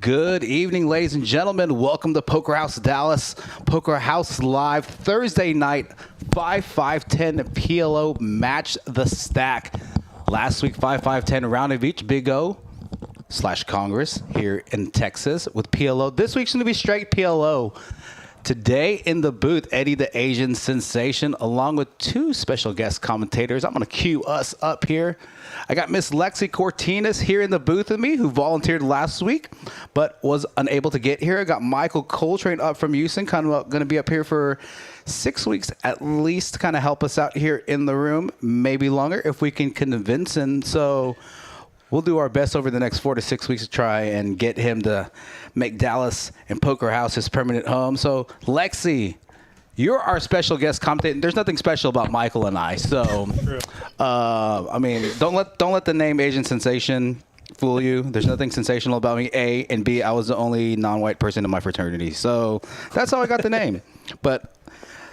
Good evening, ladies and gentlemen. Welcome to Poker House Dallas, Poker House Live, Thursday night, 5-5-10 PLO Match the Stack. Last week, 5-5-10 round of each, Big O/Congress here in Texas with PLO. This week's going to be straight PLO. Today in the booth, Eddie the Asian Sensation, along with two special guest commentators. I'm going to cue us up here. I got Miss Lexi Cortinas here in the booth with me, who volunteered last week, but was unable to get here. I got Michael Coltrane up from Houston, kind of going to be up here for 6 weeks at least, to kind of help us out here in the room, maybe longer if we can convince him. So we'll do our best over the next 4 to 6 weeks to try and get him to make Dallas and Poker House his permanent home. So, Lexi, you're our special guest commentator. There's nothing special about Michael and I. So, I mean, don't let the name Asian Sensation fool you. There's nothing sensational about me, A, and B, I was the only non-white person in my fraternity. So that's how I got the name.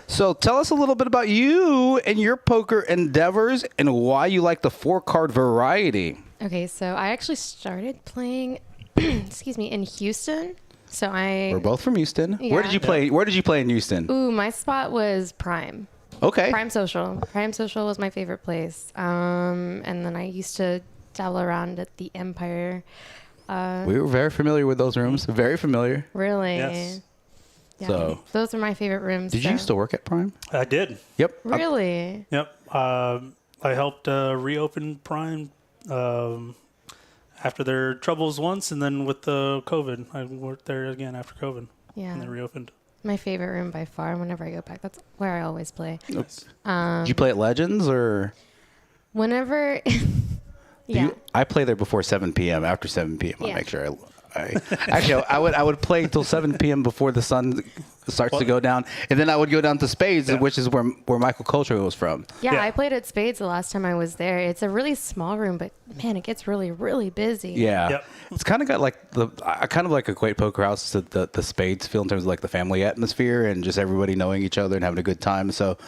So tell us a little bit about you and your poker endeavors and why you like the 4-card variety. Okay, so I actually started playing, excuse me, in Houston. So we're both from Houston. Yeah. Where did you play? Where did you play in Houston? Ooh, my spot was Prime. Okay. Prime Social. Prime Social was my favorite place. And then I used to dabble around at the Empire. We were very familiar with those rooms. Very familiar. Really? Yes. Yeah, So those are my favorite rooms. Did you used to work at Prime? I did. Yep. Really? Yep. I helped reopen Prime after their troubles once, and then with the COVID, I worked there again after COVID. Yeah. And they reopened. My favorite room by far. Whenever I go back, that's where I always play. Nice. Did you play at Legends or? Whenever. Yeah. I play there before 7 p.m. After 7 p.m. I Yeah. make sure I would play until 7 p.m. before the sun starts to go down, and then I would go down to Spades, which is where Michael Coltrane was from. Yeah, I played at Spades the last time I was there. It's a really small room, but man, it gets really, really busy. Yeah. Yep. It's kind of got like I kind of like equate Poker House to the Spades feel in terms of like the family atmosphere and just everybody knowing each other and having a good time. So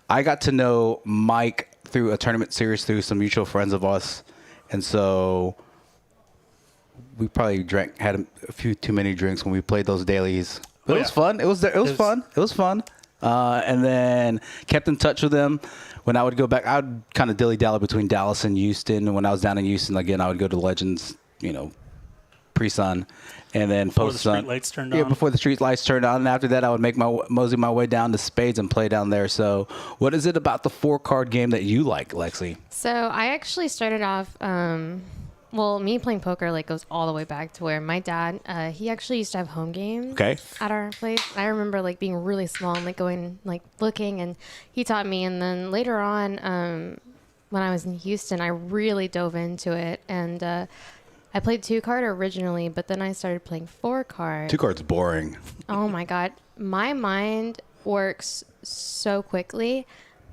I got to know Mike through a tournament series through some mutual friends of us, and so we probably had a few too many drinks when we played those dailies. But it was fun. It was fun. It was fun. And then kept in touch with them. When I would go back, I would kind of dilly-dally between Dallas and Houston. And when I was down in Houston, again, I would go to Legends, pre-sun. And then post-sun. Before the street lights turned on. Yeah, before the street lights turned on. And after that, I would mosey my way down to Spades and play down there. So what is it about the 4-card game that you like, Lexi? So I actually started off, me playing poker goes all the way back to where my dad, he actually used to have home games at our place. I remember being really small and going looking, and he taught me. And then later on, when I was in Houston, I really dove into it, and I played 2-card originally, but then I started playing 4-card. 2-card's boring. Oh my God. My mind works so quickly.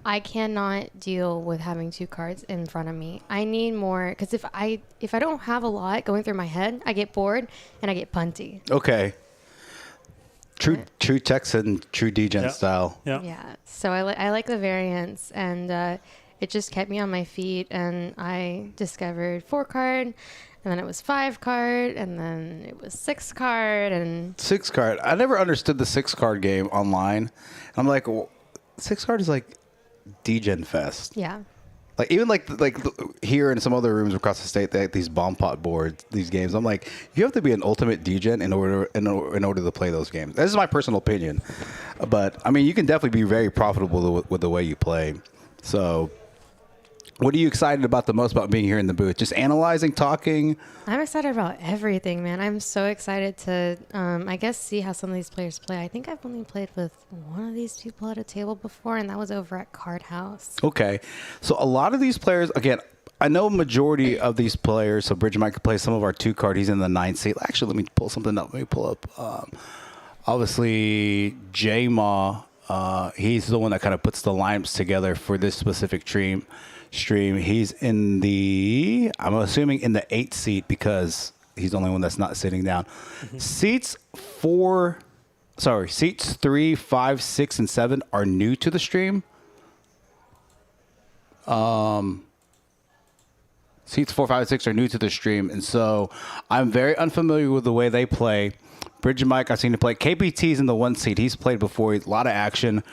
I cannot deal with having 2 cards in front of me. I need more, because if I don't have a lot going through my head, I get bored and I get punty. Okay. True Texan, true Degen style. Yeah. So I like the variance, and it just kept me on my feet, and I discovered 4-card, and then it was 5-card, and then it was 6-card, and 6-card. I never understood the 6-card game online. And I'm like, 6-card is like Degen Fest. yeah. Even here in some other rooms across the state, they have these bomb pot boards, these games. I'm like, you have to be an ultimate Degen in order to play those games. This is my personal opinion, but I mean, you can definitely be very profitable with the way you play. So, what are you excited about the most about being here in the booth? Just analyzing, talking? I'm excited about everything, man. I'm so excited to, I guess, see how some of these players play. I think I've only played with one of these people at a table before, and that was over at Card House. Okay. So a lot of these players, again, I know majority of these players, so Bridget might play some of our 2-card. He's in the 9th seat. Actually, let me pull something up. Let me pull up. Obviously, Jermane, he's the one that kind of puts the lineups together for this specific stream. He's in I'm assuming in the 8th seat because he's the only one that's not sitting down. Mm-hmm. Seats 3, 5, 6, and 7 are new to the stream. Seats 4, 5, and 6 are new to the stream, and so I'm very unfamiliar with the way they play. Bridge and Mike, I've seen him play. KPT's in the 1 seat. He's played before. A lot of action.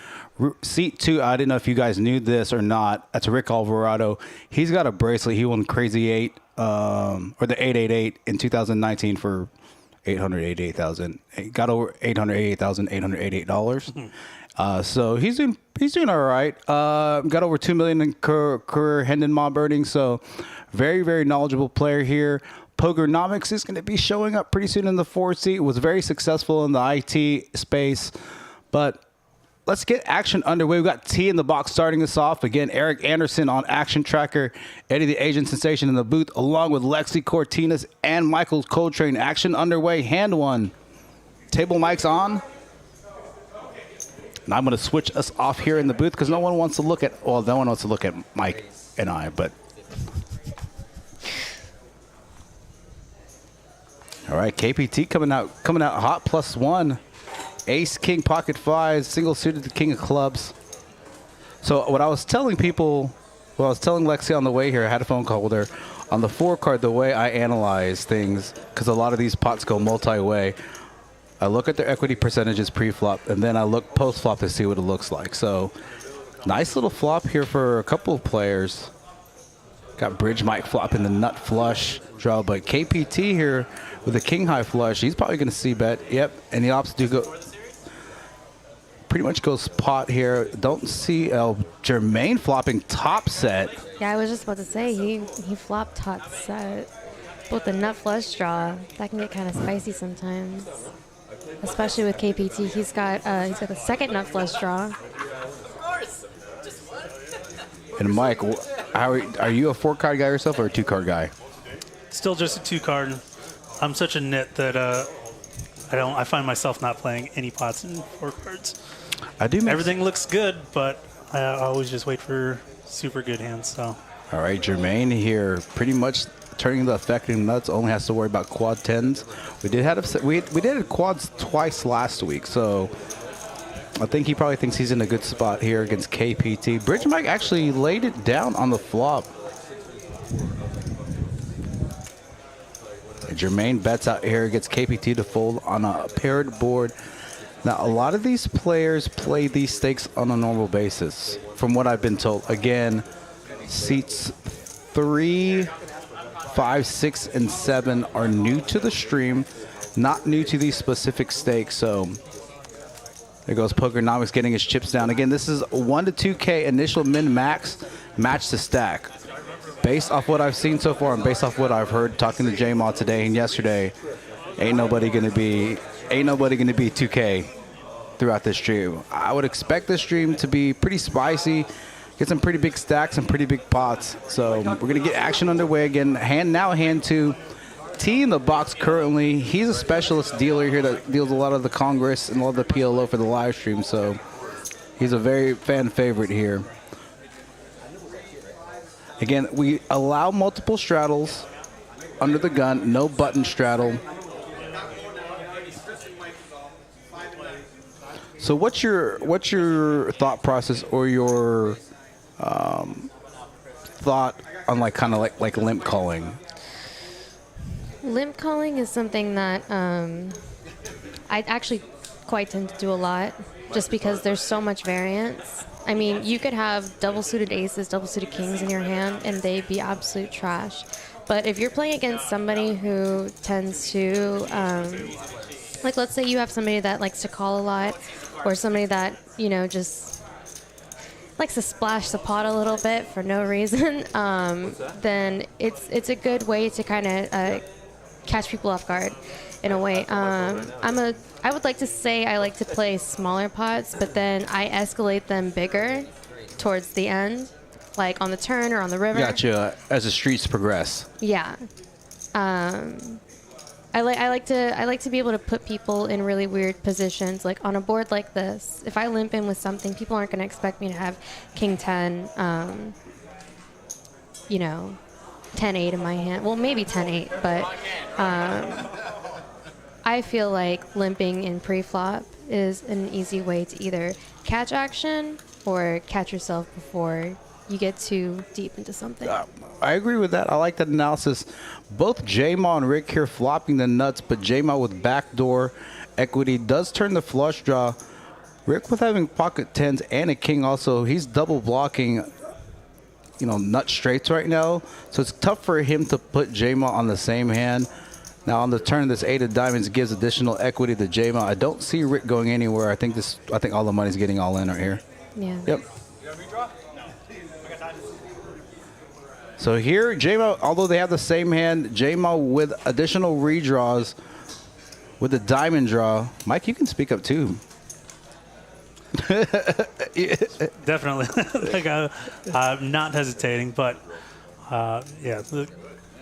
Seat 2, I didn't know if you guys knew this or not. That's Rick Alvarado. He's got a bracelet. He won Crazy 8, or the 888 in 2019 for $888,000. Got over $888,888. So he's doing all right. Got over $2 million in career Hendon Mob earnings. So very, very knowledgeable player here. Pokernomix is going to be showing up pretty soon in the 4 seat. Was very successful in the IT space, but let's get action underway. We've got T in the box starting us off. Again, Eric Anderson on Action Tracker, Eddie the Asian Sensation in the booth, along with Lexi Cortinas and Michael Coltrane. Action underway. Hand 1. Table mics on. And I'm going to switch us off here in the booth because no one wants to look at, well, no one wants to look at Mike and I, but. All right, KPT coming out hot +1. Ace, King, Pocket 5, single suited the King of Clubs. So what I was telling people, I was telling Lexi on the way here, I had a phone call with her, on the 4 card, the way I analyze things, because a lot of these pots go multi-way, I look at their equity percentages pre-flop, and then I look post-flop to see what it looks like. So nice little flop here for a couple of players. Got Bridge Mike flopping the nut flush draw, but KPT here with the king high flush, he's probably going to see bet. Yep, and the ops do go. Pretty much goes pot here. Don't see Jermane flopping top set. Yeah, I was just about to say he flopped top set. With the nut flush draw, that can get kind of spicy sometimes. Especially with KPT, he's got the second nut flush draw. And Mike, are you a 4-card guy yourself or a 2-card guy? Still just a 2-card. I'm such a nit that I find myself not playing any pots in 4 cards. Everything looks good, but I always just wait for super good hands. So. All right, Jermaine here, pretty much turning the affecting nuts. Only has to worry about quad 10s. We did quads twice last week, so I think he probably thinks he's in a good spot here against KPT. Bridge Mike actually laid it down on the flop. And Jermaine bets out here, gets KPT to fold on a paired board. Now, a lot of these players play these stakes on a normal basis, from what I've been told. Again, seats 3, 5, 6, and 7 are new to the stream, not new to these specific stakes. So there goes Pokernomix getting his chips down. Again, this is 1 to 2K initial min-max, match to stack. Based off what I've seen so far and based off what I've heard talking to J-Mod today and yesterday, ain't nobody gonna be 2K throughout this stream. I would expect this stream to be pretty spicy, get some pretty big stacks and pretty big pots. So we're gonna get action underway again. Hand 2. T in the box currently. He's a specialist dealer here that deals a lot of the Congress and a lot of the PLO for the live stream. So he's a very fan favorite here. Again, we allow multiple straddles under the gun, no button straddle. So what's your thought process or your thought on kind of like limp calling? Limp calling is something that I actually quite tend to do a lot, just because there's so much variance. I mean, you could have double suited aces, double suited kings in your hand, and they'd be absolute trash. But if you're playing against somebody who tends to, like, let's say you have somebody that likes to call a lot, or somebody that, just likes to splash the pot a little bit for no reason, then it's a good way to kind of catch people off guard in a way. I would like to say I like to play smaller pots, but then I escalate them bigger towards the end, like on the turn or on the river. Gotcha. As the streets progress. Yeah. I like to be able to put people in really weird positions, like on a board like this. If I limp in with something, people aren't going to expect me to have King 10, 10-8 in my hand. Well, maybe 10-8, but I feel like limping in pre-flop is an easy way to either catch action or catch yourself before you get too deep into something. I agree with that. I like that analysis. Both Jermane and Rick here flopping the nuts, but Jermane with backdoor equity does turn the flush draw. Rick with having pocket tens and a king also. He's double blocking, nut straights right now. So it's tough for him to put Jermane on the same hand. Now on the turn, this 8 of diamonds gives additional equity to Jermane. I don't see Rick going anywhere. I think all the money's getting all in right here. Yeah. Yep. So here, Jermane, although they have the same hand, Jermane with additional redraws with the diamond draw. Mike, you can speak up too. Definitely. I'm not hesitating, but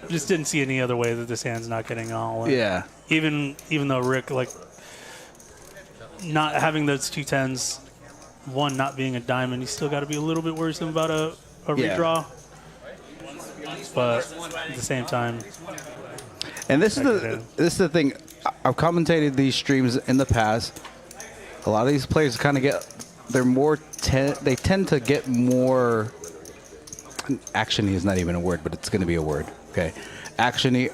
just didn't see any other way that this hand's not getting all in. Yeah. Even though Rick, not having those 2 tens, one not being a diamond, he's still got to be a little bit worrisome about a redraw. But at the same time, and this is the thing. I've commentated these streams in the past. A lot of these players kind of they tend to get more action-y is not even a word, but it's going to be a word. Okay, action-y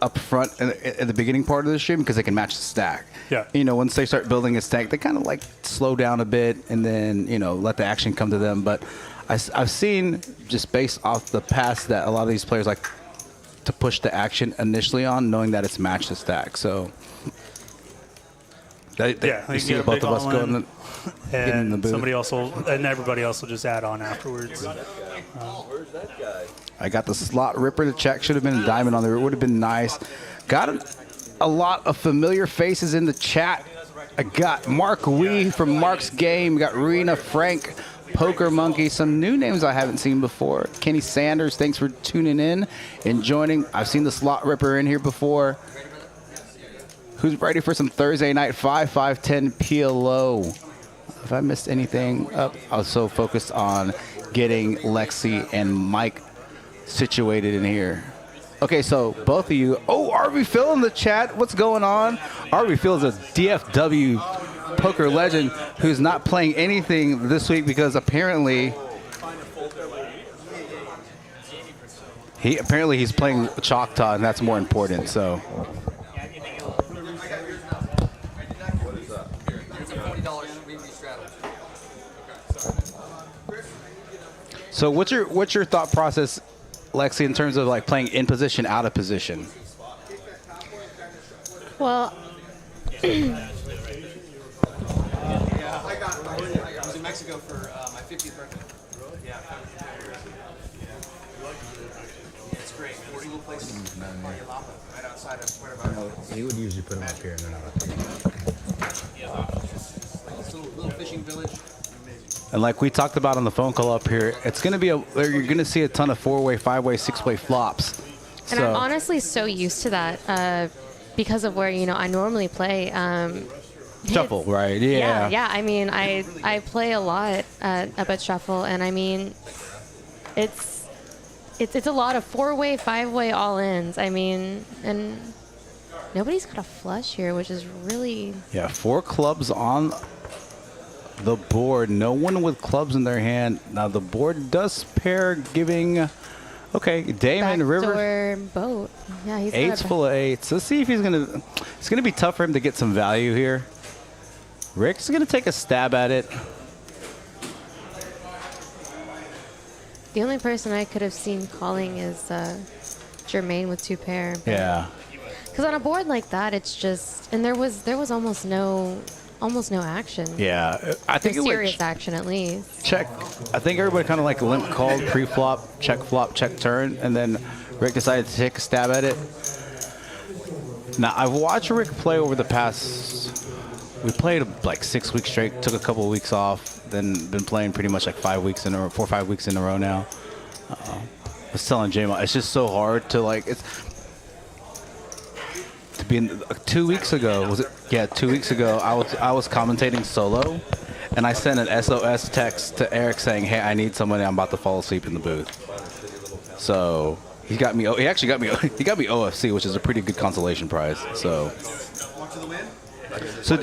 up front at the beginning part of the stream because they can match the stack. Yeah. Once they start building a stack, they kind of slow down a bit and then let the action come to them. But I've seen, just based off the past, that a lot of these players like to push the action initially on, knowing that it's matched the stack. So you see both of us going in the booth. Everybody else will just add on afterwards. I got the slot ripper to check. Should have been a diamond on there. It would have been nice. Got a lot of familiar faces in the chat. I got Mark Wee from Mark's Game. Got Rena, Frank, Poker Monkey, some new names I haven't seen before. Kenny Sanders, thanks for tuning in and joining. I've seen the slot ripper in here before. Who's ready for some Thursday night 5-5-10 PLO? If I missed anything up, I was so focused on getting Lexi and Mike situated in here. Okay, so both of you. Oh, RV Phil in the chat. What's going on? RV Phil is a DFW poker legend who's not playing anything this week because apparently he's playing Choctaw, and that's more important. So what's your thought process, Lexi, in terms of playing in position, out of position? Well, I was in Mexico for my 50th birthday. Yeah. It's great. There's a little place in Yalapa, right outside of Puerto. He would usually put them up here and then up here. It's a little fishing village. And like we talked about on the phone call up here, it's going to be you're going to see a ton of 4-way, 5-way, 6-way flops. And I'm honestly so used to that because of where I normally play. Shuffle, right? Yeah. Yeah. I mean, I play a lot up at Shuffle, and I mean, it's a lot of 4-way, 5-way all-ins. I mean, and nobody's got a flush here, which is really 4 clubs on the board. No one with clubs in their hand. Now the board does pair, giving Damon River boat. Yeah, he's 8's full of 8s. Let's see if he's gonna. It's gonna be tough for him to get some value here. Rick's gonna take a stab at it. The only person I could have seen calling is Jermane with 2 pair. Yeah. Because on a board like that, it's just, and there was almost no action. Yeah, I think it was serious action at least. Check. I think everybody kind of limp called pre-flop, check turn, and then Rick decided to take a stab at it. Now I've watched Rick play over the past. We played 6 weeks straight. Took a couple of weeks off. Then been playing pretty much 5 weeks in a row, 4 or 5 weeks in a row now. I was telling Jermane, it's just so hard to to be in. 2 weeks ago, was it? Yeah, 2 weeks ago, I was commentating solo, and I sent an SOS text to Eric saying, "Hey, I need somebody. I'm about to fall asleep in the booth." So he got me. He actually got me. He got me OFC, which is a pretty good consolation prize. So. Walk to the win. So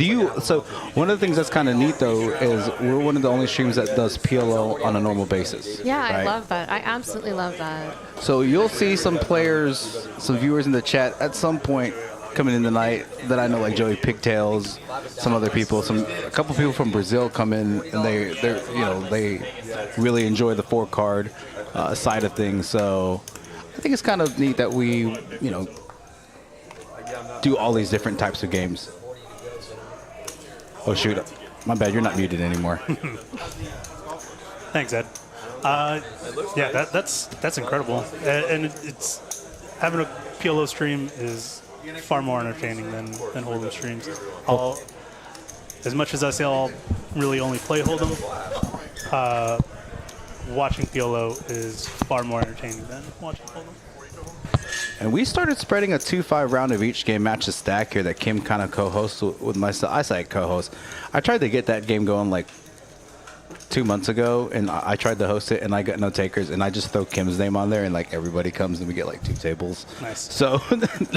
one of the things that's kind of neat though is we're one of the only streams that does PLO on a normal basis. Yeah, right? I love that. I absolutely love that. So you'll see some players, some viewers in the chat at some point coming in tonight that I know, like Joey Pigtails, some other people, a couple people from Brazil come in, and they really enjoy the 4-card side of things. So I think it's kind of neat that we do all these different types of games. Oh shoot, my bad, you're not muted anymore. Thanks, Ed. Yeah, that's incredible, and it's having a PLO stream is far more entertaining than Hold'em streams. As much as I say I'll really only play Hold'em, watching PLO is far more entertaining than watching Hold'em. And we started spreading a 2-5 round of each game match to stack here that Kim kind of co-hosts with myself. I say co-host. I tried to get that game going like 2 months ago, and I tried to host it, and I got no takers, and I just throw Kim's name on there, and like everybody comes, and we get like 2 tables. Nice. So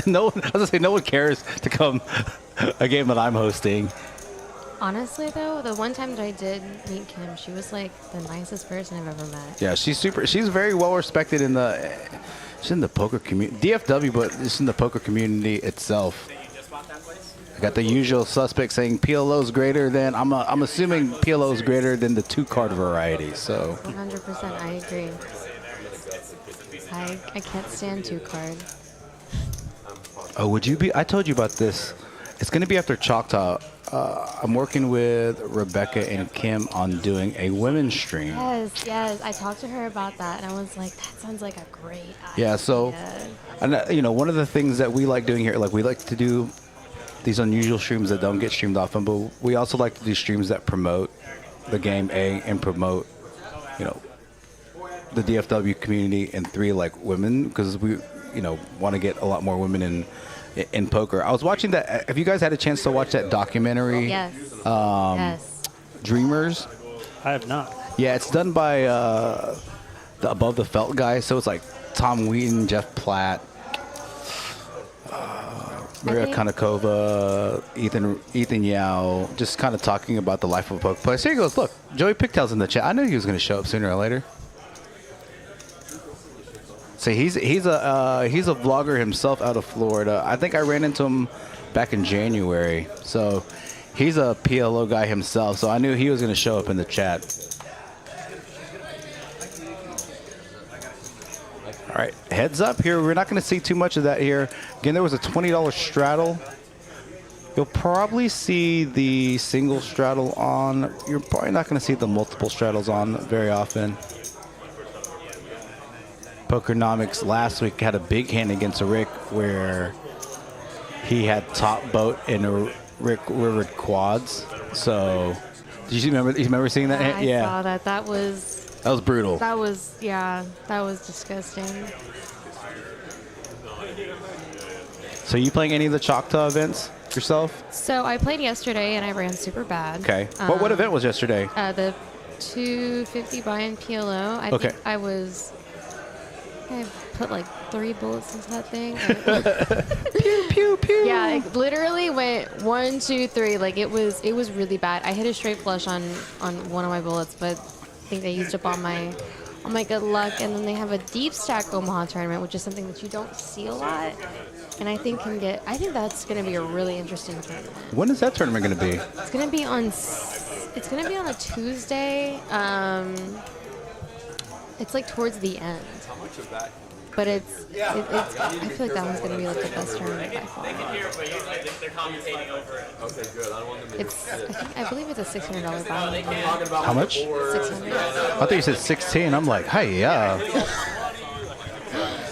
no one cares to come a game that I'm hosting. Honestly, though, the one time that I did meet Kim, she was like the nicest person I've ever met. Yeah, she's very well respected she's in the poker community, DFW, but just in the poker community itself. I got the usual suspect saying PLO's greater than, I'm assuming PLO's greater than the 2-card variety, so. 100%, I agree. I can't stand 2-card. Oh, would you be, I told you about this. It's going to be after Choctaw. I'm working with Rebecca and Kim on doing a women's stream. Yes. I talked to her about that, and I was like, that sounds like a great idea. Yeah, so, and one of the things that we like doing here, like we like to do these unusual streams that don't get streamed often, but we also like to do streams that promote the game, and promote, the DFW community, and 3, like women, because we, want to get a lot more women in poker. I was watching that. Have you guys had a chance to watch that documentary? Yes. Yes. Dreamers? I have not. Yeah, it's done by the Above the Felt guys. So it's like Tom Wheaton, Jeff Platt, Maria Konnikova, Ethan Yao, just kind of talking about the life of a poker player. So here he goes. Look, Joey Pigtail's in the chat. I knew he was going to show up sooner or later. So he's a vlogger himself out of Florida. I think I ran into him back in January. So he's a PLO guy himself. So I knew he was going to show up in the chat. All right, heads up here. We're not going to see too much of that here. Again, there was a $20 straddle. You'll probably see the single straddle on. You're probably not going to see the multiple straddles on very often. Pokernomix last week had a big hand against a Rick where he had top boat and a Rick rivered quads. So, did you remember seeing that? I saw that. That was brutal. That was disgusting. So, you playing any of the Choctaw events yourself? So I played yesterday and I ran super bad. Okay. What event was yesterday? The 250 buy-in PLO. I think I put like 3 bullets into that thing. Pew, pew, pew. Yeah, it literally went 1, 2, 3. Like it was really bad. I hit a straight flush on one of my bullets, but I think they used up all my good luck. And then they have a deep stack Omaha tournament, which is something that you don't see a lot. And I think that's going to be a really interesting tournament. When is that tournament going to be? It's going to be on a Tuesday. It's like towards the end. But I feel like that one's going to be like the best tournament by far. They're commentating over it. Okay, good. I don't want them to I believe it's a $600 buy-in. How much? $600. I thought you said 16. I'm like, hey, yeah.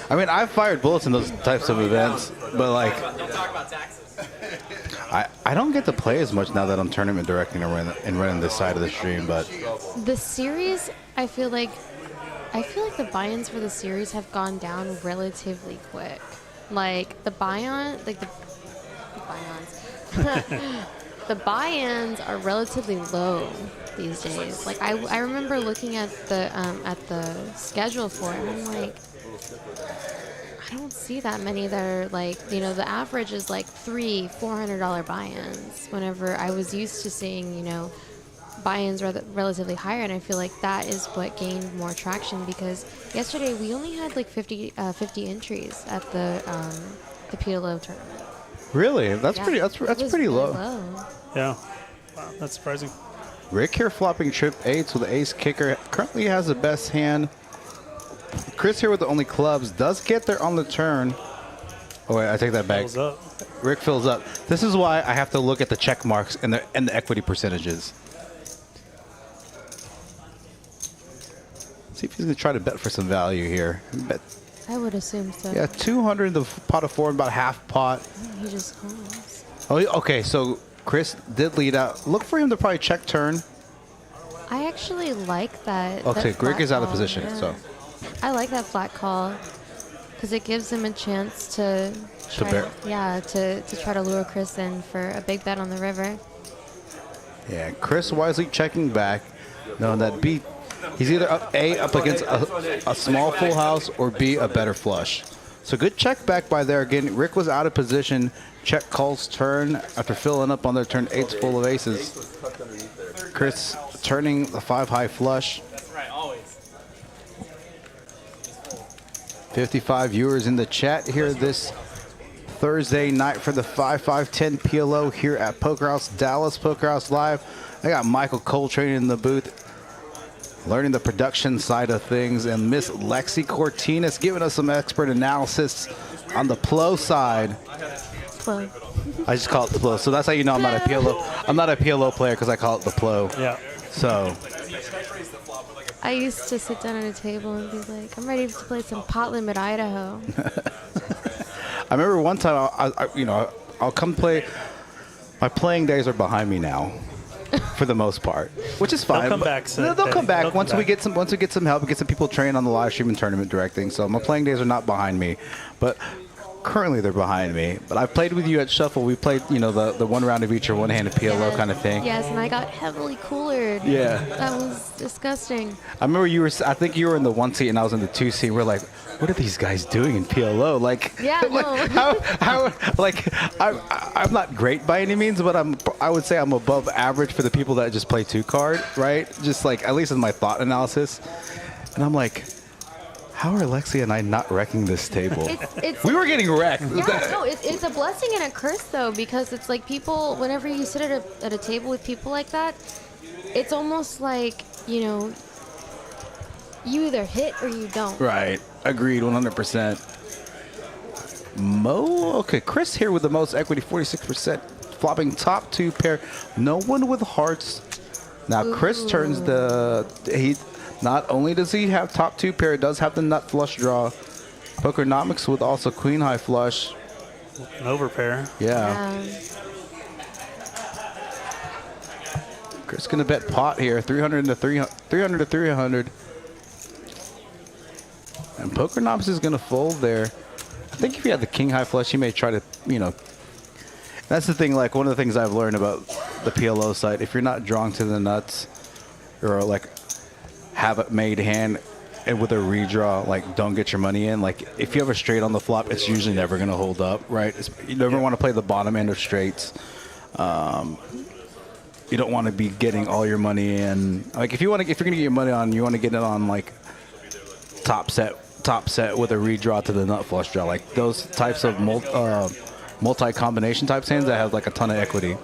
I mean, I've fired bullets in those types of events, but like, don't talk about taxes. I don't get to play as much now that I'm tournament directing and running this side of the stream. But the series, I feel like the buy-ins for the series have gone down relatively quick. Like the buy-ins, the buy-ins are relatively low these days. Like I remember looking at the schedule for it, and I'm like, I don't see that many that are like, you know, the average is like $300-$400 buy-ins. Whenever I was used to seeing, you know, buy-ins relatively higher, and I feel like that is what gained more traction because yesterday we only had like 50 entries at the PLO tournament. Really? That's Yeah. pretty. That's It pretty was low. really low. Yeah. Wow, that's surprising. Rick here flopping trip eights with the ace kicker. Currently has the best hand. Chris here with the only clubs does get there on the turn. Oh wait, I take that back. Fills up. Rick fills up. This is why I have to look at the check marks and the equity percentages. See if he's gonna try to bet for some value here. Bet. I would assume so. Yeah, 200 in the pot of 4 and about half pot. Oh, he just calls. Oh, okay. So Chris did lead out. Look for him to probably check turn. I actually like that. Okay, that Greg flat is out of call, position, yeah. so. I like that flat call because it gives him a chance to try to try to lure Chris in for a big bet on the river. Yeah, Chris wisely checking back, knowing that B, he's either up against a small full house or B, a better flush. So good check back by there. Again, Rick was out of position. Check calls turn after filling up on their turn 8's full of aces. Chris turning the 5 high flush. That's right, always. 55 viewers in the chat here this Thursday night for the 5-5-10 PLO here at Poker House Dallas, Poker House Live. I got Michael Coltrane in the booth, learning the production side of things, and Miss Lexi Cortinas giving us some expert analysis on the PLO side. Plo. I just call it the PLO, so that's how you know I'm not a PLO. I'm not a PLO player because I call it the PLO. Yeah. So I used to sit down at a table and be like, I'm ready to play some pot limit Idaho. I remember one time, I'll come play. My playing days are behind me now, for the most part, which is fine. They'll come back. They'll come back once we get some help, get some people trained on the live stream and tournament directing. So my playing days are not behind me, but currently they're behind me. But I played with you at Shuffle. We played, the one round of each or one hand of PLO kind of thing. Yes, and I got heavily coolered. Yeah. That was disgusting. I remember I think you were in the 1 seat and I was in the 2 seat. We're like, what are these guys doing in PLO? Like, Yeah, like, no. I'm not great by any means, but I would say I'm above average for the people that just play 2-card, right? Just like, at least in my thought analysis. And I'm like, how are Lexi and I not wrecking this table? We were getting wrecked. Yeah, no, it's a blessing and a curse though, because it's like people, whenever you sit at a table with people like that, it's almost like, you either hit or you don't. Right. Agreed, 100%. Okay, Chris here with the most equity, 46%. Flopping top 2 pair. No one with hearts. Now, Chris turns not only does he have top 2 pair, does have the nut flush draw. Pokernomix with also queen high flush. An overpair. Yeah. Chris gonna bet pot here, 300 to 300. And Pokernomix is gonna fold there. I think if he had the king high flush, he may try to, That's the thing. Like one of the things I've learned about the PLO side, if you're not drawing to the nuts, or like have it made hand and with a redraw, like don't get your money in. Like if you have a straight on the flop, it's usually never gonna hold up, right? You never want to play the bottom end of straights. You don't want to be getting all your money in. Like if you're gonna get your money on, you want to get it on like top set with a redraw to the nut flush draw, like those types of multi combination type hands that have like a ton of equity.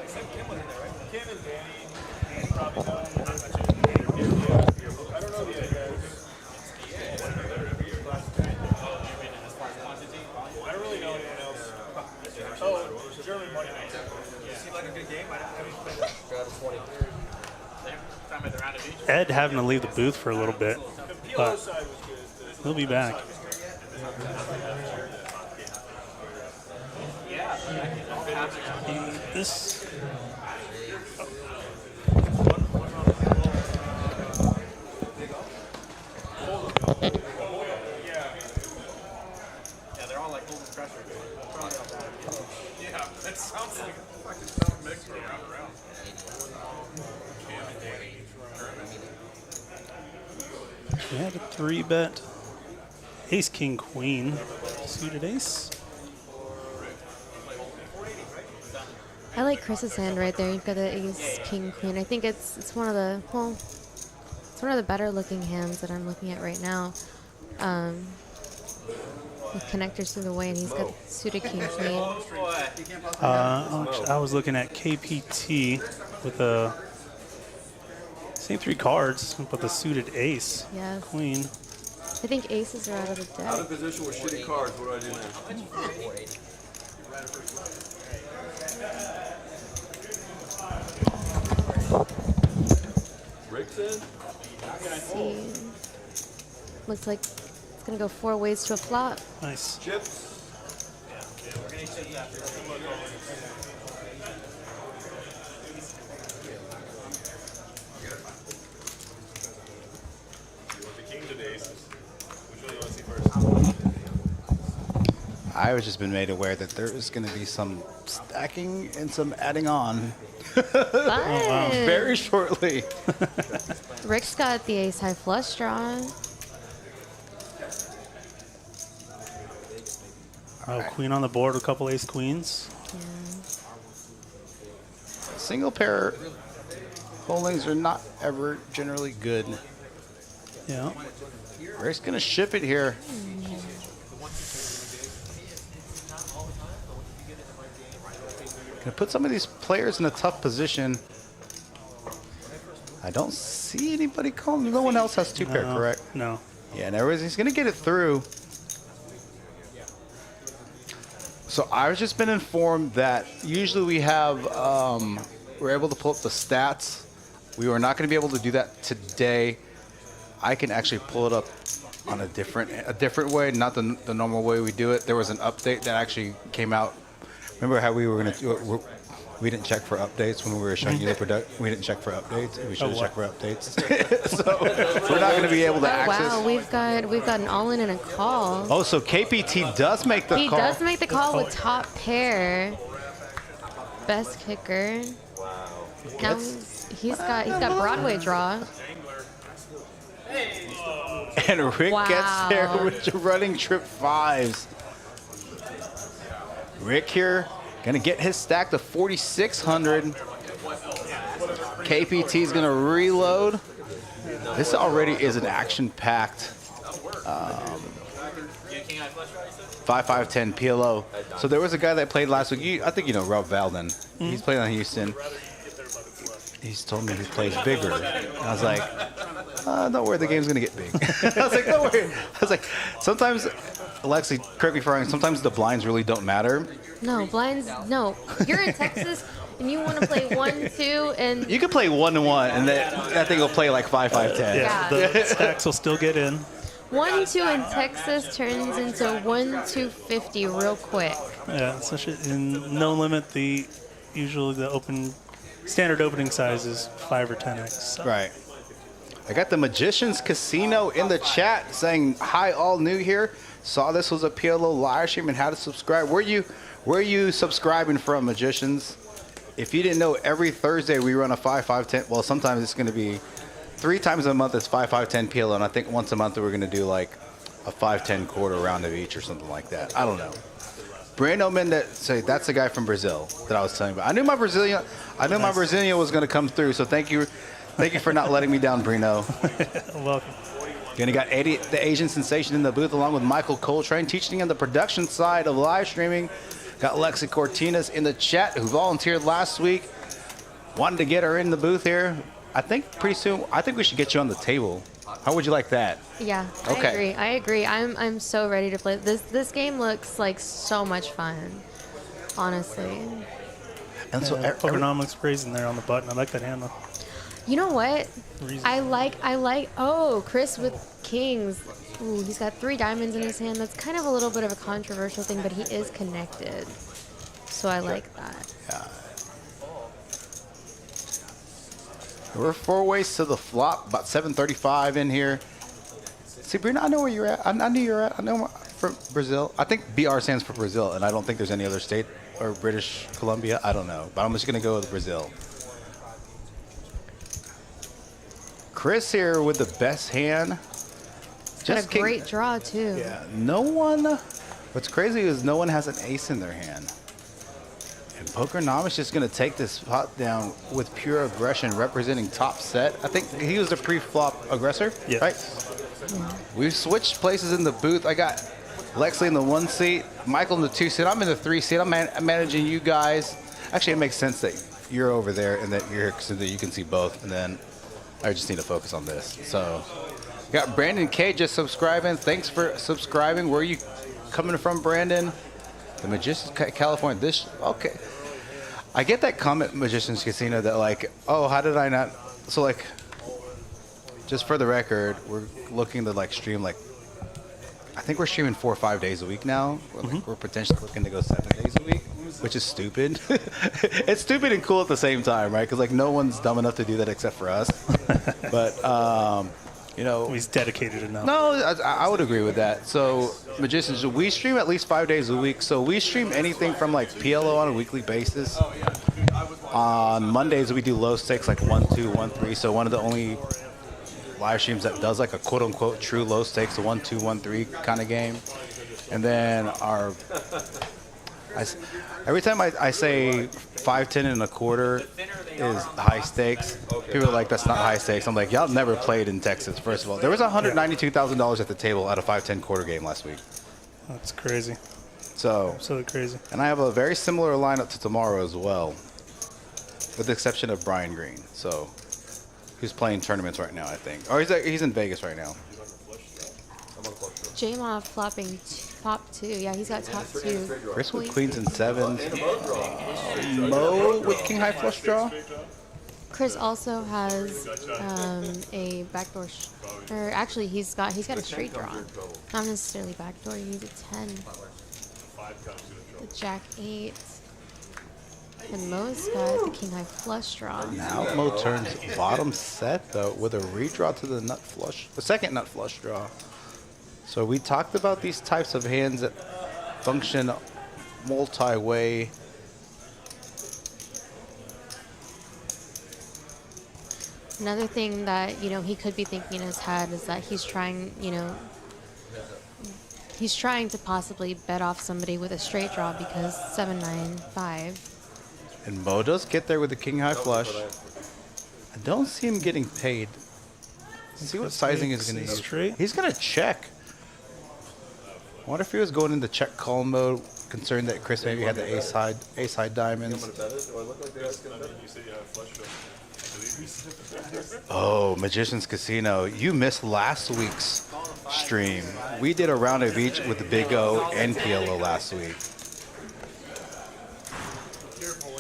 Ed having to leave the booth for a little bit, but he'll be back. This. Yeah, they're all like holding pressure. Yeah, that sounds like a fucking tough mix for round around. We had a 3-bet Ace, King, Queen. Suited ace. I like Chris's hand right there. You've got the ace, king, queen. I think it's one of the it's one of the better looking hands that I'm looking at right now. With connectors through the way, and he's got suited king, queen. I was looking at KPT with the same 3 cards, but the suited ace. Yes. Queen. I think aces are out of the deck. Out of position with shitty cards. What do I do now? Rick's in? Let's see. Looks like it's gonna go 4 ways to a flop. Nice. Chips. I was just been made aware that there is going to be some stacking and some adding on Fun. very shortly. Rick's got the ace high flush draw. Queen on the board with a couple ace queens. Single pair holdings are not ever generally good. Yeah. Rick's going to ship it here. Going to put some of these players in a tough position. I don't see anybody calling. No one else has 2 pair, correct? No. Yeah, and he's going to get it through. So I've just been informed that usually we have, we're able to pull up the stats. We were not going to be able to do that today. I can actually pull it up on a different way, not the normal way we do it. There was an update that actually came out. Remember how we were going to do it? We didn't check for updates when we were showing you the product. We didn't check for updates. We should have checked for updates. So we're not going to be able to access. Wow, we've got an all-in and a call. Oh, so KPT does make the call. He does make the call with top pair. Best kicker. Now he's got Broadway draw. And Rick gets there with the running trip 5s. Rick here gonna get his stack to 4,600. KPT is gonna reload. This already is an action-packed 5-5-10 PLO. So there was a guy that played last week. I think you know Rob Valden. He's playing on Houston. He's told me he plays bigger. And I was like, don't worry, the game's gonna get big. I was like, don't worry. I was like, sometimes, Lexi, correct me if I'm wrong, sometimes the blinds really don't matter. No, blinds, no. You're in Texas and you want to play 1-2 and... You can play 1-1 and that thing will play like 5-5-10. Yeah, the stacks will still get in. 1-2 in Texas turns into 1-250 real quick. Yeah, in no limit, usually the standard opening size is 5 or 10x. So. Right. I got the Magician's Casino in the chat saying, hi, all new here. Saw this was a PLO live stream and how to subscribe. Where are you subscribing from, Magicians? If you didn't know, every Thursday we run a 5-5-10. Well, sometimes it's going to be 3 times a month. It's 5-5-10 PLO, and I think once a month we're going to do like a 5-10 quarter round of each or something like that. I don't know. Brando Mendes, that's the guy from Brazil that I was telling you about. I knew my Brazilian was going to come through. So thank you for not letting me down, Brino. Welcome. Then you got Eddie, the Asian sensation, in the booth, along with Michael Coltrane, teaching on the production side of live streaming. Got Lexi Cortinas in the chat, who volunteered last week. Wanted to get her in the booth here. I think pretty soon, we should get you on the table. How would you like that? Yeah, Okay. I agree. I'm so ready to play. This game looks like so much fun, honestly. And so Pokernomix praising there on the button. I like that handle. You know what? I like, Chris with kings. Ooh, he's got 3 diamonds in his hand. That's kind of a little bit of a controversial thing, but he is connected. So I like that. Yeah. We're 4 ways to the flop, about 7:35 in here. See, Brina, I know where you're at. I knew you're at. I know from Brazil. I think BR stands for Brazil, and I don't think there's any other state or British Columbia. I don't know, but I'm just going to go with Brazil. Chris here with the best hand. Got a great draw, too. Yeah, no one. What's crazy is no one has an ace in their hand. And Pokernomix just going to take this pot down with pure aggression, representing top set. I think he was the pre-flop aggressor, right? Yeah. We've switched places in the booth. I got Lexi in the 1 seat, Michael in the 2 seat. I'm in the 3 seat. I'm managing you guys. Actually, it makes sense that you're over there and that you're here so that you can see both. And then I just need to focus on this. So, got Brandon K just subscribing. Thanks for subscribing. Where are you coming from, Brandon? The Magicians, California. This okay. I get that comment, Magicians Casino, that like, oh, how did I not? So like, just for the record, we're looking to like stream like, I think we're streaming 4 or 5 days a week now. We're potentially looking to go 7 days a week, which is stupid. It's stupid and cool at the same time, right? Because like no one's dumb enough to do that except for us. But you know, he's dedicated enough. No, I would agree with that. So Magicians, we stream at least 5 days a week. So we stream anything from like PLO on a weekly basis. On Mondays we do low stakes like 1-2, 1-3. So one of the only live streams that does like a quote unquote true low stakes, a 1-2, 1-3 kind of game. And then every time I say 5-10 and a quarter is high stakes, people are like, that's not high stakes. I'm like, y'all never played in Texas, first of all. There was $192,000 at the table at a 5-10 quarter game last week. That's crazy. So absolutely crazy. And I have a very similar lineup to tomorrow as well, with the exception of Brian Green. So who's playing tournaments right now, I think. Or he's in Vegas right now. Jermane flopping top 2. Yeah, he's got top 2. Chris with queens and sevens. Mo with king high flush draw. Chris also has a backdoor, or actually he's got a straight draw. Not necessarily backdoor. He needs a 10. The jack 8. And Mo's got the king high flush draw. Now Mo turns bottom set though with a redraw to the nut flush, the second nut flush draw. So we talked about these types of hands that function multi-way. Another thing that, you know, he could be thinking in his head is that he's trying, you know, he's trying to possibly bet off somebody with a straight draw because 7-9-5. And Mo does get there with the king high flush. I don't see him getting paid. Let's see what sizing is going to use. He's going to check. I wonder if he was going into check call mode, concerned that Chris maybe had the ace high diamonds. Oh, Magician's Casino, you missed last week's stream. We did a round of each with the Big O and PLO last week.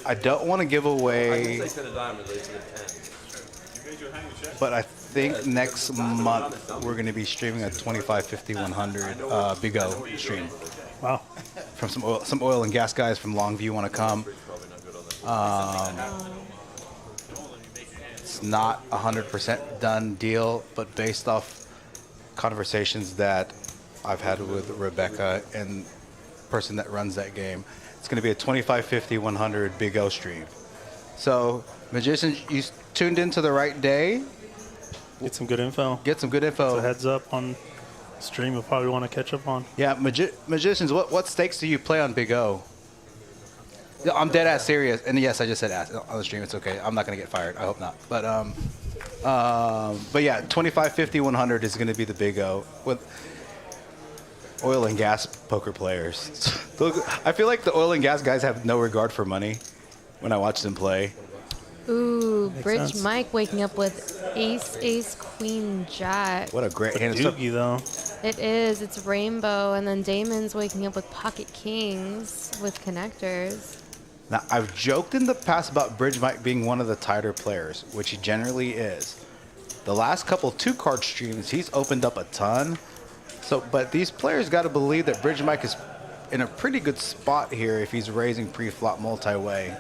I don't want to give away, but I think next month we're going to be streaming a 25, 50, 100 Big O stream. Wow. From some oil and gas guys from Longview want to come. It's not 100% done deal, but based off conversations that I've had with Rebecca and the person that runs that game, it's going to be a 25, 50, 100 Big O stream. So, Magicians, you tuned into the right day. Get some good info. Get some good info. So heads up on stream you'll probably want to catch up on. Yeah, Magicians, what stakes do you play on Big O? I'm dead ass serious. And yes, I just said ass on the stream. It's okay. I'm not going to get fired. I hope not. But yeah, 25, 50, 100 is going to be the Big O with oil and gas poker players. I feel like the oil and gas guys have no regard for money when I watch them play. Ooh, Bridge Mike waking up with ace, queen, jack. What a great hand. Doogie, though. It is. It's rainbow. And then Damon's waking up with pocket kings with connectors. Now, I've joked in the past about Bridge Mike being one of the tighter players, which he generally is. The last couple 2-card streams, he's opened up a ton. So, but these players got to believe that Bridge Mike is in a pretty good spot here if he's raising pre-flop multi-way.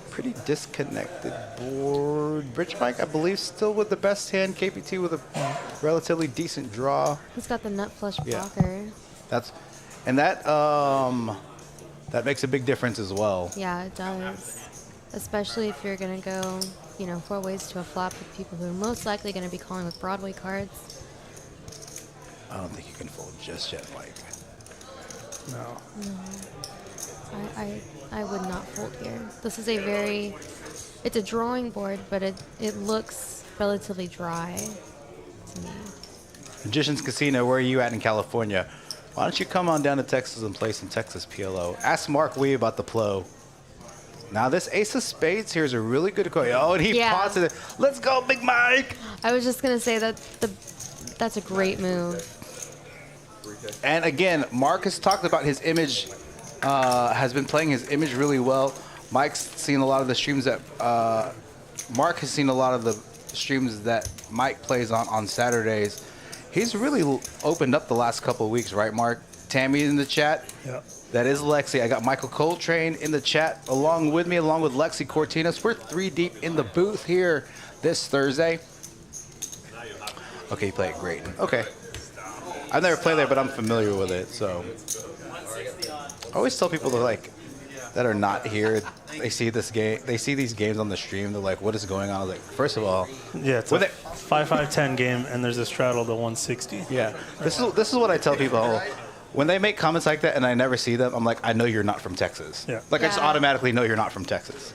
Pretty disconnected board. Bridge Mike, I believe, still with the best hand. KPT with a relatively decent draw. He's got the nut flush blocker. That makes a big difference as well. Yeah, it does. Especially if you're going to go, you know, 4 ways to a flop with people who are most likely going to be calling with Broadway cards. I don't think you can fold just yet, Mike. No. I would not fold here. This is a very, it's a drawing board, but it looks relatively dry to me. Magician's Casino, where are you at in California? Why don't you come on down to Texas and play some Texas PLO? Ask Mark Wee about the PLO. Now this Ace of Spades here is a really good card. Oh, and he pots it. Let's go, Big Mike. I was just gonna say that that's a great move. And again, Mark has talked about his image, has been playing his image really well. Mike's seen a lot of the streams that, Mark has seen a lot of the streams that Mike plays on Saturdays. He's really opened up the last couple of weeks, right, Mark? Tammy in the chat. Yep. That is Lexi. I got Michael Coltrane in the chat along with me, along with Lexi Cortinas. We're 3 deep in the booth here this Thursday. Okay, you play it great. Okay. I've never played there, but I'm familiar with it. So I always tell people that are not here, they see this game, they see these games on the stream. They're like, "What is going on?" I was like, first of all, yeah, it's a 5-5-10 game, and there's a straddle to 160. Yeah, this is what I tell people. When they make comments like that and I never see them, I'm like, I know you're not from Texas. Yeah. Like I just automatically know you're not from Texas.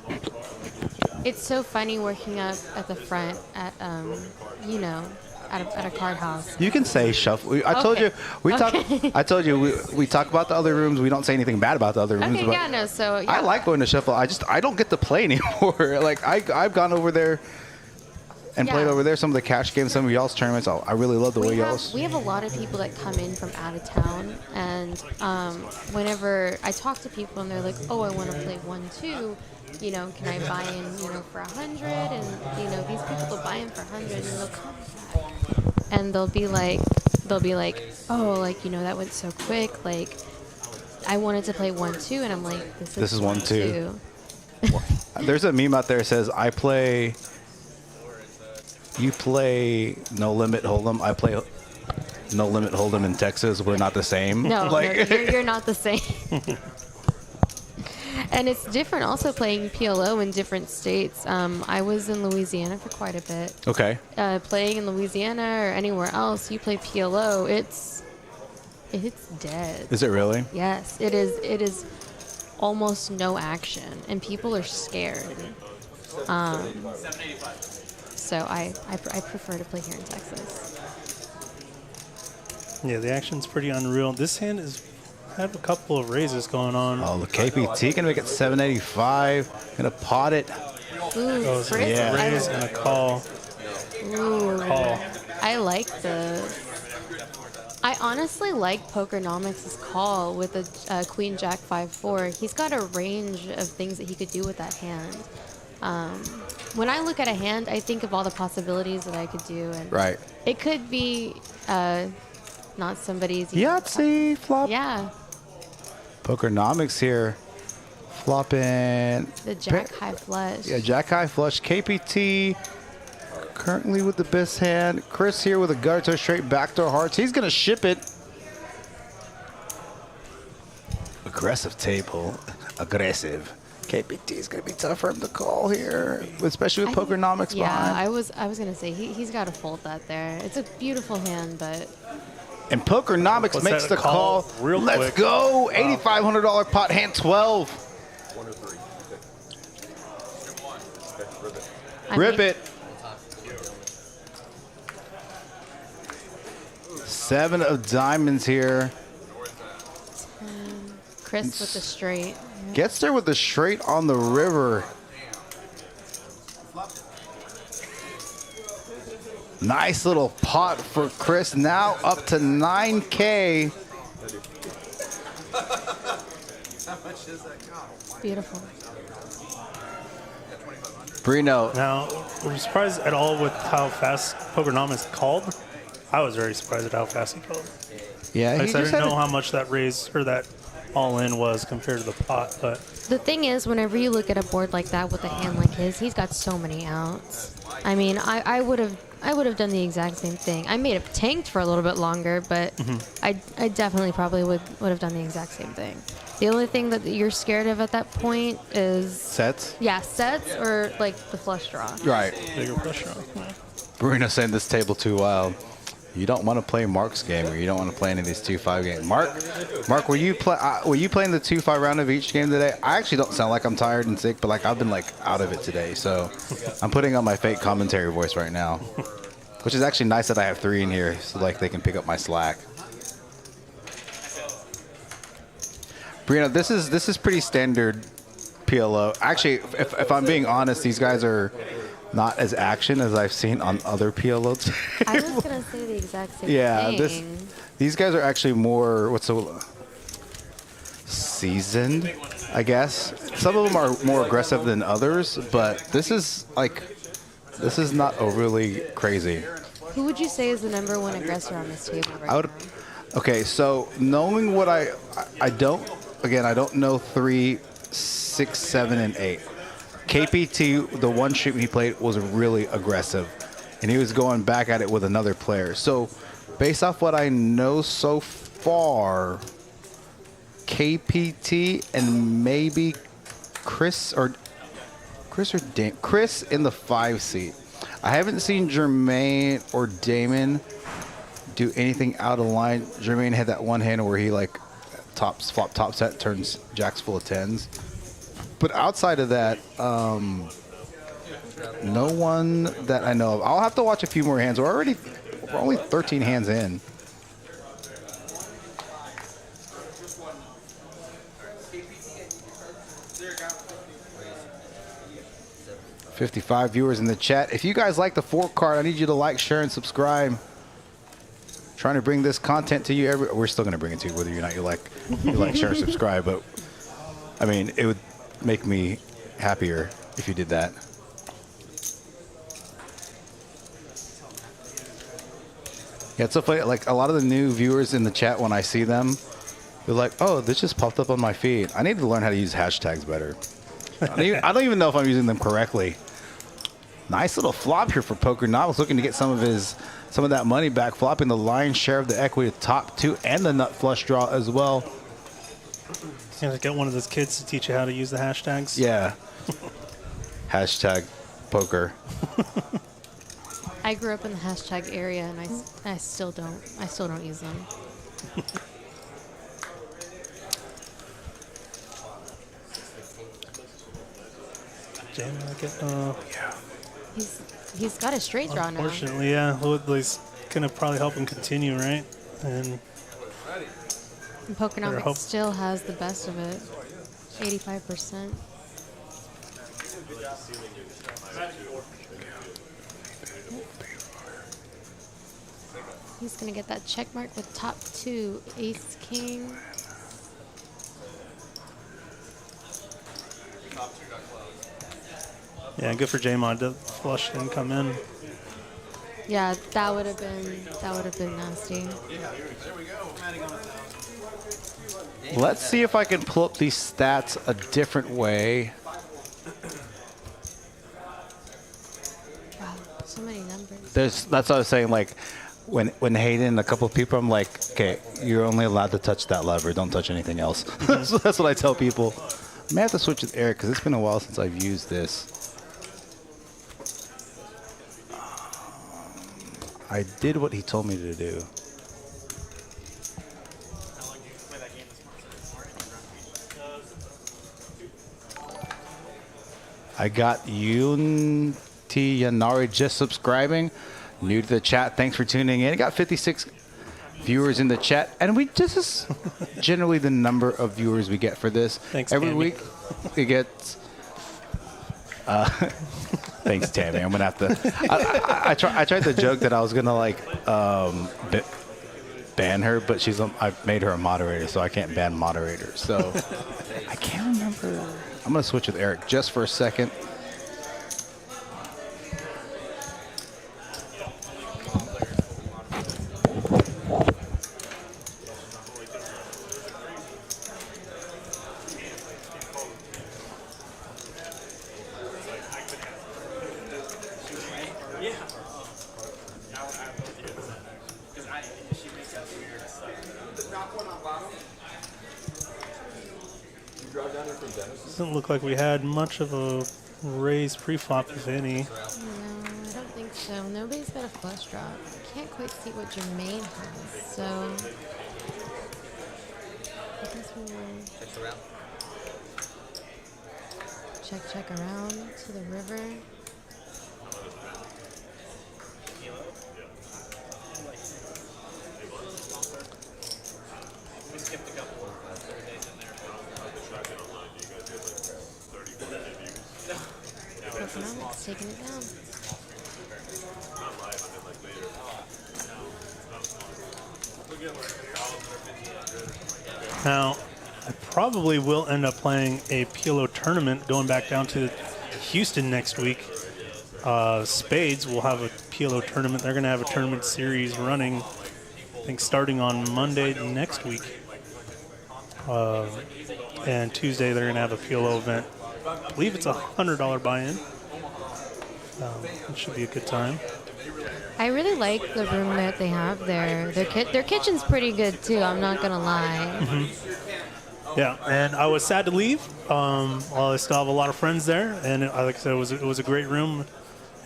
It's so funny working up at the front at at a card house. You can say shuffle. I told you talk. I told you we talk about the other rooms. We don't say anything bad about the other rooms. Okay, but yeah, no. So yeah. I like going to shuffle. I don't get to play anymore. Like I've gone over there and played over there some of the cash games, some of y'all's tournaments. I really love the way y'all's. We have a lot of people that come in from out of town, and whenever I talk to people and they're like, "Oh, I want to play 1-2." You know, can I buy in, for 100? And, these people will buy in for 100 and they'll come back. And they'll be like, oh, that went so quick. Like, I wanted to play 1-2. And I'm like, this is 1-2. There's a meme out there that says, you play No Limit Hold'em. I play No Limit Hold'em in Texas. We're not the same. No, you're not the same. And it's different also playing PLO in different states. I was in Louisiana for quite a bit. Okay. Playing in Louisiana or anywhere else, you play PLO, it's dead. Is it really? Yes, it is. It is almost no action, and people are scared. So I prefer to play here in Texas. Yeah, the action's pretty unreal. This hand had a couple of raises going on. Oh, the KPT can make it 785. Gonna pot it. Ooh, goes a raise and a call. Ooh. Call. I honestly like Pokernomix's call with a Queen Jack 5-4. He's got a range of things that he could do with that hand. When I look at a hand, I think of all the possibilities that I could do, and it could be not somebody's Yahtzee flop. Yeah. Pokernomix here, flopping The Jack High Flush. Yeah, Jack High Flush. KPT currently with the best hand. Chris here with a gutter to straight backdoor hearts. He's gonna ship it. Aggressive table. Aggressive. KPT is gonna be tough for him to call here, especially with Pokernomix behind. Yeah, I was gonna say he's got to fold that there. It's a beautiful hand, but. And Pokernomix makes the call. Let's go! $8,500 pot, hand 12. Rip it. 7 of diamonds here. Chris with the straight. Gets there with the straight on the river. Nice little pot for Chris. Now up to 9K. How much does that cost? Beautiful. Brino. Now, were you surprised at all with how fast Pokernomix called? I was very surprised at how fast he called. Yeah, I didn't know how much that raise or that all-in was compared to the pot, but The thing is, whenever you look at a board like that with a hand like his, he's got so many outs. I mean, I would have done the exact same thing. I may have tanked for a little bit longer, but I definitely probably would have done the exact same thing. The only thing that you're scared of at that point is sets. Yeah, sets or like the flush draw. Right. bigger flush draw. Bruno saying this table too wild. You don't want to play Mark's game, or you don't want to play any of these 2-5 games. Mark, were you playing the 2-5 round of each game today? I actually don't sound like I'm tired and sick, but like I've been like out of it today, so I'm putting on my fake commentary voice right now, which is actually nice that I have 3 in here, so like they can pick up my slack. Brianna, this is pretty standard PLO. Actually, if I'm being honest, these guys are not as action as I've seen on other PLOs. I was gonna say the exact same thing. These guys are actually more seasoned, I guess. Some of them are more aggressive than others, but this is not overly crazy. Who would you say is the #1 aggressor on this table right now? Okay, so knowing what I don't know 3, 6, 7, and 8. KPT, the one stream he played was really aggressive, and he was going back at it with another player. So based off what I know so far, KPT and maybe Chris in the 5 seat. I haven't seen Jermane or Damon do anything out of line. Jermane had that one hand where he like flop top set, turns jacks full of 10s. But outside of that, no one that I know of. I'll have to watch a few more hands. We're only 13 hands in. $55 viewers in the chat. If you guys like the 4 card, I need you to like, share, and subscribe. Trying to bring this content to you we're still going to bring it to you whether or not you like, share, and subscribe. But I mean, it would make me happier if you did that. Yeah, it's so funny. Like a lot of the new viewers in the chat, when I see them, they're like, "Oh, this just popped up on my feed. I need to learn how to use hashtags better." I don't even know if I'm using them correctly. Nice little flop here for Pokernomix, looking to get some of that money back, flopping the lion's share of the equity, top 2, and the nut flush draw as well. You have to get one of those kids to teach you how to use the hashtags. Yeah. Hashtag poker. I grew up in the hashtag area, and I still don't use them. Yeah. He's got a straight draw now. Unfortunately, yeah. Woodley's gonna probably help him continue, right? And Pokernomix still has the best of it, 85%. He's gonna get that check mark with top 2, ace, king. yeah, good for Jermane. The flush didn't come in. Yeah, that would have been nasty. Let's see if I can pull up these stats a different way. Wow, so many numbers. That's what I was saying. Like when Hayden and a couple of people, I'm like, okay, you're only allowed to touch that lever. Don't touch anything else. So that's what I tell people. I may have to switch with Eric because it's been a while since I've used this. I did what he told me to do. I got Yunti Yanari just subscribing. New to the chat. Thanks for tuning in. I got 56 viewers in the chat. And this is generally the number of viewers we get for this. Thanks, every Tammy. week we get... thanks, Tammy. I'm going to have to... I tried to joke that I was going to, like, ban her, but I made her a moderator, so I can't ban moderators. So I can't remember... I'm going to switch with Eric just for a second. Doesn't look like we had much of a raise pre-flop, if any. No, I don't think So nobody's got a flush draw. Can't quite see what Jermane has. So I guess we will check around to the river. Pokernomix taking it down. Now, I probably will end up playing a PLO tournament going back down to Houston next week. Spades will have a PLO tournament. They're going to have a tournament series running, I think, starting on Monday next week. And Tuesday, they're going to have a PLO event. I believe it's a $100 buy-in. It should be a good time. I really like the room that they have there. Their kitchen's pretty good too. I'm not gonna lie. Mm-hmm. Yeah, and I was sad to leave. Well, I still have a lot of friends there, and like I said, it was a great room,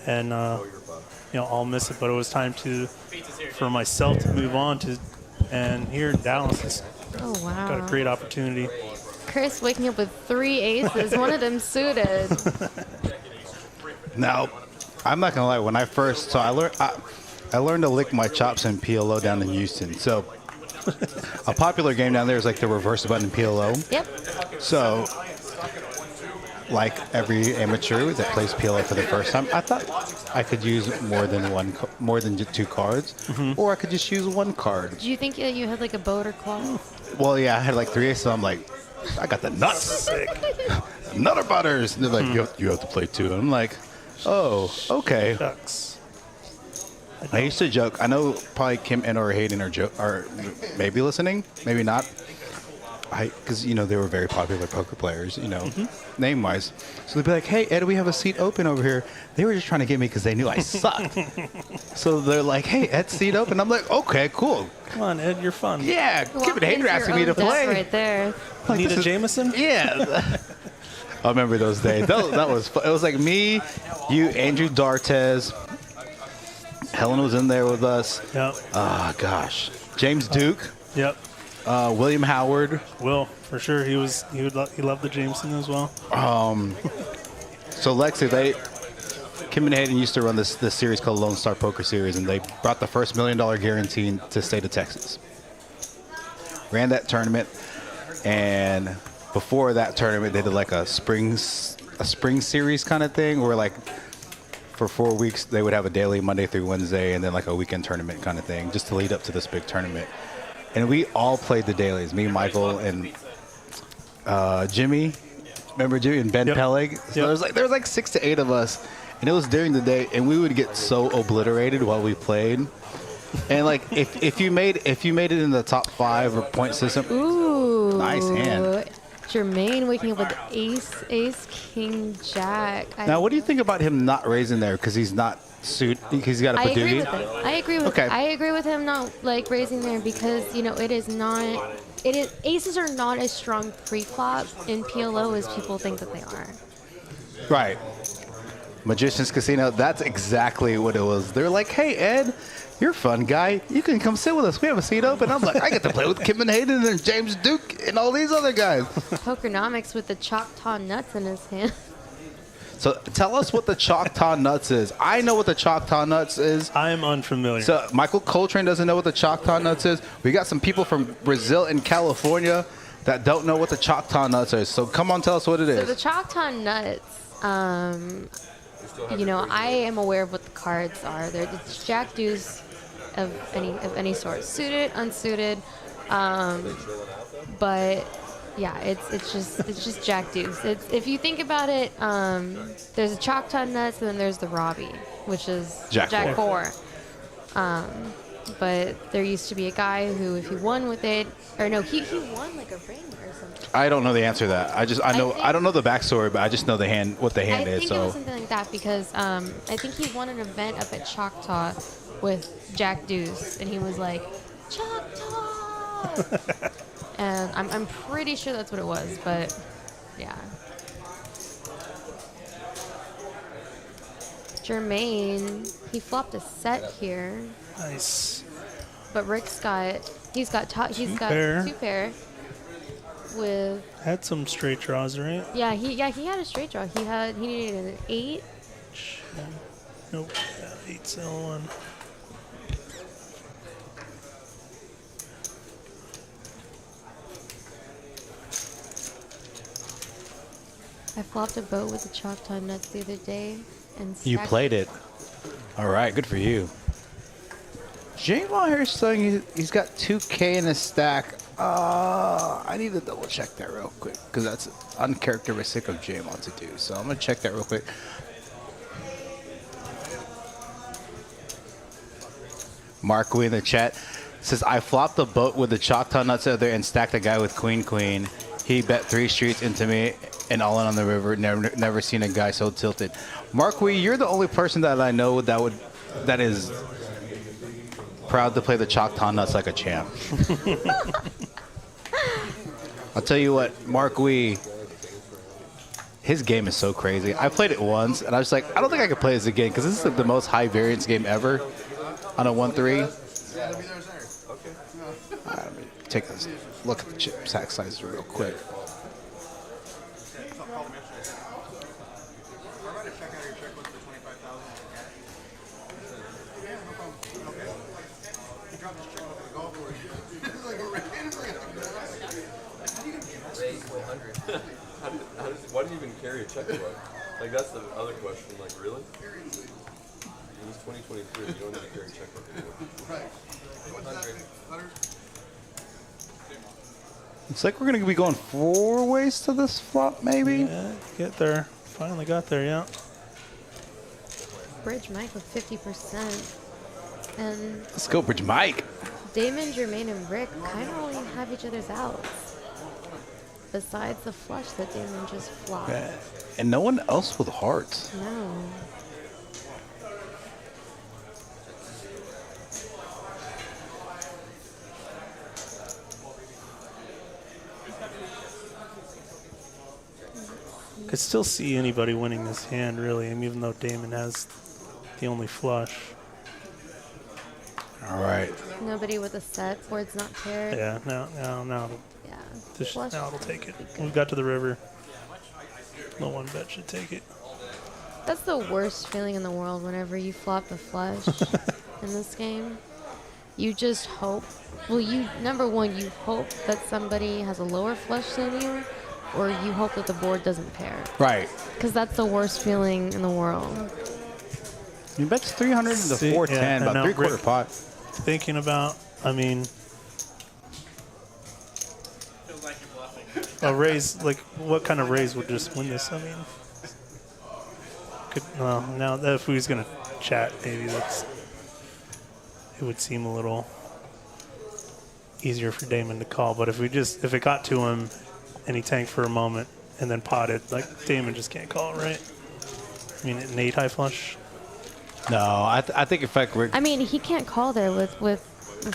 and I'll miss it. But it was time for myself to move on and here in Dallas, it's got a great opportunity. Chris waking up with 3 aces, one of them suited. Now, I'm not gonna lie. When I first I learned to lick my chops in PLO down in Houston. So a popular game down there is like the reverse button PLO. Yep. So like every amateur that plays PLO for the first time, I thought I could use more than just 2 cards, or I could just use 1 card. Do you think you had like a boat or claw? Well, yeah, I had like 3 aces. So I'm like, I got the nuts. Sick. Nutter butters. And they're like, you have to play 2. And I'm like, oh, okay. Shucks. I used to joke. I know probably Kim and or Hayden are maybe listening, maybe not. Because they were very popular poker players, name-wise. So they'd be like, "Hey, Ed, we have a seat open over here." They were just trying to get me because they knew I sucked. So they're like, "Hey, Ed, seat open." I'm like, "Okay, cool." Come on, Ed, you're fun. Yeah, Kim and Hayden are asking me to play. Right there. Like, Need a Jameson? Yeah. I remember those days. That was fun. It was like me, you, Andrew Dartez. Helen was in there with us. Yep. Gosh. James Duke. Yep. William Howard. Will, for sure. He loved the Jameson as well. So Lexi, Kim and Hayden used to run this series called Lone Star Poker Series, and they brought the first $1 million guarantee to the state of Texas. Ran that tournament, and before that tournament, they did like a spring series kind of thing, where like for 4 weeks they would have a daily Monday through Wednesday, and then like a weekend tournament kind of thing, just to lead up to this big tournament. And we all played the dailies. Me, Michael, and Jimmy. Remember Jimmy and Ben Peleg? So there was like 6 to 8 of us, and it was during the day, and we would get so obliterated while we played. And like if you made it in the top 5 or point system, ooh, nice hand. Jermane waking up with ace, king, jack. Now, what do you think about him not raising there because he's not suit? He's got a Padugi. I agree with him not like raising there because aces are not as strong pre-flop in PLO as people think that they are. Right. Magician's Casino. That's exactly what it was. They're like, "Hey, Ed, you're a fun guy. You can come sit with us. We have a seat open." I'm like, I get to play with Kim and Hayden and James Duke and all these other guys. Pokernomix with the Choctaw nuts in his hand. So tell us what the Choctaw nuts is. I know what the Choctaw nuts is. I am unfamiliar. So Michael Coltrane doesn't know what the Choctaw nuts is. We got some people from Brazil and California that don't know what the Choctaw nuts is. So come on, tell us what it is. So the Choctaw nuts, I am aware of what the cards are. It's Jack Deuce of any sort, suited, unsuited, but yeah, it's just Jack Deuce. If you think about it, there's a Choctaw nuts, and then there's the Robbie, which is Jack 4. But there used to be a guy who, if he won with it, or no, he won like a ring or something. I don't know the answer to that. I don't know the backstory, but I just know what the hand is. I think it was something like that because I think he won an event up at Choctaw with Jack Deuce, and he was like, Choctaw! And I'm pretty sure that's what it was, but yeah. Jermane, he flopped a set here. Nice. But Rick's got, he's got two pair with. Had some straight draws, right? Yeah, he had a straight draw. He needed an 8. Nope. 8-1. I flopped a boat with the chalk time nuts the other day, and You played it. All right, good for you. Jermane here is saying he's got 2K in his stack. I need to double check that real quick because that's uncharacteristic of Jermane to do. So I'm gonna check that real quick. Mark Wee in the chat says I flopped the boat with the Choctaw nuts out there and stacked a guy with queen. He bet 3 streets into me and all in on the river. Never seen a guy so tilted. Mark Wee, you're the only person that I know that is proud to play the Choctaw nuts like a champ. I'll tell you what, Mark Wee, his game is so crazy. I played it once, and I was like, I don't think I could play this again because this is like the most high variance game ever on a 1-3. Let me take a look at the chip sack size real quick. Why do you even carry a checkbook? Like, that's the other question. Like, really? It's 2023. You don't need to carry a checkbook anymore. Right. It's like we're going to be going 4 ways to this flop, maybe? Yeah, get there. Finally got there, yeah. Bridge Mike with 50%. And Let's go, Bridge Mike. Damon, Jermaine, and Rick kind of only have each other's outs. Besides the flush that Damon just flopped. Yeah. And no one else with hearts. No. Could still see anybody winning this hand, really, even though Damon has the only flush. All right. Nobody with a set. Board's not paired. Yeah, no. Yeah. Now it'll take it. We got to the river. No one bet should take it. That's the worst feeling in the world whenever you flop a flush in this game. You just hope. Well, number one, you hope that somebody has a lower flush than you, or you hope that the board doesn't pair. Right. Because that's the worst feeling in the world. You bet 300 to 410, about 3/4 pot. Thinking about, I mean, a raise, like what kind of raise would just win this? I mean, now that if we was gonna chat, maybe it would seem a little easier for Damon to call. But if it got to him and he tanked for a moment and then potted, like Damon just can't call it, right? I mean, an 8 high flush. No, I think if Rick. I mean, he can't call there with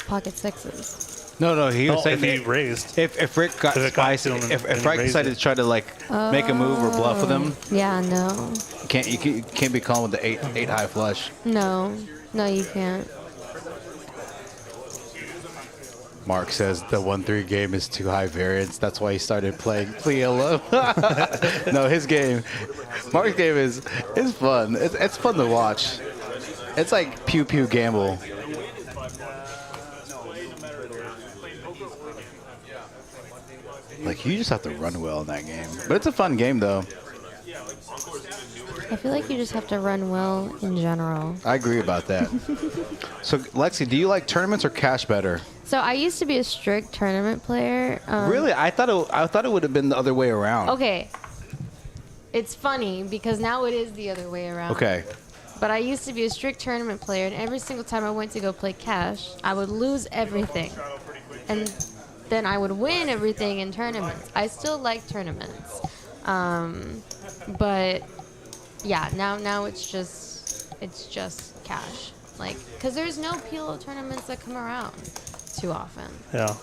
pocket sixes. No, he was saying if he raised. If Rick got spicy, if Rick decided to try to like make a move or bluff with him. Yeah, no. You can't be calling with the 8 high flush. No, you can't. Mark says the 1-3 game is too high variance. That's why he started playing PLO. No, Mark's game is fun. It's fun to watch. It's like pew pew gamble. Like you just have to run well in that game. But it's a fun game though. I feel like you just have to run well in general. I agree about that. So Lexi, do you like tournaments or cash better? So I used to be a strict tournament player. Really? I thought it would have been the other way around. Okay. It's funny because now it is the other way around. Okay. But I used to be a strict tournament player, and every single time I went to go play cash, I would lose everything. And then I would win everything in tournaments. I still like tournaments. But yeah, now it's just cash. Like, because there's no PLO tournaments that come around too often. Yeah.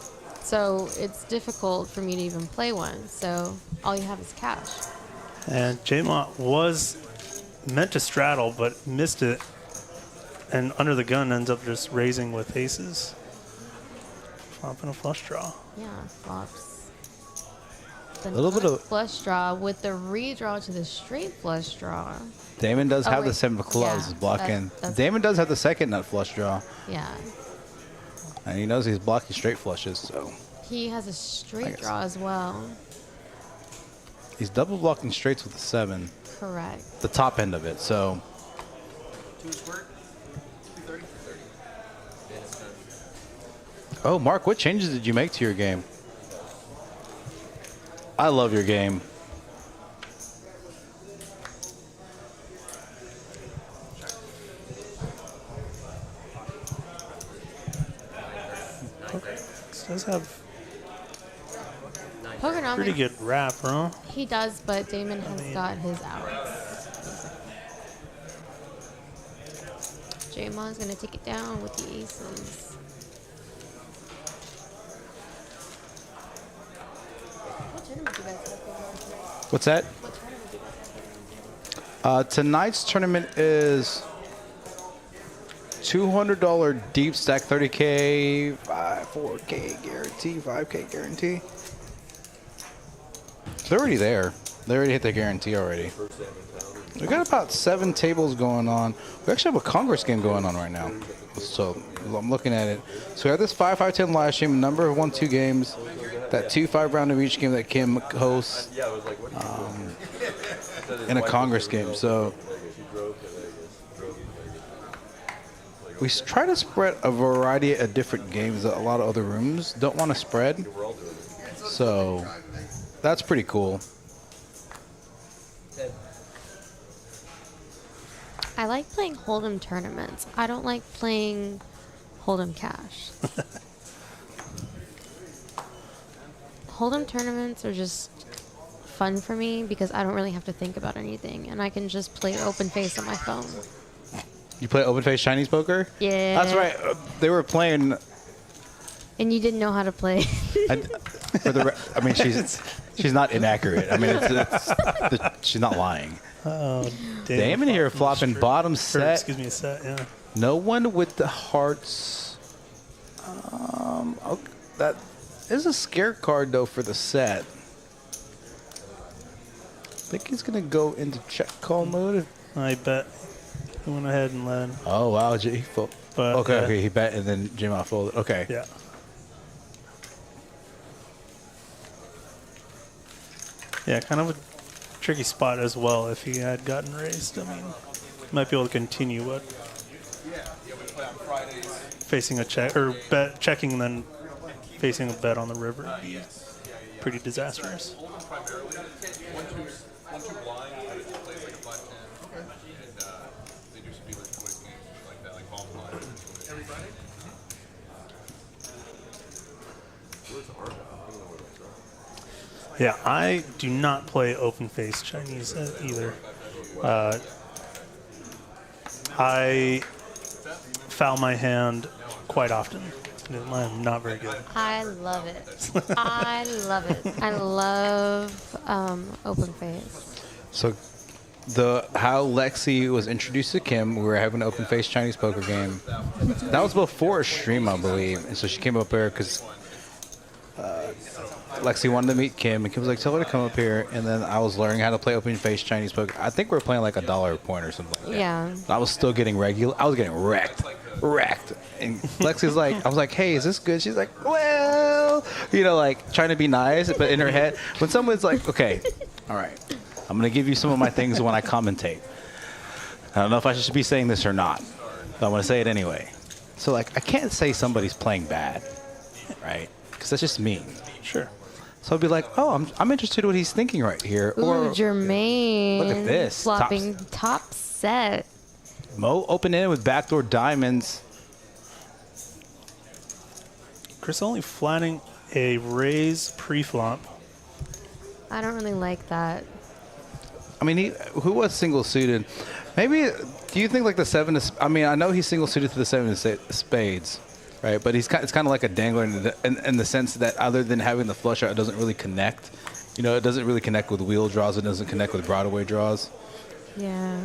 So it's difficult for me to even play one. So all you have is cash. And Jermane was meant to straddle, but missed it. And under the gun ends up just raising with aces. Flopping a flush draw. Yeah, flops. The little bit of- flush draw with the redraw to the straight flush draw. Damon does have the wait. 7 of clubs Yeah, blocking. that's- Damon does have the second nut flush draw. Yeah. And he knows he's blocking straight flushes, so He has a I straight guess. draw as well. he's double blocking straights with the 7, Correct. the top end of it. So 2 squirt. 230. oh, Mark, what changes did you make to your game? I love your game. This does have Pokernomix, pretty good rap, huh? he does, but Damon has got his outs. Jermane's going to take it down with the aces. What tournament do you guys have going on tonight? What's that? What tournament do you guys have going on tonight? Tonight's tournament is $200 deep stack, 30K, 4K guarantee, 5K guarantee. They're already there. They already hit their guarantee already. We got about 7 tables going on. We actually have a Congress game going on right now. So I'm looking at it. So we have this 5-5-10 live stream, a number of 1-2 games. That 2-5 round of each game that Kim hosts. Yeah, I was like, what are you doing? In a Congress game. So we try to spread a variety of different games that a lot of other rooms don't want to spread. So that's pretty cool. I like playing Hold'em tournaments. I don't like playing Hold'em cash. Hold'em tournaments are just fun for me because I don't really have to think about anything, and I can just play open face on my phone. You play open face Chinese poker? Yeah. That's right. They were playing. And you didn't know how to play. I mean, she's not inaccurate. I mean, she's not lying. Oh, Damon here flopping bottom set. Excuse me, a set, yeah. No one with the hearts. Okay, that is a scare card though for the set. I think he's gonna go into check call mode. I bet he went ahead and led. Oh wow, But, okay, he bet and then Jim off folded. Okay. Yeah. Yeah, kind of a tricky spot as well if he had gotten raised. I mean, he might be able to continue, but Yeah, we play on Fridays. facing a check or bet checking and then facing a bet on the river would be pretty disastrous. Hold'em primarily. 1-2 blind. It plays like a 5-10. Okay. And they do some dealer choice games like that, like bomb blind. Every Friday? Where's Argo? I don't know where that's at. Yeah, I do not play open face Chinese either. I foul my hand quite often. I'm not very good. I love it. I love it. I love open face. So how Lexi was introduced to Kim, we were having an open face Chinese poker game. That was before a stream, I believe. And so she came up there because Lexi wanted to meet Kim, and Kim was like, tell her to come up here. And then I was learning how to play open face Chinese poker. I think we were playing like $1 a point or something like that. Yeah. I was still getting regular. I was getting wrecked. And Lexi's like, I was like, hey, is this good? She's like, well, like trying to be nice, but in her head, when someone's like, okay, all right, I'm going to give you some of my things when I commentate. I don't know if I should be saying this or not, but I'm going to say it anyway. So like, I can't say somebody's playing bad, right? Because that's just mean. Sure. So I'd be like, oh, I'm interested in what he's thinking right here. Ooh, Jermane. Look at this. Flopping top set. Mo open in with backdoor diamonds. Chris only flatting a raise pre-flop. I don't really like that. I mean, who was single suited? Maybe, do you think like the 7 of, I mean, I know he's single suited to the 7 of spades, right? But it's kind of like a dangler in the sense that other than having the flush out, it doesn't really connect. It doesn't really connect with wheel draws. It doesn't connect with Broadway draws. Yeah.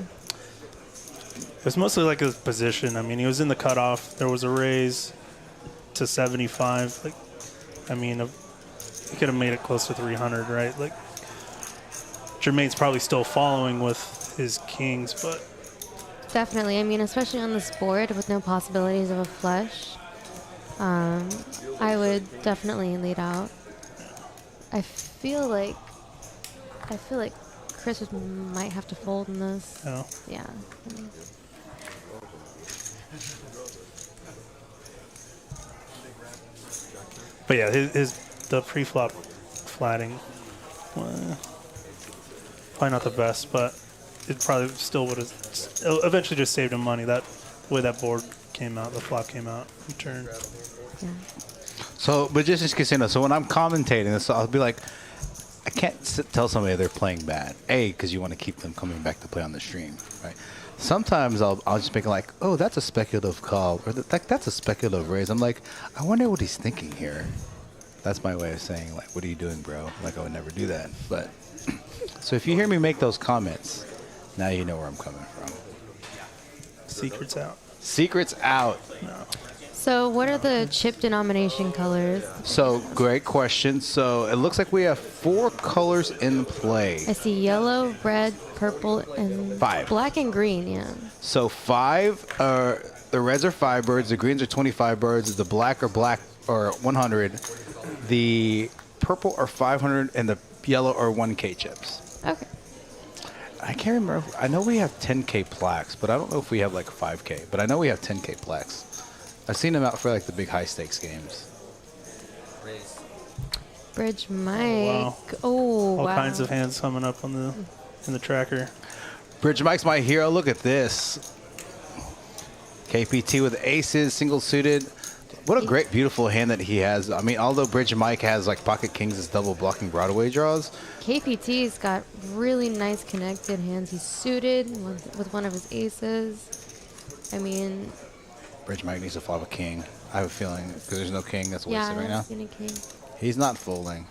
It's mostly like his position. I mean, he was in the cutoff. There was a raise to 75. Like, I mean, he could have made it close to 300, right? Like, Jermaine's probably still following with his kings, but Definitely. I mean, especially on this board with no possibilities of a flush, I would definitely lead out. I feel like Chris might have to fold in this. oh. Yeah. But yeah, the pre-flop flatting, probably not the best, but it probably still would have eventually just saved him money. That way that board came out, the flop came out in turn. Yeah. So, but just in casino. So when I'm commentating this, I'll be like, I can't tell somebody they're playing bad. A, because you want to keep them coming back to play on the stream, right? Sometimes I'll just make it like, oh, that's a speculative call, or that's a speculative raise. I'm like, I wonder what he's thinking here. That's my way of saying, like, what are you doing, bro? Like, I would never do that. But so if you hear me make those comments, now you know where I'm coming from. Secret's out. Secrets out. No. So what are the chip denomination colors? So great question. So it looks like we have 4 colors in play. I see yellow, red, purple, and 5. black and green, yeah. So 5 are the reds are 5 birds, the greens are 25 birds, the black or 100, the purple are 500, and the yellow are 1K chips. Okay. I can't remember. I know we have 10K plaques, but I don't know if we have like 5K. But I know we have 10K plaques. I've seen them out for like the big high stakes games. Bridge Mike. Wow. Oh, All wow. kinds of hands coming up on in the tracker. Bridge Mike's my hero. Look at this. KPT with aces, single suited. What a great, beautiful hand that he has. I mean, although Bridge Mike has like pocket kings as double blocking Broadway draws. KPT's got really nice connected hands. He's suited with one of his aces. I mean, Bridge Mike needs to flop a king. I have a feeling because there's no king that's wasted yeah, right now. I've seen a king. He's not folding.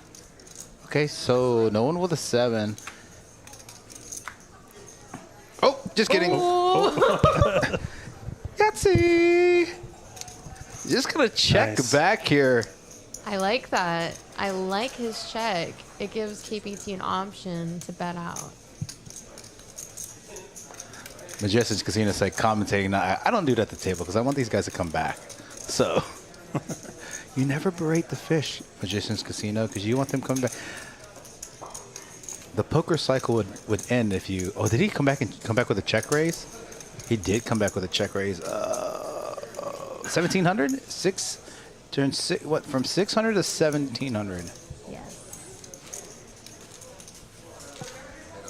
Okay, so no one with a 7. Oh, just kidding. Yahtzee! Just gonna check Nice. back here. I like that. I like his check. It gives KPT an option to bet out. Majestic's Casino say commentating. Now, I don't do it at the table because I want these guys to come back. So you never berate the fish, Magician's Casino, because you want them coming back. The poker cycle would end if you. Oh, did he come back with a check raise? He did come back with a check raise. 1700? What, from 600 to 1700? Yes.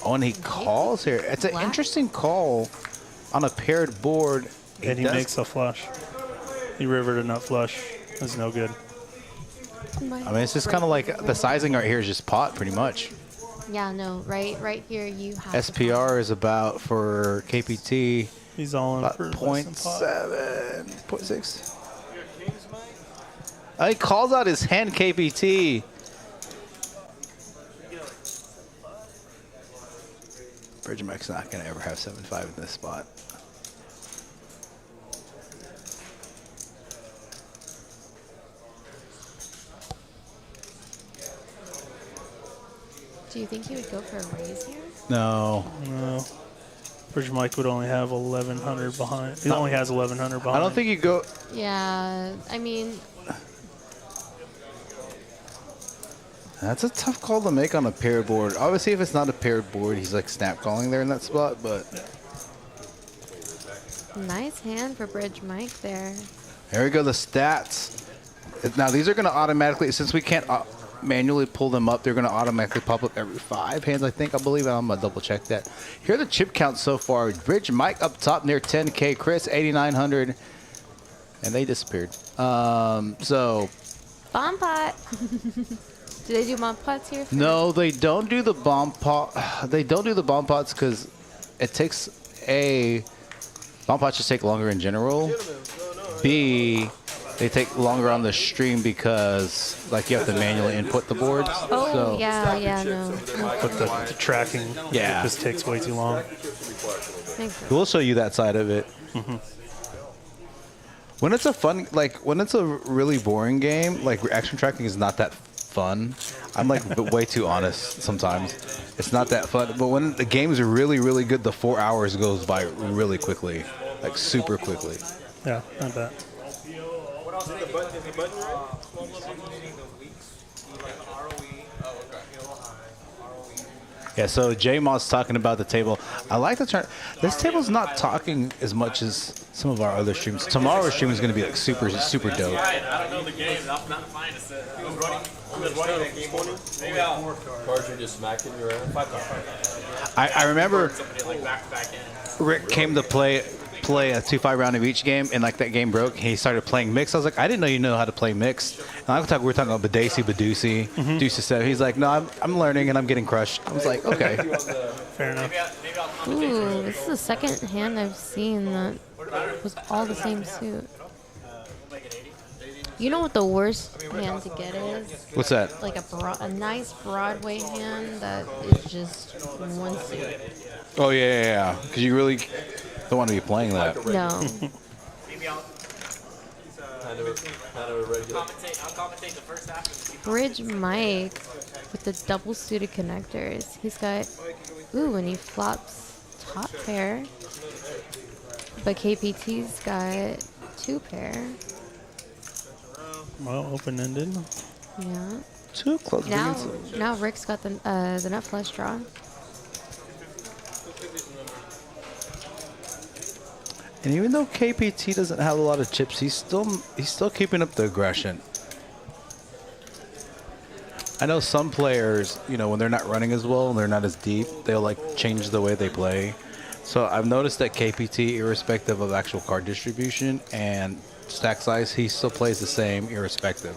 Oh, and he calls here. It's an Black? interesting call on a paired board. And he does- makes a flush. He rivered a nut flush. That's no good. I mean, it's just kind of like the sizing right here is just pot, pretty much. Yeah, no, right here you have SPR is about for KPT He's all in about for less than pot. 0.7, 0.6. Oh, he calls out his hand KPT. Bridge Mike's not going to ever have 7-5 in this spot. Do you think he would go for a raise here? No. No. Bridge Mike would only have 1100 behind. He only has 1100 behind. I don't think you go. Yeah, I mean, That's a tough call to make on a paired board. Obviously, if it's not a paired board, he's like snap calling there in that spot, but nice hand for Bridge Mike there. here we go, the stats. Now, these are going to automatically, since we can't manually pull them up, they're going to automatically pop up every 5 hands, I believe. I'm going to double check that. Here are the chip counts so far. Bridge Mike up top near 10K. Chris, 8,900. And they disappeared. So. Bomb pot. Do they do bomb pots here? No, they don't do the bomb pot. They don't do the bomb pots because it takes bomb pots just take longer in general. B, they take longer on the stream because like you have to manually input the boards. Oh, so, yeah, no. But the tracking just takes way too long. We'll show you that side of it. When it's a fun, like when it's a really boring game, like action tracking is not that fun. I'm like way too honest sometimes. It's not that fun. But when the games are really, really good, the 4 hours goes by really quickly, like super quickly. Yeah, I bet. Yeah, so J-Mod's talking about the table. I like the turn. This table's not talking as much as some of our other streams. Tomorrow's stream is going to be like super, super dope. I don't know the game. I'm not fine to say. Cards are just smacking your ass. I remember Like back in. Rick came to play a 2-5 round of each game, and like that game broke. He started playing mix. I was like, I didn't know you know how to play mix. And we were talking about Badusi, Deuce 7. He's like, no, I'm learning and I'm getting crushed. I was like, okay. Fair enough. Ooh, this is the second hand I've seen that was all the same suit. You know what the worst hand to get is? What's that? Like a nice Broadway hand that is just one suit. Oh yeah. Because you really don't want to be playing that. No. Maybe I'll Kind of a regular. I'll commentate the first half. Bridge Mike with the double suited connectors. He's got, ooh, and he flops top pair. But KPT's got 2 pair. Well, open-ended. Yeah. Too close. Now Rick's got the nut flush draw. And even though KPT doesn't have a lot of chips, he's still keeping up the aggression. I know some players, you know, when they're not running as well and they're not as deep, they'll like change the way they play. So I've noticed that KPT, irrespective of actual card distribution and stack size, he still plays the same irrespective,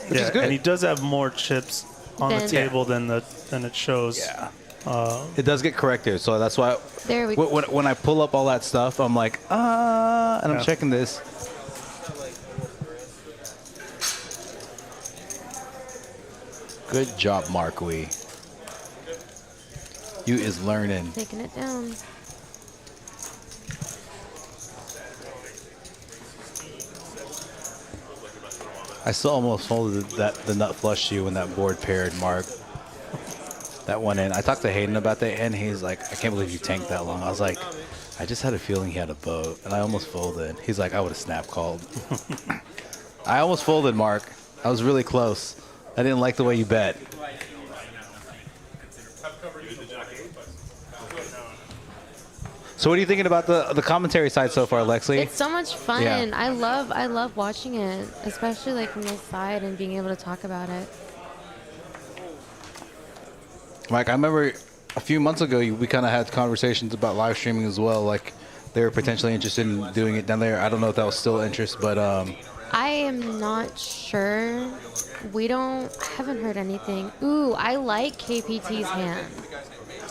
which is good. And he does have more chips on the table than it shows. Yeah. It does get corrected, so that's why There we go. when I pull up all that stuff, I'm like, and I'm checking this. Good job, Mark Wee. You is learning. Taking it down. I still almost folded the nut flush to you when that board paired, Mark. That one in. I talked to Hayden about that, and he's like, I can't believe you tanked that long. I was like, I just had a feeling he had a boat, and I almost folded. He's like, I would have snap called. I almost folded, Mark. I was really close. I didn't like the way you bet. So what are you thinking about the commentary side so far, Lexi? It's so much fun. Yeah. I love watching it, especially like from this side and being able to talk about it. Mike, I remember a few months ago we kind of had conversations about live streaming as well. Like they were potentially interested in doing it down there. I don't know if that was still interest, but I am not sure. I haven't heard anything. Ooh, I like KPT's hand.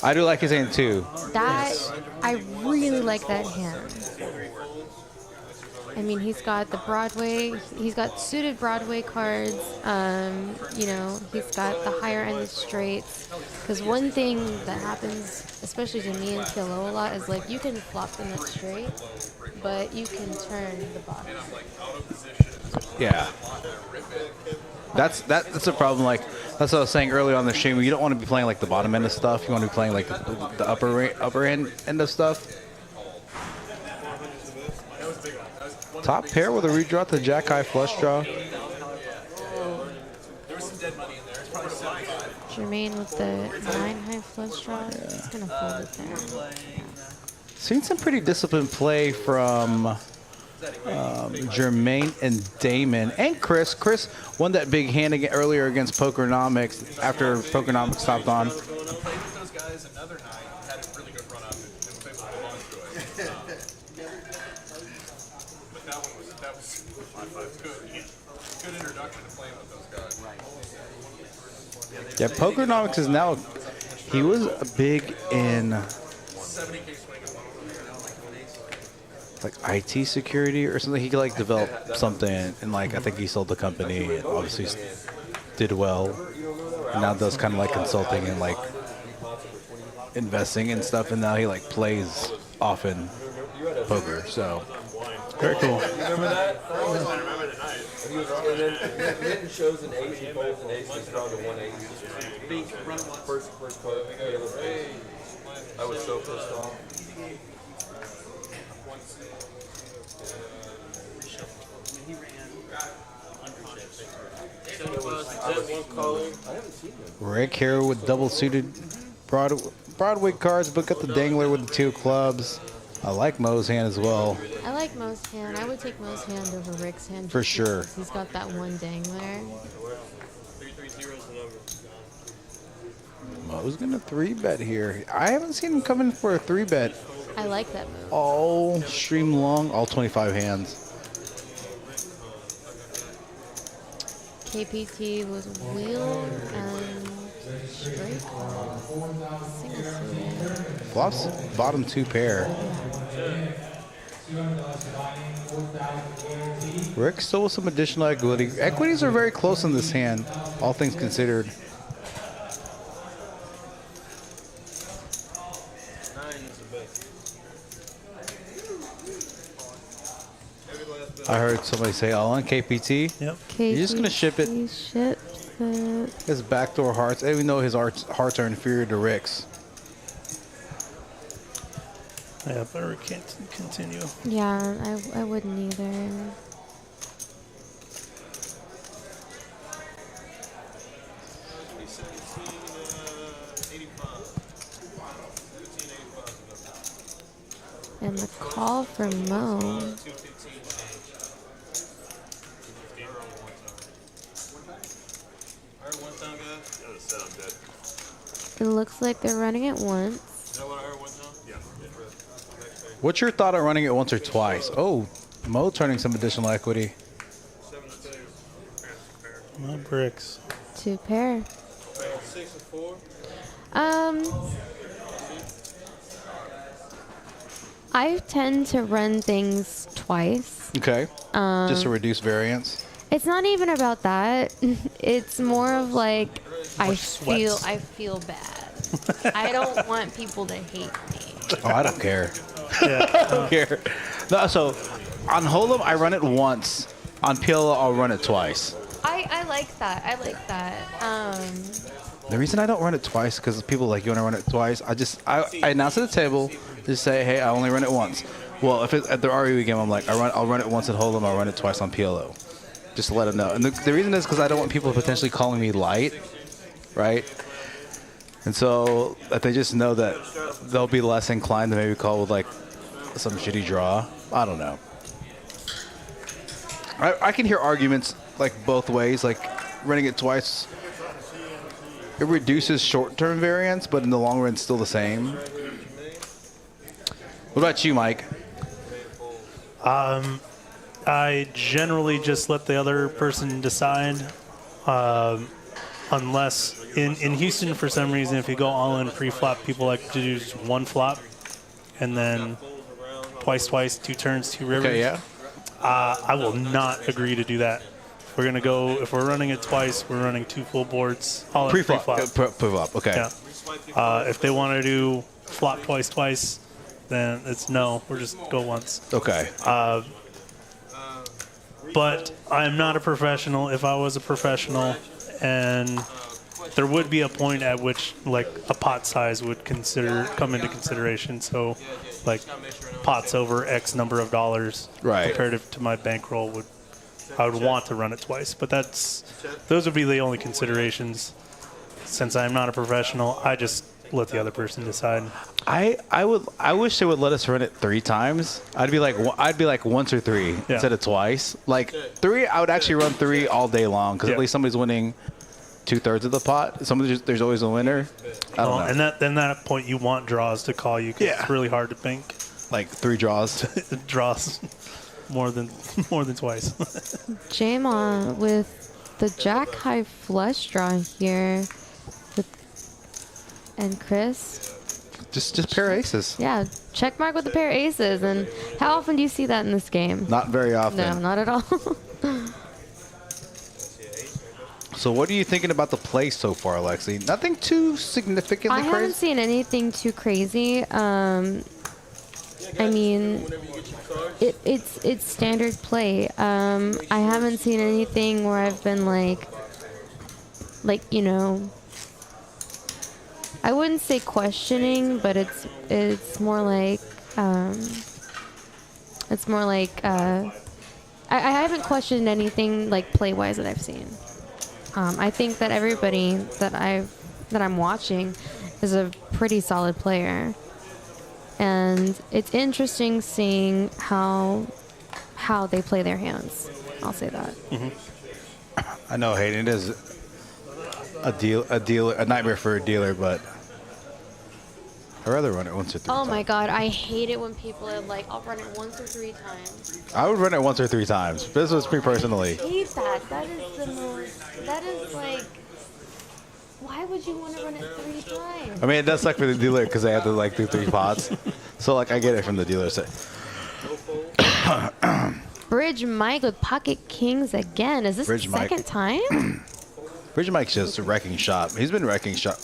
I do like his hand too. I really like that hand. I mean, he's got the Broadway. He's got suited Broadway cards. You know, he's got the higher end of straights. Because one thing that happens, especially to me in PLO a lot, is like you can flop the nut straight, but you can turn the bottom. Yeah. That's a problem. Like that's what I was saying earlier on the stream. You don't want to be playing like the bottom end of stuff. You want to be playing like the upper end of stuff. Top pair with a redraw to jack high flush draw. Jermane with the 9 high flush draw. He's gonna fold it there. Seen some pretty disciplined play from Jermane and Damon and Chris. Chris won that big hand earlier against Pokernomix after Pokernomix stopped on. Played with those guys another night, had a really good run up and played with the long but that was 5-5 good introduction to playing with those guys. Yeah, Pokernomix is now. He was big in. 70K swing. like IT security or something. He like developed something, and like I think he sold the company, and obviously did well. And now does kind of like consulting and like investing and stuff. And now he like plays often poker. So Very cool. Remember that? I remember the night. He was, and then hitting shows an ace, he folds an ace, he's drawn to 1-8. First card. I was so pissed off. Rick here with double suited Broadway cards, but got the dangler with the 2 clubs. I like Mo's hand as well. I like Mo's hand. I would take Mo's hand over Rick's hand. For sure. He's got that one dangler. Mo's gonna 3-bet here. I haven't seen him come in for a 3-bet. I like that move. All stream long, all 25 hands. KPT was wheel and straight. Flops bottom 2 pair. Rick still with some additional equity. Equities are very close in this hand, all things considered. I heard somebody say all on KPT. Yep. You're just gonna ship it. He ships it. His backdoor hearts, and we know his hearts are inferior to Rick's. Yeah, better can't continue. Yeah, I wouldn't either. And the call for Mo. It looks like they're running it once. What's your thought on running it once or twice? Oh, Mo turning some additional equity. My bricks. 2 pair. I tend to run things twice. Okay. Just to reduce variance. It's not even about that. It's more of like I sweats. feel bad. I don't want people to hate me. Oh, I don't care. Yeah. I don't care. No, so on Hold'em, I run it once. On PLO, I'll run it twice. I like that. I like that. The reason I don't run it twice because people are like, you want to run it twice? I announce at the table, just say, hey, I only run it once. Well, if it's at the REU game, I'm like, I'll run it once at Hold'em, I'll run it twice on PLO. Just to let them know. And the reason is because I don't want people potentially calling me light, right? And so that they just know that they'll be less inclined to maybe call with like some shitty draw. I don't know. I can hear arguments like both ways, like running it twice. It reduces short-term variance, but in the long run, it's still the same. What about you, Mike? I generally just let the other person decide, unless in Houston, for some reason, if you go all in pre-flop, people like to do just 1 flop and then twice, 2 turns, 2 rivers. Okay, yeah. I will not agree to do that. We're gonna go. If we're running it twice, we're running 2 full boards. All in Pre-flop. pre-flop. Pre-flop. Okay. Yeah. If they want to do flop twice, then it's no. We're just go once. Okay. But I'm not a professional. If I was a professional, and there would be a point at which like a pot size would come into consideration. So, like pots over X number of dollars, Right. comparative to my bankroll I would want to run it twice. But those would be the only considerations. Since I'm not a professional, I just let the other person decide. I wish they would let us run it 3 times. I'd be like once or 3 instead of twice. Like 3, I would actually run 3 all day long because at least somebody's winning 2/3 of the pot. There's always a winner. I don't know. And then that point you want draws to call you. 'Cause it's really hard to bank. Like 3 draws. Draws more than twice. Jermane with the jack high flush draw here. And Chris. Just pair aces. Yeah, check mark with the pair of aces. And how often do you see that in this game? Not very often. No, not at all. So what are you thinking about the play so far, Lexi? Nothing too significantly I crazy? haven't seen anything too crazy. I mean, it's standard play. I haven't seen anything where I've been like you know, I wouldn't say questioning, but it's more like I haven't questioned anything like play wise that I've seen. I think that everybody that I'm watching is a pretty solid player, and it's interesting seeing how they play their hands. I'll say that. I know, Hayden, it is a nightmare for a dealer, but I'd rather run it once or three Oh times. my god, I hate it when people are like, I'll run it once or three times. I would run it once or three times. This was me personally. I hate that. That is the most. That is like. Why would you want to run it 3 times? I mean, it does suck for the dealer because they have to like do 3 pots. So like, I get it from the dealer side. Bridge Mike with pocket kings again. Is this Bridge the Mike. second time? Bridge Mike's just a wrecking shop. He's been wrecking shop.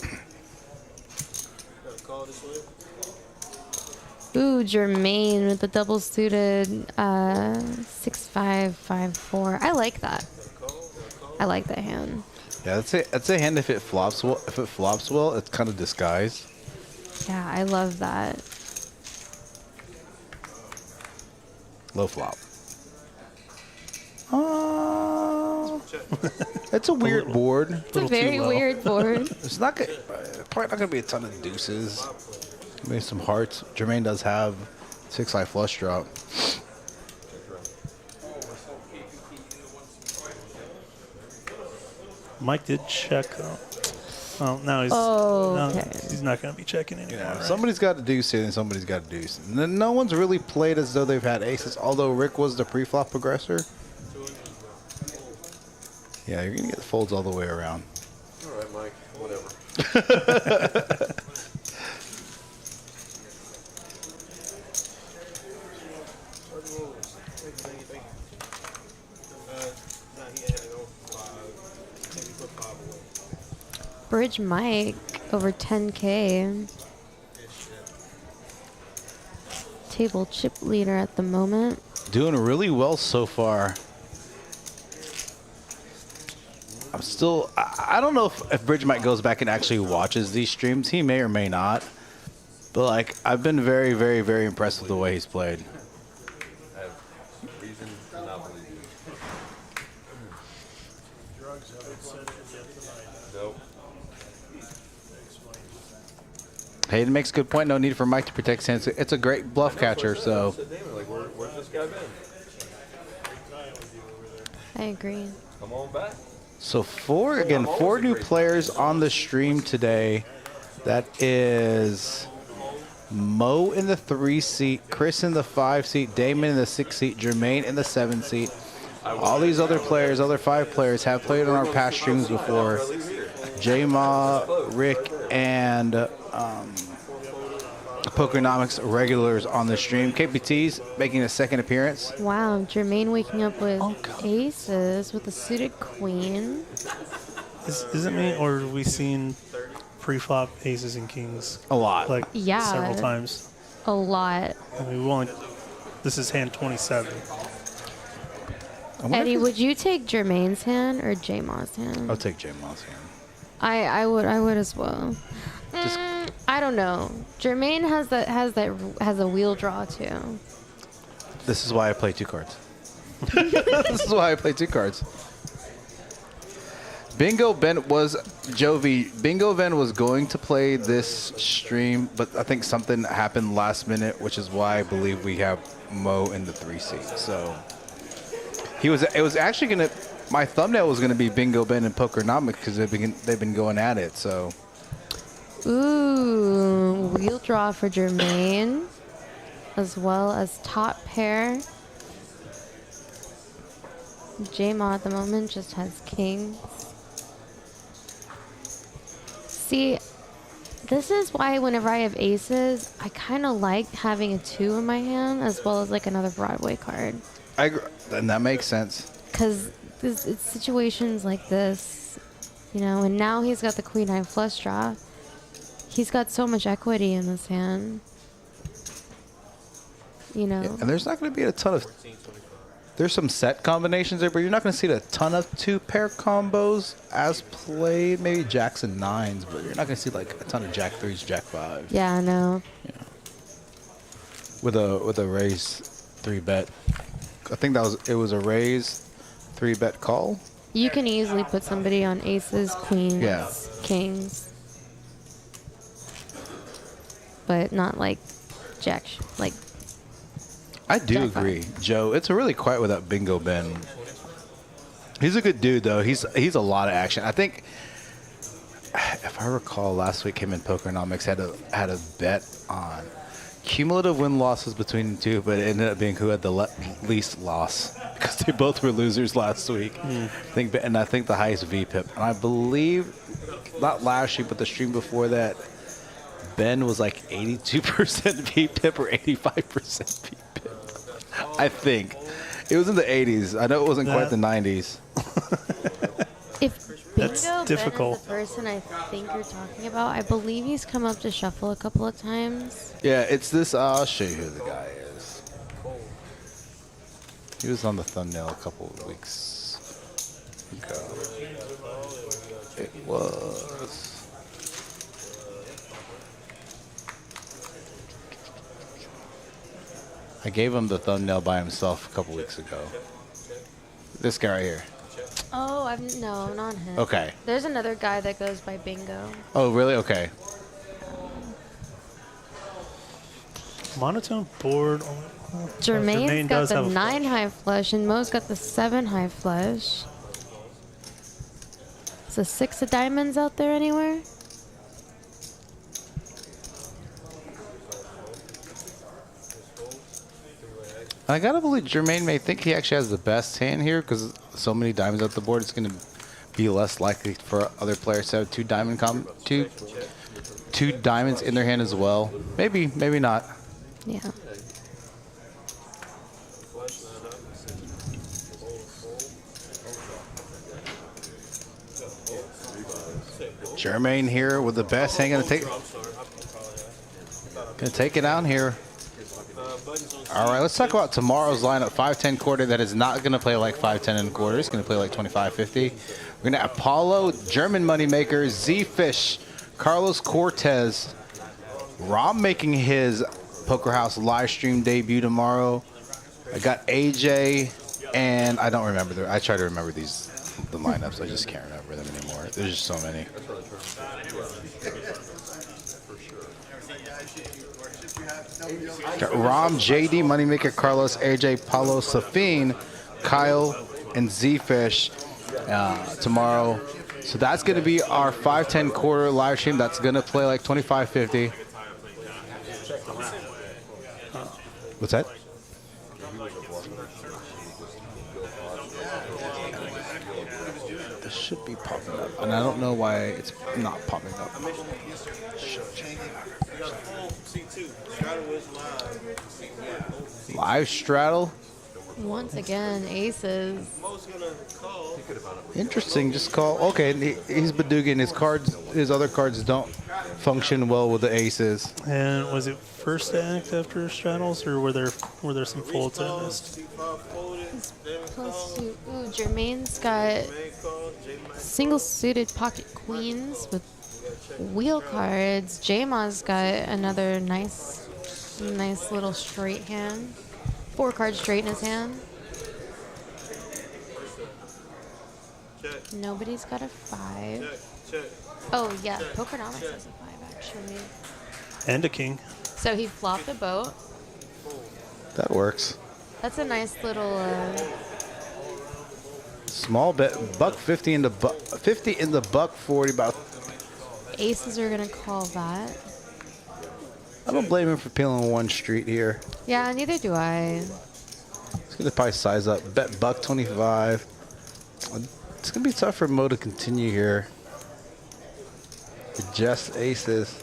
Ooh, Jermane with the double suited 6-5-5-4. I like that. I like that hand. Yeah, that's a hand if it flops well. If it flops well, it's kind of disguised. Yeah, I love that. Low flop. It's a weird board. It's a very weird board. It's not good. Probably not gonna be a ton of deuces. Maybe some hearts. Jermaine does have 6-high flush drop. Mike did check. Oh, now he's he's not going to be checking anymore. Yeah, right? somebody's got a deuce here and somebody's got a deuce. And then no one's really played as though they've had aces, although Rick was the pre-flop progressor. Yeah, you're going to get folds all the way around. All right, Mike. Whatever. Bridge Mike over 10K. Table chip leader at the moment. Doing really well so far. I'm still, I don't know if Bridge Mike goes back and actually watches these streams. He may or may not. But like, I've been very, very, very impressed with the way he's played. I have reason to not believe you. Nope. Hayden makes a good point. No need for Mike to protect his hands. It's a great bluff catcher, so. Damon, like, where's this guy been? I agree. Come on back. So four new players on the stream today. That is Mo in the 3 seat, Chris in the 5 seat, Damon in the 6 seat, Jermaine in the 7 seat. All these other players, other 5 players, have played on our past streams before. J-Ma, Rick, and Pokernomix regulars on the stream. KPT's making a second appearance. Wow, Jermaine waking up with aces with a suited queen. Is it me, or have we seen pre-flop aces and kings? A lot. Like Yeah. several times. A lot. I mean, this is hand 27. Eddie, would you take Jermaine's hand or J-Ma's hand? I'll take J-Ma's hand. I would as well. I don't know. Jermaine has a wheel draw too. This is why I play 2 cards. This is why I play 2 cards. Bingo Ben was Bingo Ben was going to play this stream, but I think something happened last minute, which is why I believe we have Mo in the 3 seat. So it was actually gonna, my thumbnail was gonna be Bingo Ben and Pokernomix because they've been going at it. So. Ooh, wheel draw for Jermaine, as well as top pair. J-Ma at the moment just has kings. See, This is why whenever I have aces, I kind of like having a 2 in my hand as well as like another Broadway card. I agree. And that makes sense. Because it's situations like this, you know, and now he's got the queen nine flush draw. He's got so much equity in this hand. You know. Yeah, and there's not going to be a ton of... There's some set combinations there, but you're not going to see a ton of 2-pair combos as played. Maybe jacks and 9s, but you're not going to see like a ton of jack 3s, jack 5s. Yeah, I know. Yeah. With a raise 3-bet. I think it was a raise 3-bet call. You can easily put somebody on aces, queens, Yeah. kings. But not like jack, like... I do Jack agree, Joe. It's really quiet without Bingo Ben. He's a good dude, though. He's a lot of action. I think, if I recall, last week him and Pokernomix had a bet on cumulative win losses between the two, but it ended up being who had the least loss because they both were losers last week. I think the highest VPIP. And I believe not last week, but the stream before that, Ben was like 82% VPIP or 85% VPIP. I think. It was in the 80s. I know it wasn't quite the 90s. If That's Bingo difficult. Ben is the person I think you're talking about, I believe he's come up to shuffle a couple of times. Yeah, it's this. I'll show you who the guy is. He was on the thumbnail a couple of weeks ago. It was. I gave him the thumbnail by himself a couple weeks ago. This guy right here. Oh, no, not him. Okay. There's another guy that goes by Bingo. Oh, really? Okay. Monotone board. Jermane's got does the have a 9 high flush, and Mo's got the 7 high flush. Is the 6 of diamonds out there anywhere? I gotta believe Jermane may think he actually has the best hand here because so many diamonds at the board. It's gonna be less likely for other players to have two diamonds in their hand as well. Maybe, maybe not. Yeah. Jermane here with the best hand, gonna take it down here. All right, let's talk about tomorrow's lineup. 5-10 quarter that is not going to play like 5-10 and a quarter. It's going to play like 25-50. We're going to have Apollo, German Moneymaker, Z-Fish, Carlos Cortez, Rom making his Poker House Livestream debut tomorrow. I got AJ, and I don't remember. I try to remember the lineups. I just can't remember them anymore. There's just so many. Got Rom, JD, Moneymaker, Carlos, AJ, Paulo, Safine, Kyle, and Z-Fish tomorrow. So that's going to be our 5-10 quarter live stream. That's going to play like 25-50. What's that? This should be popping up. And I don't know why it's not popping up. Live straddle. Once again, aces. Interesting. Just call. Okay, he's Badugan. His other cards don't function well with the aces. And was it first act after straddles, or were there some folds I missed? Plus two. Ooh, Jermaine's got single suited pocket queens with wheel cards. J-Ma's got another nice little straight hand. 4 cards straight in his hand. Nobody's got a 5. Oh yeah, Pokernomix has a 5 actually. And a king. So he flopped a boat. That works. That's a nice little. Small bet, $1.50 into $50 in the $1.40. About. Aces are gonna call that. I don't blame him for peeling one street here. Yeah, neither do I. He's gonna probably size up. Bet $1.25. It's gonna be tough for Mo to continue here. Just aces.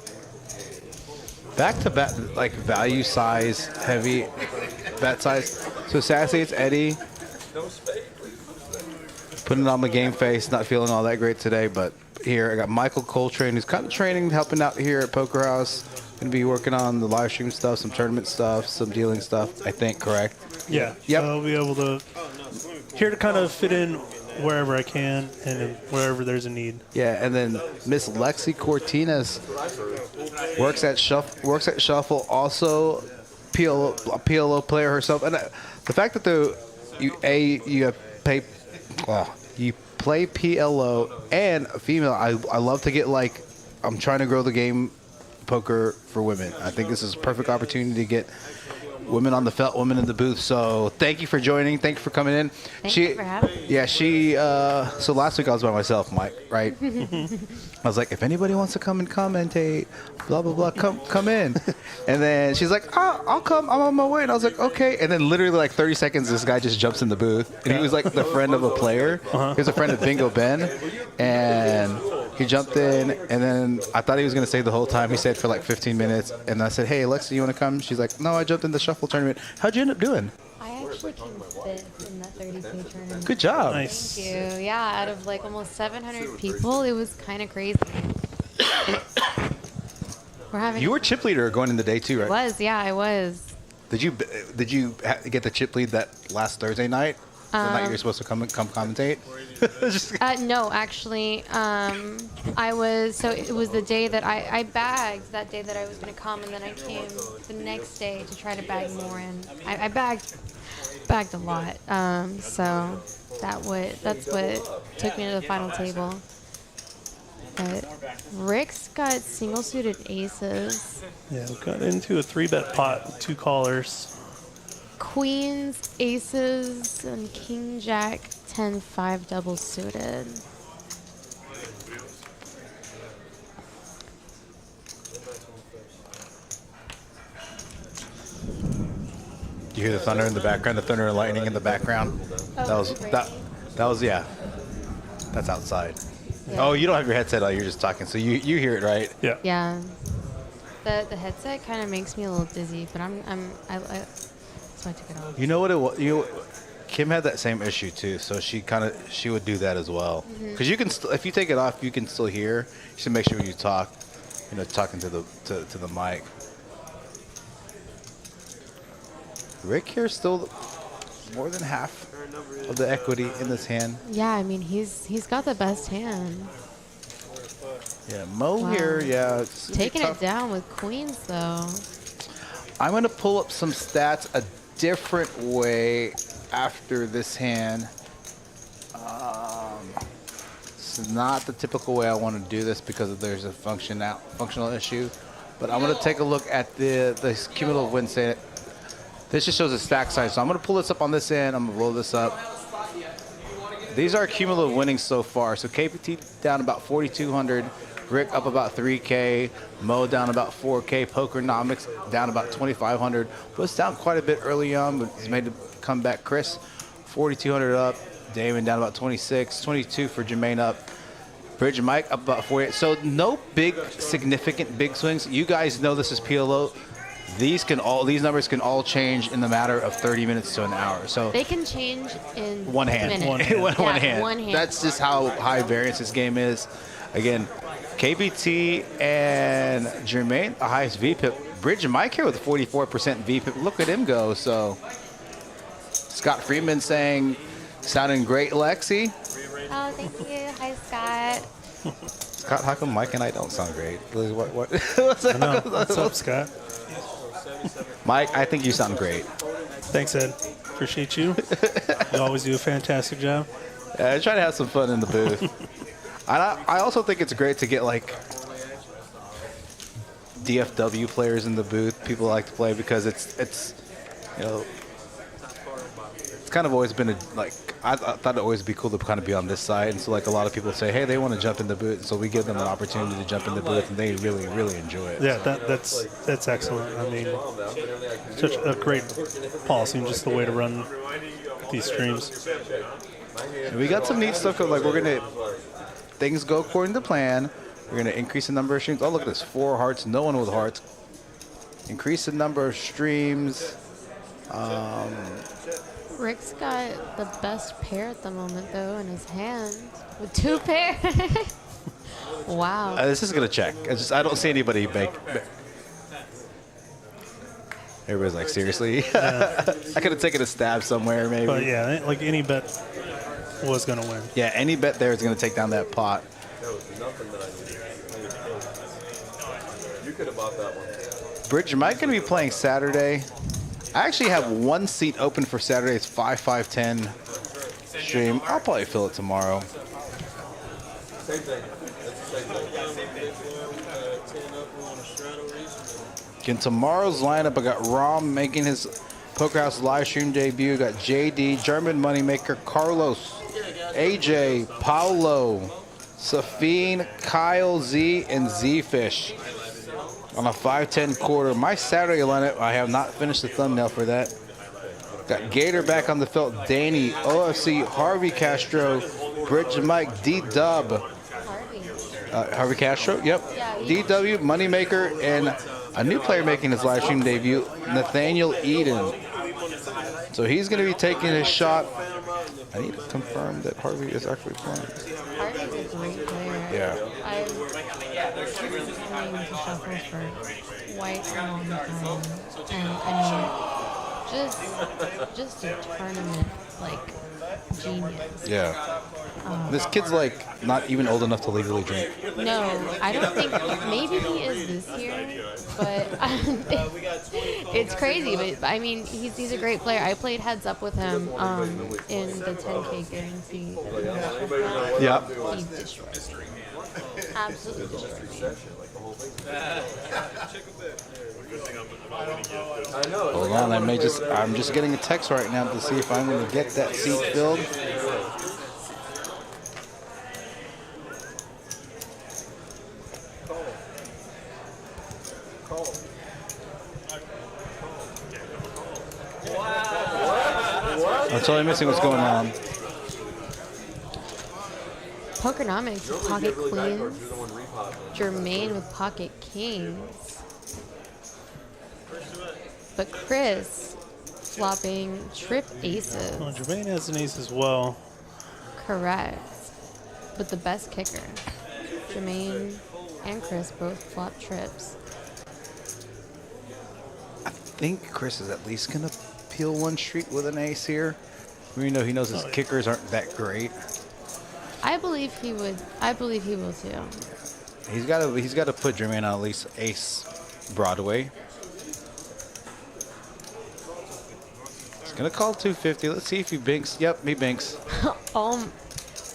back to back, like value size, heavy bet size. So Sassy, it's Eddie. Putting on the game face, not feeling all that great today, but here I got Michael Coltrane, who's kind of training, helping out here at Poker House. Going to be working on the live stream stuff, some tournament stuff, some dealing stuff, I think, correct? Yeah. Yep. So I'll be able to, here to kind of fit in wherever I can and wherever there's a need. Yeah, and then Miss Lexi Cortinas works at Shuffle, also PLO player herself. And the fact that you play PLO and a female, I love to get like, I'm trying to grow the game poker for women. I think this is a perfect opportunity to get women on the felt, women in the booth. So thank you for joining. Thank you for coming in. Thank you for having me. Yeah, so last week I was by myself, Mike, right? I was like, if anybody wants to come and commentate, blah, blah, blah, come in. And then she's like, I'll come. I'm on my way. And I was like, okay. And then literally like 30 seconds, this guy just jumps in the booth. And he was like the friend of a player. He was a friend of Bingo Ben. And he jumped in. And then I thought he was going to stay the whole time. He stayed for like 15 minutes. And I said, hey, Alexa, you want to come? She's like, no, I jumped in the Shuffle tournament. How'd you end up doing? I actually came fifth in that 30K tournament. Good job. Nice. Thank you. Yeah, out of like almost 700 people, it was kind of crazy. You were chip leader going into day 2, right? I was. Did you get the chip lead that last Thursday night? The night you were supposed to come commentate? No, actually, I was. So it was the day that I bagged. That day that I was going to come, and then I came the next day to try to bag more. And I bagged a lot. So that's what took me to the final table. But Rick's got single suited aces. Yeah, we got into a 3-bet pot with 2 callers. Queens, aces, and king, jack, 10, 5 double suited. You hear the thunder in the background, the thunder and lightning in the background. That's outside. Yeah. Oh, you don't have your headset on, you're just talking, so you hear it, right? Yeah. Yeah. The headset kind of makes me a little dizzy, but so I took it off. You know what it was? Kim had that same issue too, so she would do that as well. Because you can if you take it off, you can still hear. You should make sure you talk, talking to the mic. Rick here's still more than half of the equity in this hand. Yeah, I mean he's got the best hand. Yeah, Mo here, yeah. Taking it down with queens though. I'm gonna pull up some stats a different way after this hand. It's not the typical way I want to do this because there's a functional issue. But I'm gonna take a look at the cumulative win state. This just shows the stack size. So I'm gonna pull this up on this end. I'm gonna roll this up. These are cumulative winnings so far. So KPT down about 4,200. Rick up about 3K, Mo down about 4K, Pokernomix down about 2,500. Was down quite a bit early on, but he's made a comeback. Chris, 4,200 up. Damon down about 26, 22 for Jermane up. Bridge and Mike up about 48. So no big, significant big swings. You guys know this is PLO. These numbers can all change in the matter of 30 minutes to an hour. So they can change in one hand. One hand. One hand. That's just how high variance this game is. Again, KBT and Jermane, the highest VPIP. Bridge and Mike here with a 44% VPIP. Look at him go. So Scott Freeman saying, sounding great, Lexi. Oh, thank you. Hi, Scott. Scott, how come Mike and I don't sound great? What? I know. What's up, Scott? Mike, I think you sound great. Thanks, Ed. Appreciate you. You always do a fantastic job. I try to have some fun in the booth. I also think it's great to get like DFW players in the booth. People like to play because it's kind of always been I thought it'd always be cool to kind of be on this side. And so like a lot of people say, hey, they want to jump in the booth. And so we give them an opportunity to jump in the booth and they really, really enjoy it. Yeah, that's excellent. I mean, such a great policy and just the way to run these streams. And we got some neat stuff. Like things go according to plan. We're going to increase the number of streams. Oh, look at this. 4 hearts. No one with hearts. Increase the number of streams. Rick's got the best pair at the moment, though, in his hand with 2 pairs. Wow. This is gonna check. I don't see anybody make. Everybody's like, seriously? I could have taken a stab somewhere, maybe. But yeah, like any bet was gonna win. Yeah, any bet there is gonna take down that pot. That was nothing that I needed. You could have bought that one. Bridge, am I gonna be playing Saturday? I actually have 1 seat open for Saturday's 5-5-10 stream. I'll probably fill it tomorrow. Same thing. That's the same thing. In tomorrow's lineup, I got Rom making his Poker House Livestream debut. Got JD, Jermane Moneymaker, Carlos, AJ, Paulo, Safine, Kyle, Z, and Z-Fish on a 5-10 quarter. My Saturday lineup, I have not finished the thumbnail for that. Got Gator back on the field, Danny, OFC, Harvey Castro, Bridge Mike, D-Dub. Harvey Castro, yep. DW, Moneymaker, and a new player making his live stream debut, Nathaniel Eden. So he's going to be taking his shot. I need to confirm that Harvey is actually playing. Harvey's a great player. Yeah. I've been playing to shuffle for quite a long time. And I mean, just a tournament, like, genius. Yeah. This kid's like not even old enough to legally drink. No, I don't think, maybe he is this year, but it's crazy. But I mean, he's a great player. I played heads up with him in the 10K guarantee. Yeah. He destroyed. Absolutely destroyed. I know. Hold on, I'm just getting a text right now to see if I'm going to get that seat filled. I'm totally missing what's going on. Pokernomix with pocket queens. Jermane with pocket kings. But Chris flopping trip aces. Well, Jermane has an ace as well. Correct. But the best kicker. Jermane and Chris both flop trips. I think Chris is at least going to peel 1 street with an ace here. Even though he knows his kickers aren't that great. I believe he would. I believe he will too. He's got to put Jermane on at least ace Broadway. He's gonna call 250. Let's see if he binks. Yep, he binks.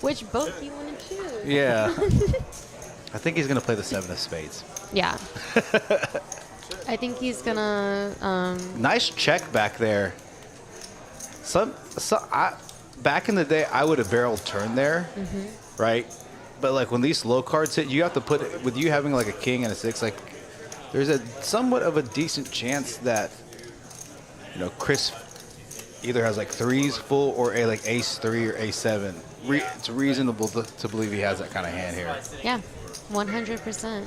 Which boat do you want to choose? Yeah. I think he's gonna play the 7 of spades. Yeah. I think he's gonna. Nice check back there. Back in the day, I would have barreled turn there, right? But like when these low cards hit, you have to put it with you having like a king and a 6. Like there's a somewhat of a decent chance that Chris either has like 3s full or a like ace 3 or ace 7. It's reasonable to believe he has that kind of hand here. Yeah, 100%.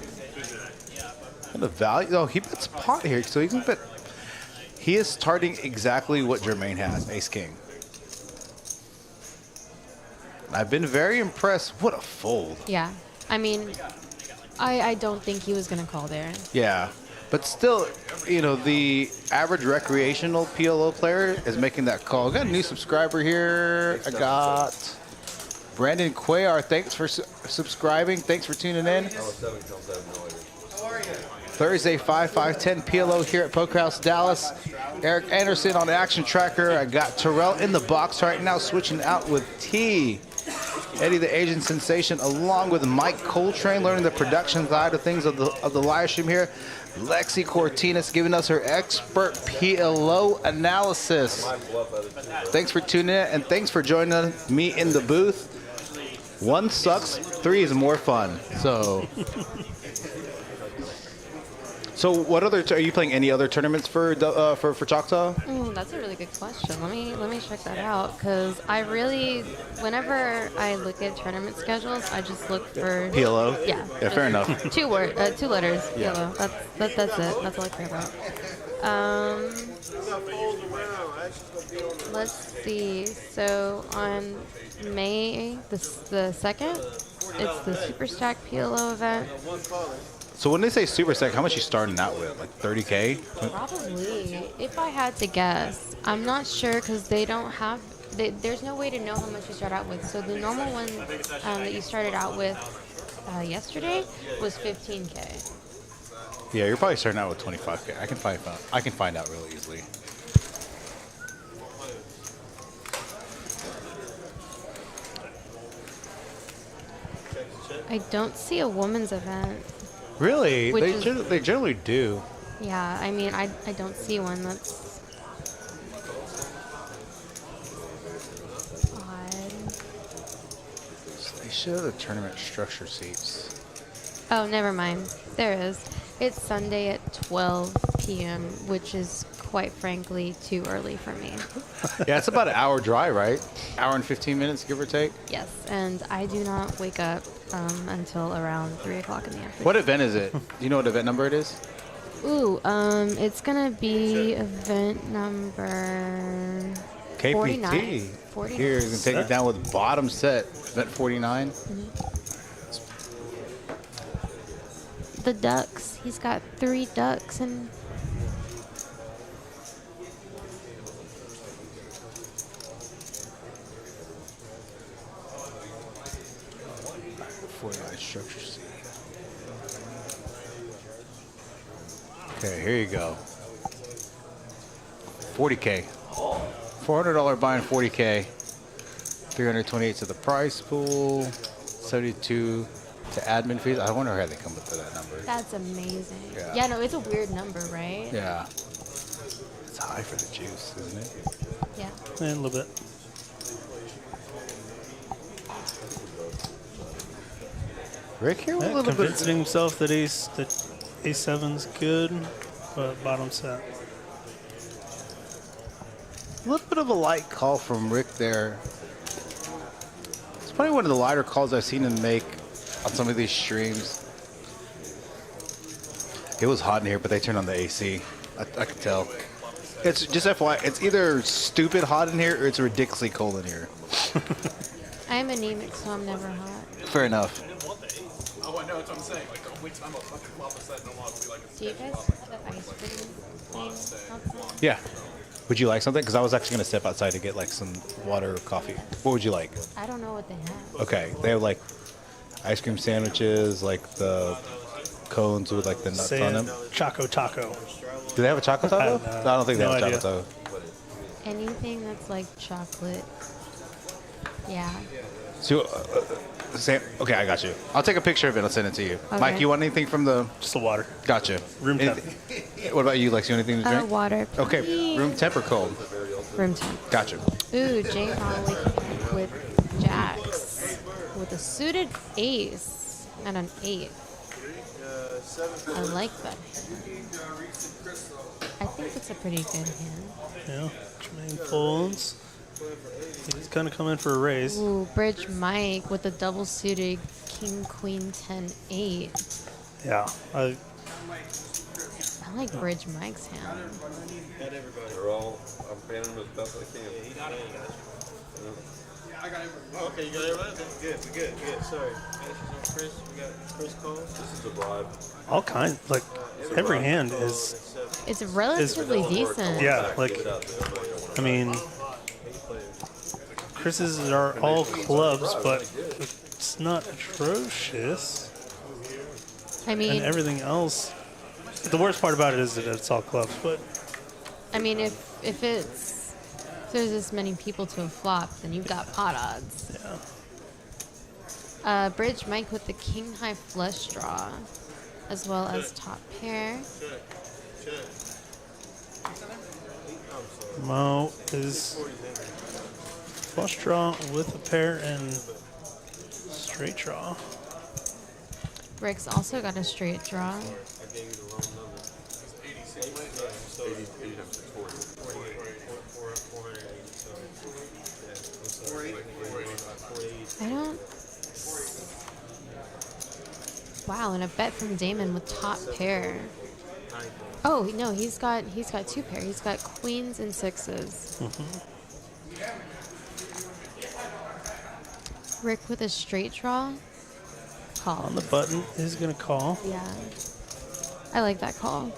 And the value, though, he bets pot here, so he can bet. He is starting exactly what Jermane has, ace king. I've been very impressed. What a fold. Yeah, I mean, I don't think he was gonna call there. Yeah, but still, the average recreational PLO player is making that call. I got a new subscriber here. I got Brandon Cuellar. Thanks for subscribing. Thanks for tuning in. Thursday, 5-5-10 PLO here at Poker House Dallas. Eric Anderson on the action tracker. I got Terrell in the box right now, switching out with T. Eddie the Asian Sensation, along with Mike Coltrane, learning the production side of things of the live stream here. Lexi Cortinas giving us her expert PLO analysis. Thanks for tuning in, and thanks for joining me in the booth. 1 sucks, 3 is more fun. So So what other are you playing? Any other tournaments for Choctaw? That's a really good question. Let me check that out because I really, whenever I look at tournament schedules, I just look for PLO. Yeah. Yeah, fair enough. Two letters. Yeah. PLO. That's it. That's all I care about. Let's see. So on May the 2nd, it's the Super Stack PLO event. So when they say Super Stack, how much you starting out with? Like 30K? Probably, if I had to guess. I'm not sure because they don't have. There's no way to know how much you start out with. So the normal one that you started out with yesterday was 15K. Yeah, you're probably starting out with 25K. I can find out really easily. I don't see a women's event. Really? Which They generally do. Yeah, I mean, I don't see one. That's odd. They should have the tournament structure seats. Oh, never mind. There it is. It's Sunday at 12 p.m., which is quite frankly too early for me. Yeah, it's about an hour drive, right? Hour and 15 minutes, give or take. Yes, and I do not wake up until around 3 o'clock in the afternoon. What event is it? Do you know what event number it is? Ooh, it's gonna be event number KPT. 49. 49. Here, you can take it down with bottom set, event 49. The ducks. He's got 3 ducks and. Structure seat. Okay, here you go. 40K. $400 buying 40K. 328 to the price pool. 72 to admin fees. I wonder how they come up to that number. That's amazing. Yeah. Yeah, no, it's a weird number, right? Yeah. It's high for the juice, isn't it? Yeah. A little bit. Rick here with a little Convincing bit. himself that A7's good, but bottom set. A little bit of a light call from Rick there. It's probably one of the lighter calls I've seen him make on some of these streams. It was hot in here, but they turned on the AC. I could tell. It's just FYI, it's either stupid hot in here or it's ridiculously cold in here. I'm anemic, so I'm never hot. Fair enough. Oh, I know what I'm saying. Like, the only time I'll fucking flop a set, it'll be like Do you guys have the ice cream thing outside? Yeah. Would you like something? Because I was actually going to step outside to get like some water or coffee. What would you like? I don't know what they have. Okay. They have like ice cream sandwiches, like the cones with like the nuts on them. Choco Taco. Do they have a chocolate taco? I No, I don't think they no have a idea. chocolate taco. Anything that's like chocolate. Yeah. So, okay, I got you. I'll take a picture of it. I'll send it to you. Okay. Mike, you want anything from the? Just the water. Gotcha. Room temp. What about you, Lexi? Anything to drink? Water. Okay, please. room temp or cold? Room temp. Gotcha. Ooh, Jermane waking up with jacks with a suited ace and an 8. I like that hand. I think it's a pretty good hand. Yeah. Jermane folds. He's kind of coming for a raise. Ooh, Bridge Mike with a double suited King, Queen, 10, 8. Yeah. I like Bridge Mike's hand. They're all, I'm paying them as best I can. I got it. Okay, you got everybody? Good. Sorry. Chris, we got Chris calls. This is a bribe. All kinds. Like, every hand is, It's relatively decent. yeah, like, I mean, Chris's are all clubs, but it's not atrocious. I And mean, everything else, the worst part about it is that it's all clubs, but if there's this many people to a flop, then you've got pot odds. yeah. Bridge Mike with the King High flush draw, as well as top pair. Mo is flush draw with a pair and straight draw. Rick's also got a straight draw. So 80 times 640. 480. So yeah. 480. I don't. Wow, and a bet from Damon with top pair. Oh no, he's got 2 pair. He's got queens and sixes. Rick with a straight draw. Call. On the button is going to call. Yeah. I like that call.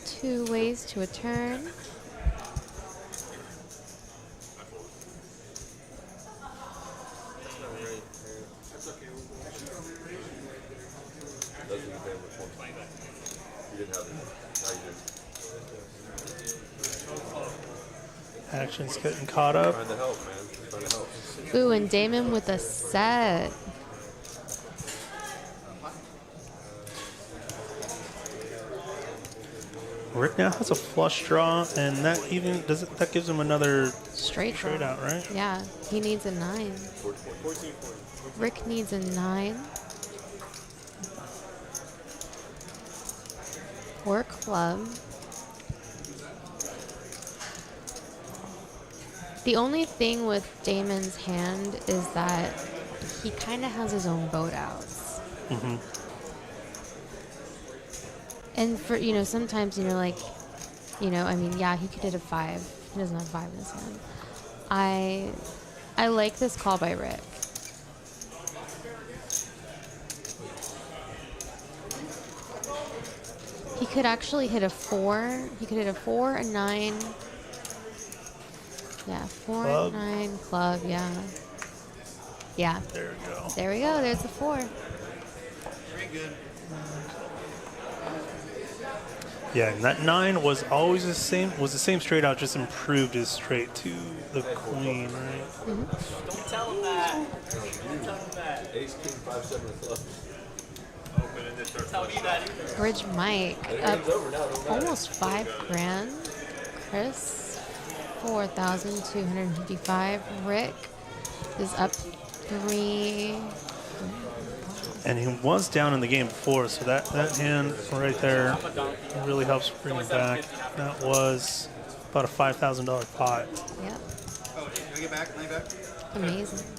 Two ways to a turn. Doesn't depend which one. You didn't have it. Now you do. Action's getting caught up. Trying to help, man. Trying to help. Ooh, and Damon with a set. Rick now has a flush draw, and that even that gives him another Straight draw. out, right? Yeah, he needs a 9. Rick needs a 9. Or club. The only thing with Damon's hand is that he kind of has his own boat outs. And for, sometimes, like, I mean, yeah, he could hit a 5. He doesn't have 5 in his hand. I like this call by Rick. He could actually hit a 4. He could hit a 4, a 9. Yeah, 4, Club. 9, club, yeah. Yeah. There we go. There we go. There's the 4. Very good. Yeah, and that 9 was always the same straight out, just improved his straight to the queen, right? Don't tell him that. Don't tell him that. Ace, king, 5, 7 of clubs. Don't tell me that either. Bridge Mike up Game's over now. Don't matter. almost $5,000. Chris, 4,255. Rick is up 3. And he was down in the game before, so that hand right there really helps bring him back. That was about a $5,000 pot. Yep. Oh, can I get back? Can I get back? Amazing. 7.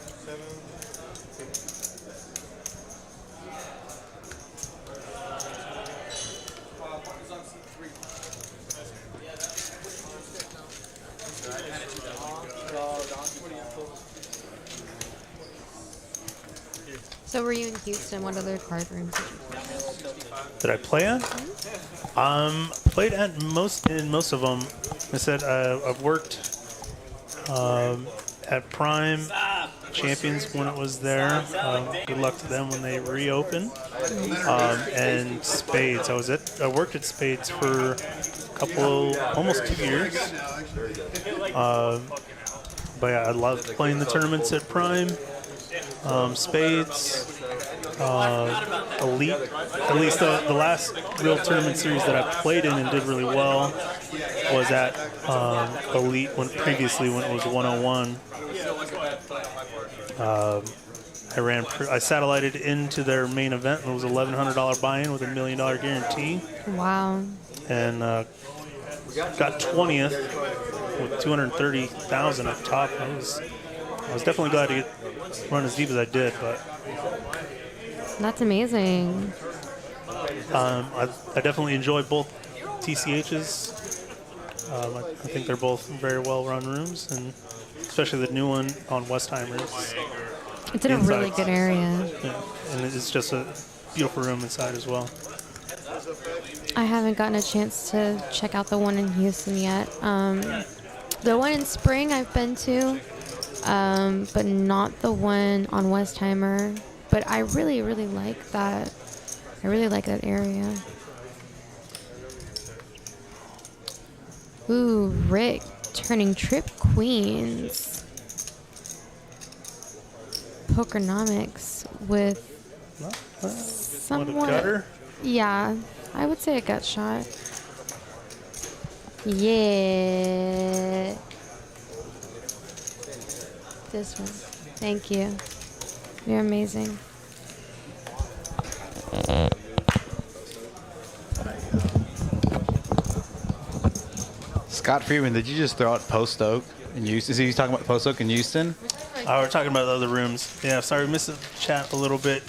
So were you in Houston? What other card rooms did you play? Did I play at? Played at most of them. I said I've worked at Prime Champions when it was there. Good luck to them when they reopen. And Spades. I worked at Spades for a couple, almost 2 years. But yeah, I loved playing the tournaments at Prime. Spades, Elite. At least the last real tournament series that I played in and did really well was at Elite previously when it was 101. I satellited into their main event and it was $1,100 buy-in with $1 million guarantee. Wow. And got 20th with 230,000 up top. I was definitely glad to run as deep as I did, but That's amazing. I definitely enjoy both TCHs. I think they're both very well-run rooms, and especially the new one on Westheimer. It's in a really good area. Yeah, and it's just a beautiful room inside as well. I haven't gotten a chance to check out the one in Houston yet. The one in Spring I've been to, but not the one on Westheimer. But I really, really like that. I really like that area. Ooh, Rick turning trip queens. Pokernomix with What a somewhat. gutter. Yeah, I would say a gut shot. Yeah. This one. Thank you. You're amazing. Scott Freeman, did you just throw out Post Oak in Houston? Is he talking about Post Oak in Houston? We're talking about the other rooms. Yeah, sorry, missed the chat a little bit.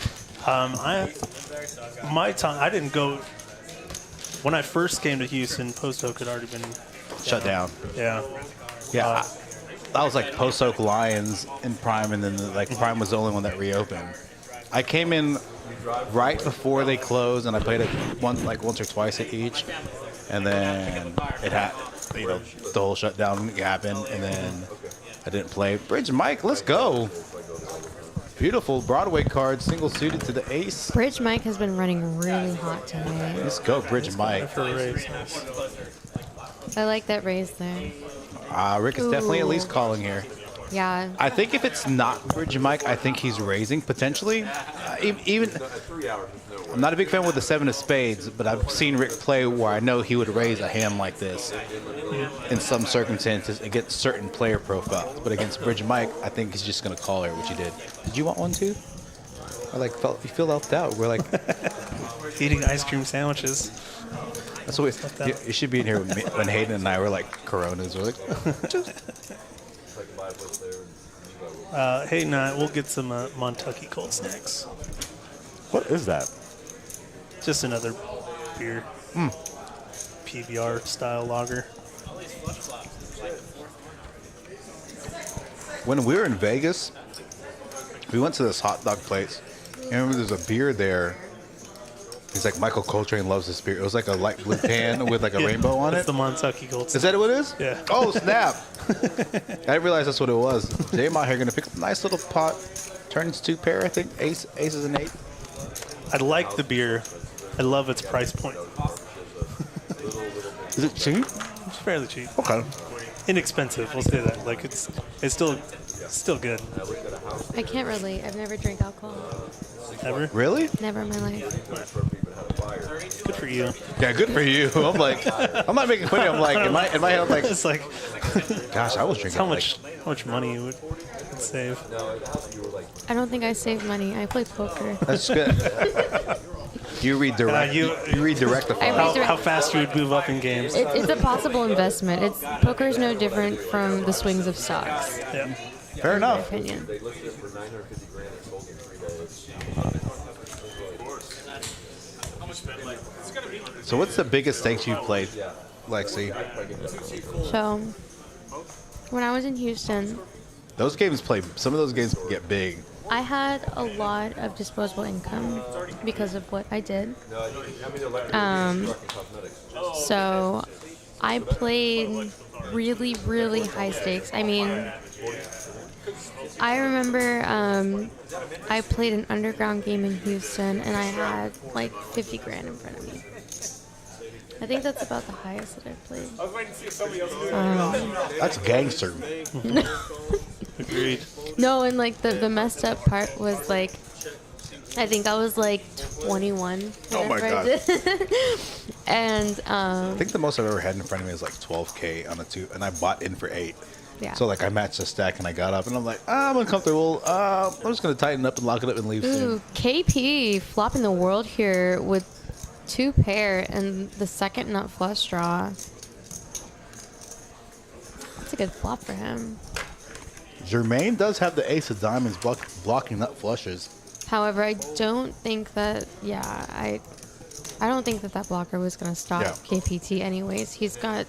My time, I didn't go. When I first came to Houston, Post Oak had already been Shut down. Yeah. Yeah. That was like Post Oak Lions in Prime, and then Prime was the only one that reopened. I came in right before they closed, and I played it once or twice at each, and then it had, the whole shutdown happened, and then I didn't play. Bridge Mike, let's go. Beautiful Broadway card, single suited to the ace. Bridge Mike has been running really hot today. Let's go, Bridge Mike. I like that raise there. Rick is definitely at least calling here. Yeah. I think if it's not Bridge Mike, I think he's raising potentially. Even I'm not a big fan with the 7 of spades, but I've seen Rick play where I know he would raise a hand like this in some circumstances against certain player profiles. But against Bridge Mike, I think he's just going to call here, which he did. Did you want one too? I you feel left out. We're like eating ice cream sandwiches. That's what you should be in here when Hayden and I were like Coronas. We're like, hey, we'll get some Montucky cold snacks. What is that? Just another beer. PBR style lager. When we were in Vegas, we went to this hot dog place. And I remember there's a beer there. He's like, Michael Coltrane loves this beer. It was like a light blue can with like a rainbow on it. It's the Montucky Gold. Is that what it is? Yeah. Oh, snap. I didn't realize that's what it was. Damon out here going to pick up a nice little pot. Turns 2 pair, I think. Ace is an 8. I like the beer. I love its price point. Is it cheap? It's fairly cheap. Okay. Inexpensive, we'll say that. Like it's still good. I can't relate. I've never drank alcohol. Never? Really? Never in my life. Good for you. Yeah, good for you. I'm like, I'm not making fun of you. I'm like, in my head, I'm like, it's like, gosh, I was drinking. How much money you would save? I don't think I save money. I play poker. That's good. You redirect. You redirect the file. How fast you would move up in games. It's a possible investment. Poker is no different from the swings of stocks. Yeah. Fair enough. In my opinion. So what's the biggest stakes you've played, Lexi? So, when I was in Houston, Those games some of those games can get big. I had a lot of disposable income because of what I did. So I played really, really high stakes. I mean, I remember I played an underground game in Houston and I had like 50 grand in front of me. I think that's about the highest that I've played. That's gangster. Agreed. No, and like the messed up part was like, I think I was like 21. Oh my God. And I think the most I've ever had in front of me is like 12K on a 2, and I bought in for 8. yeah. So like I matched the stack and I got up and I'm like, I'm uncomfortable. I'm just gonna tighten up and lock it up and leave soon. Ooh, KP flopping the world here with 2 pair and the second nut flush draw. That's a good flop for him. Jermane does have the ace of diamonds blocking nut flushes. However, I don't think that. Yeah, I don't think that blocker was gonna stop KPT. Anyways, he's got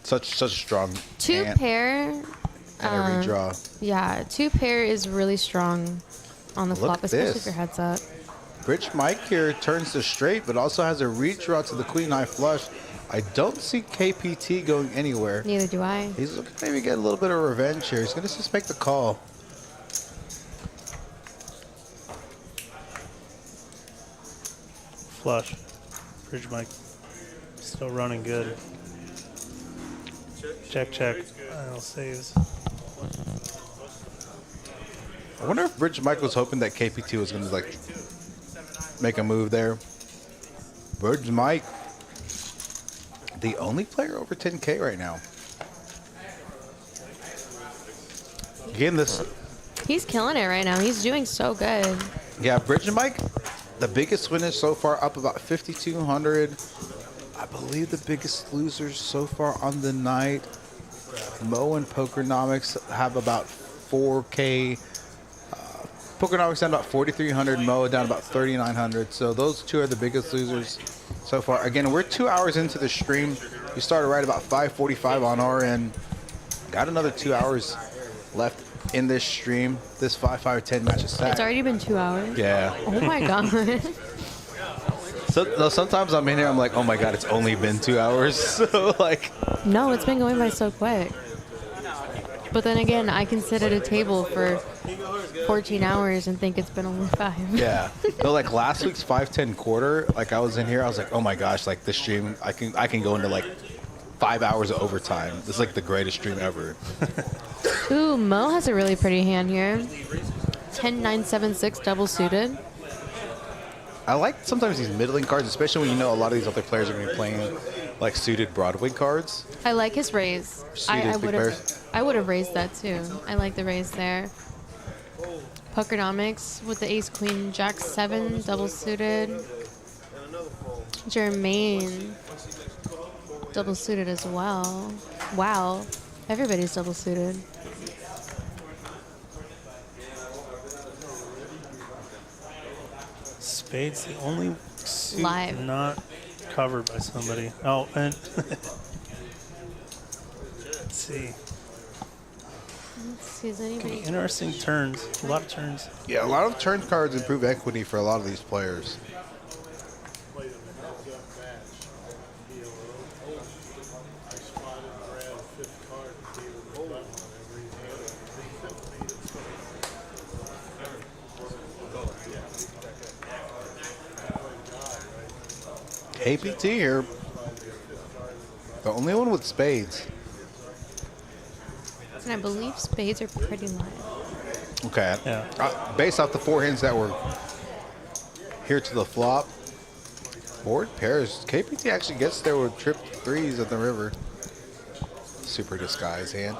such a strong 2 hand pair. and a redraw. Yeah, 2 pair is really strong on the Look flop, at especially this. if your head's up. Rich Mike here turns to straight, but also has a redraw to the queen high flush. I don't see KPT going anywhere. Neither do I. He's looking to maybe get a little bit of revenge here. He's going to just make the call. Flush. Bridge Mike. Still running good. Check. I'll saves. I wonder if Bridge Mike was hoping that KPT was going to like make a move there. Bridge Mike, the only player over 10K right now. Again, He's killing it right now. He's doing so good. Yeah, Bridge Mike, the biggest win is so far up about 5,200. believe the biggest losers so far on the night, Mo and Pokernomix have about 4K. Pokernomix down about 4,300, Mo down about 3,900. So those two are the biggest losers so far. Again, we're 2 hours into the stream. We started right about 5:45 on our end. Got another 2 hours left in this stream. This 5-5-10 match is stacked. It's already been 2 hours. Yeah. Oh my god. So sometimes I'm in here, I'm like, oh my god, it's only been 2 hours. So like. No, it's been going by so quick. But then again, I can sit at a table for 14 hours and think it's been only 5. Yeah. No, like last week's 5-10 quarter, like I was in here, I was like, oh my gosh, like this stream, I can go into like 5 hours of overtime. This is like the greatest stream ever. Ooh, Mo has a really pretty hand here. 10-9-7-6 double suited. I like sometimes these middling cards, especially when you know a lot of these other players are going to be playing like suited Broadway cards. I like his raise. I would have raised that too. I like the raise there. Pokernomix with the ace queen jack 7 double suited. Jermane double suited as well. Wow, everybody's double suited. Spades, the only suit Live. not covered by somebody. Oh, and let's see. Let's see, is anybody? Interesting turns. A lot of turns. Yeah, a lot of turn cards improve equity for a lot of these players. APT here. The only one with spades. And I believe spades are pretty live. Okay. Yeah. Based off the 4 hands that were here to the flop, board pairs, KPT actually gets there with trip 3s at the river. Super disguise hand.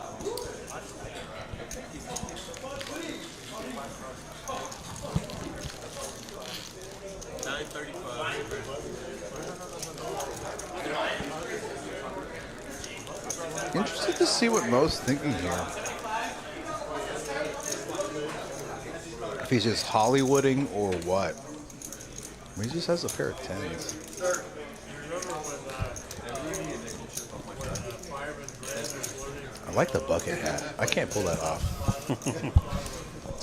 Interested to see what Mo's thinking here. If he's just Hollywooding or what. I mean, he just has a pair of 10s. I like the bucket hat. I can't pull that off.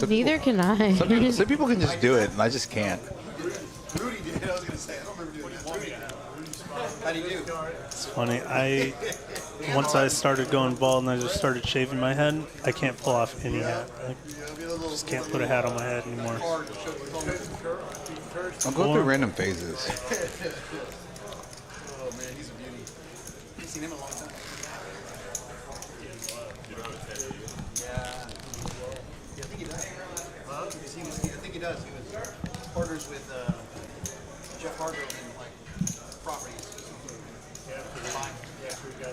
Neither can I. Some people can just do it, and I just can't. Rudy did. I was going to say, I don't remember doing that. How do you do? It's funny. Once I started going bald and I just started shaving my head, I can't pull off any hat. I just can't put a hat on my head anymore. I'm going through random phases. Oh man, he's a beauty. You've seen him a long time. Yeah. I think he does. Huh? I think he does. He was partners with Jeff Hargrove in like properties.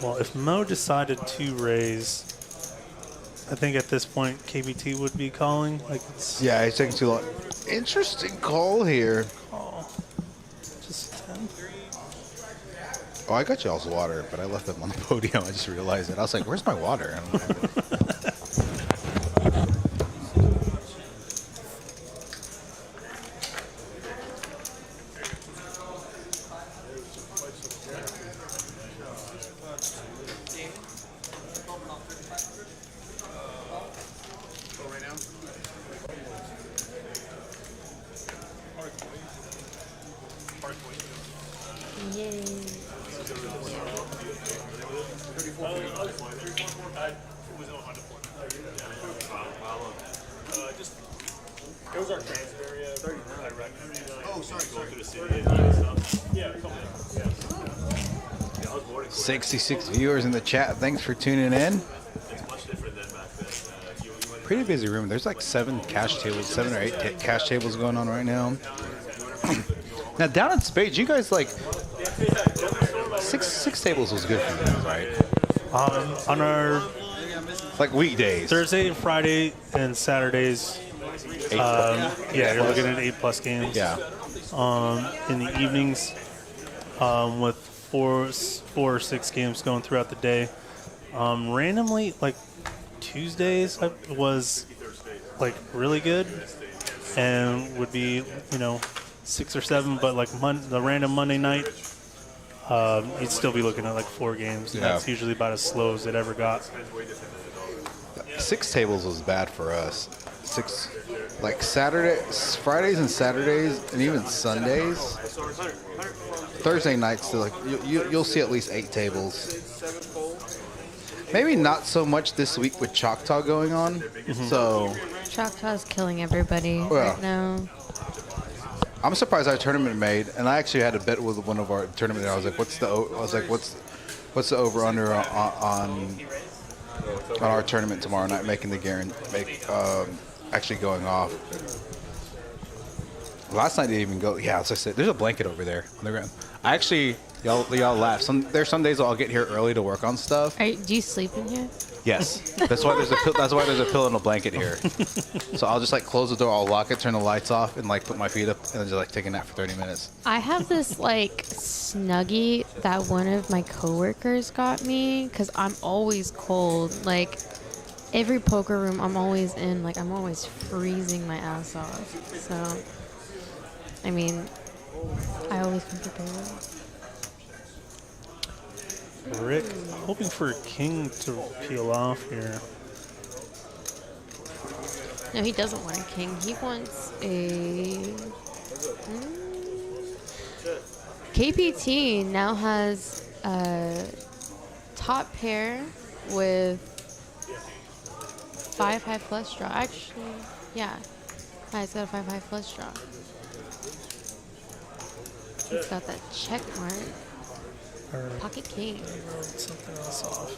Well, if Mo decided to raise, I think at this point KBT would be calling. Like, it's Yeah, he's taking too long. Interesting call here. just 10. Oh, I got y'all's water, but I left them on the podium. I just realized it. I was like, where's my water? I don't have it. Yay. It was our transfer area. 39. Oh, sorry. 66 viewers in the chat. Thanks for tuning in. Pretty busy room. There's like 7 or 8 cash tables going on right now. Now down at Spades, you guys like six tables was good for you guys, right? On our Like weekdays. Thursday and Friday and Saturdays, yeah, you're looking at 8+ games. Yeah. In the evenings, with 4 or 6 games going throughout the day. Randomly, like Tuesdays was like really good, and would be 6 or 7. But like the random Monday night, you'd still be looking at like 4 games. And that's usually about as slow as it ever got. 6 tables was bad for us. 6, like Fridays and Saturdays, and even Sundays. Thursday nights, like you'll see at least 8 tables. Maybe not so much this week with Choctaw going on. So Choctaw's killing everybody right now. I'm surprised our tournament made, and I actually had a bet with one of our tournament. I was like, what's the over under on our tournament tomorrow night, making the actually going off. Last night didn't even go. Yeah, as I said, there's a blanket over there on the ground. I actually, y'all laugh. There's some days I'll get here early to work on stuff. Do you sleep in here? Yes, that's why there's a pillow and a blanket here. So I'll just like close the door, I'll lock it, turn the lights off, and like put my feet up, and then just like take a nap for 30 minutes. I have this like Snuggie that one of my coworkers got me because I'm always cold. Like every poker room I'm always in, like I'm always freezing my ass off. So, I mean, I always come prepared. Rick, hoping for a king to peel off here. No, he doesn't want a king. He wants a... KPT now has a top pair with 5 high flush draw. Actually, yeah. It's got a 5 high flush draw. It's got that check mark. Pocket king. Something else off.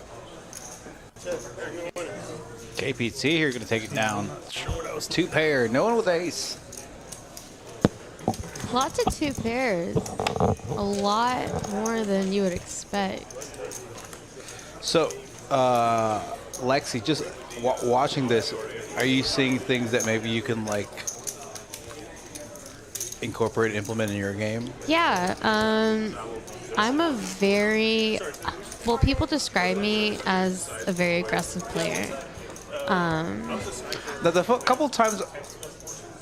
KPT here going to take it down. 2 pair. No one with ace. Lots of 2 pairs. A lot more than you would expect. So, Lexi, just watching this, are you seeing things that maybe you can like incorporate and implement in your game? Yeah. I'm a very, well, people describe me as a very aggressive player. The couple times,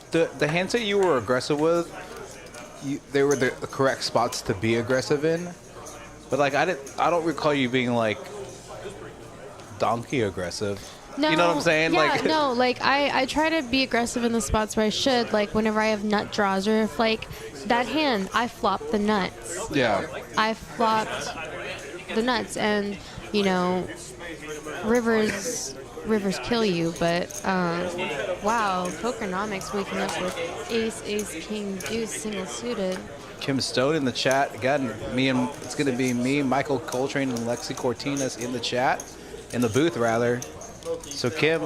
the hands that you were aggressive with, they were the correct spots to be aggressive in. But like I don't recall you being like donkey aggressive. No, you know what I'm saying? Yeah, like no, like I try to be aggressive in the spots where I should, like whenever I have nut draws, or if like that hand, I flop the nuts. Yeah. I flopped the nuts, and rivers kill you, but wow, Pokernomix waking up with ace, king, deuce, single suited. Kim Stone in the chat. Again, it's going to be me, Michael Coltrane, and Lexi Cortinas in the chat, in the booth rather. So Kim,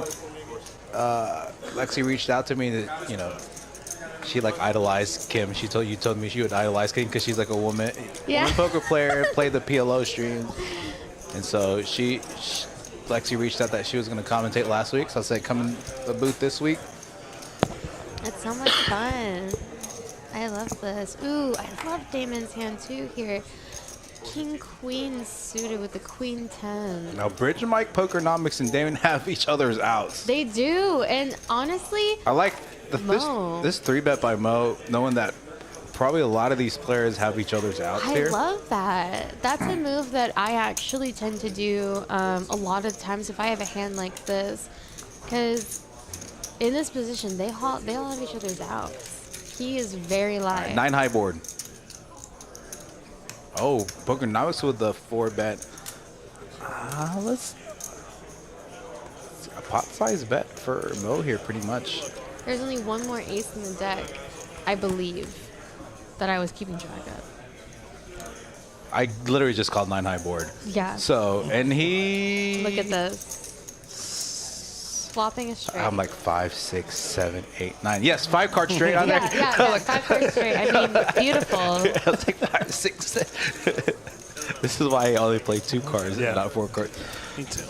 Lexi reached out to me that, she like idolized Kim. She told me she would idolize Kim because she's like a woman poker player, played the PLO stream. And so Lexi reached out that she was going to commentate last week. So I said, come in the booth this week. It's so much fun. I love this. Ooh, I love Damon's hand too here. King Queen suited with the Queen 10. Now, Bridge and Mike, Pokernomix, and Damon have each other's outs. They do, and honestly, I like this 3-bet by Mo, knowing that probably a lot of these players have each other's outs here. I love that. That's a move that I actually tend to do a lot of times if I have a hand like this, because in this position, they all have each other's outs. He is very live. Right, 9 high board. Oh, Pokernomix with the 4-bet. Let's a pot size bet for Mo here, pretty much. There's only one more ace in the deck, I believe, that I was keeping track of. I literally just called 9 high board. Yeah. So, and he... Look at this. Flopping a straight. I'm like 5, 6, 7, 8, 9. Yes, 5 cards straight on there. Yeah, 5 cards straight. I mean, beautiful. I was like 5, 6, 7. This is why I only play 2 cards, not 4 cards. Me too.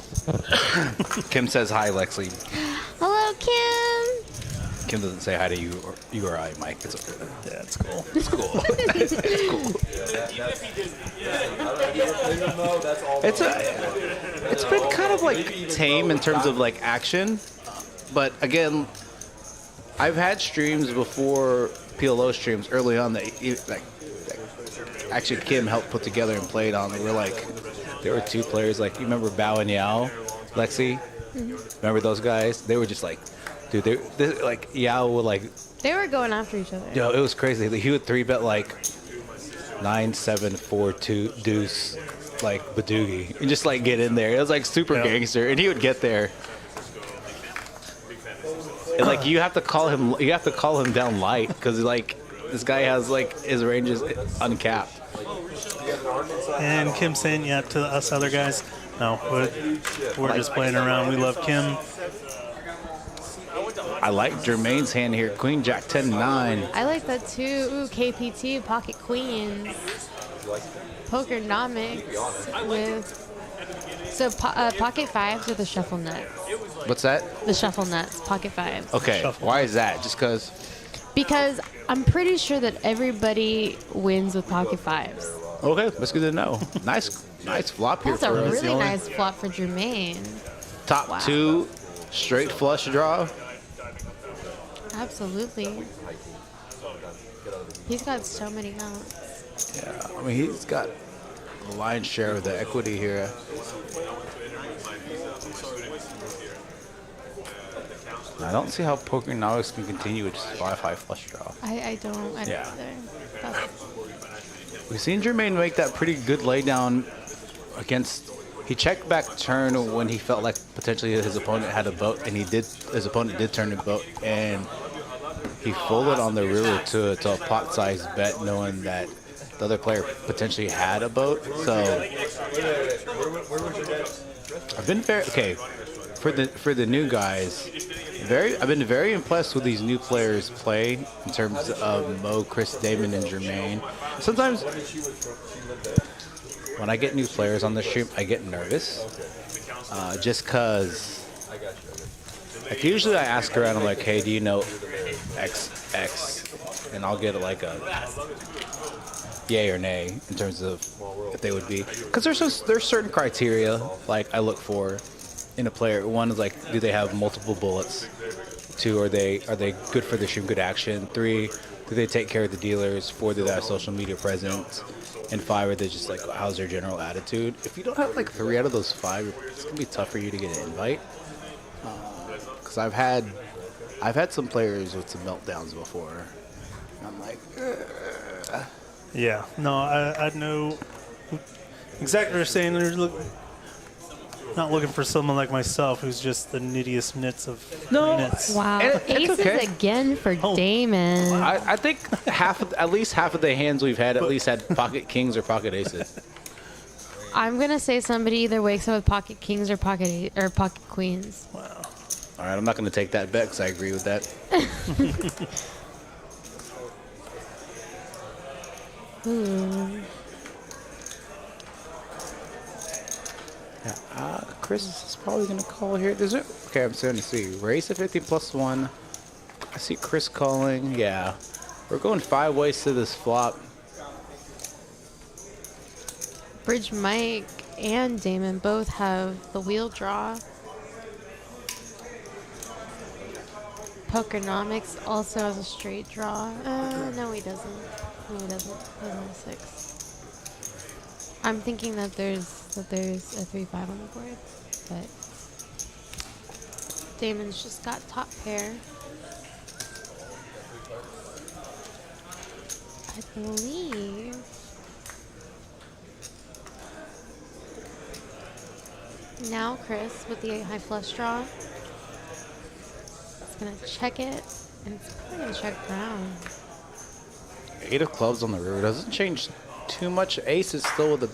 Kim says hi, Lexi. Hello, Kim. Kim doesn't say hi to you or I, Mike. It's okay. Yeah, it's cool. It's cool. It's cool. It's been kind of like tame in terms of like action, but again, I've had streams before, PLO streams early on that actually Kim helped put together and played on. We're like, there were two players, like, you remember Bao and Yao, Lexi? Mm-hmm. Remember those guys? They were just like, dude, they like, Yao would like... They were going after each other. Yo, it was crazy. He would 3-bet like 9-7-4-2 deuce, like Badoogie, and just like get in there. It was like super gangster, and he would get there. And like you have to call him down light because like this guy has like his range is uncapped. And Kim saying, yeah, to us other guys, no, we're just playing around. We love Kim. I like Jermane's hand here, Queen Jack 10-9. I like that too. Ooh, KPT, Pocket Queens. Pokernomix with... So Pocket Fives or the Shuffle Nuts? What's that? The Shuffle Nuts, Pocket Fives. Okay, why is that? Just because? Because I'm pretty sure that everybody wins with Pocket Fives. Okay, that's good to know. Nice flop here That's for a us. really nice flop for Jermane. Top two, straight flush draw. Absolutely. He's got so many outs. Yeah, I mean, he's got the lion's share of the equity here. I don't see how Pokernomix can continue with just 5-5 flush draw. I don't either. We've seen Jermaine make that pretty good laydown against... He checked back turn when he felt like potentially his opponent had a boat, and his opponent did turn the boat, and he folded on the river to a pot-sized bet, knowing that the other player potentially had a boat. So I've been for the new guys. I've been very impressed with these new players' play in terms of Mo, Chris, Damon, and Jermane. Sometimes when I get new players on the stream, I get nervous, just cause. Like usually I ask around, I'm like, hey, do you know X, and I'll get like a yay or nay in terms of if they would be, because there's certain criteria like I look for in a player. One is like, do they have multiple bullets? 2, are they good for the stream, good action? 3, do they take care of the dealers? 4, do they have social media presence? And 5, are they just like, how's their general attitude? If you don't have like 3 out of those 5, it's gonna be tough for you to get an invite. Because I've had some players with some meltdowns before. And I'm like, ugh. Yeah, no, I know exactly what you're saying. They're not looking for someone like myself who's just the nittiest nits of nits. Wow. Aces again for Damon. I think at least half of the hands we've had had pocket kings or pocket aces. I'm gonna say somebody either wakes up with pocket kings or pocket queens. Wow. All right, I'm not going to take that bet because I agree with that. Yeah, Chris is probably going to call here. Okay, I'm starting to see. Raise a 50 plus 1. I see Chris calling. Yeah. We're going 5 ways to this flop. Bridge Mike and Damon both have the wheel draw. Pokernomix also has a straight draw. No, he doesn't. No, he doesn't. He has a 6. I'm thinking that there's a 3-5 on the board, but Damon's just got top pair. I believe. Now Chris with the 8-high flush draw. It's gonna check it, and it's probably gonna check brown. 8 of clubs on the river doesn't change too much. Ace is still with the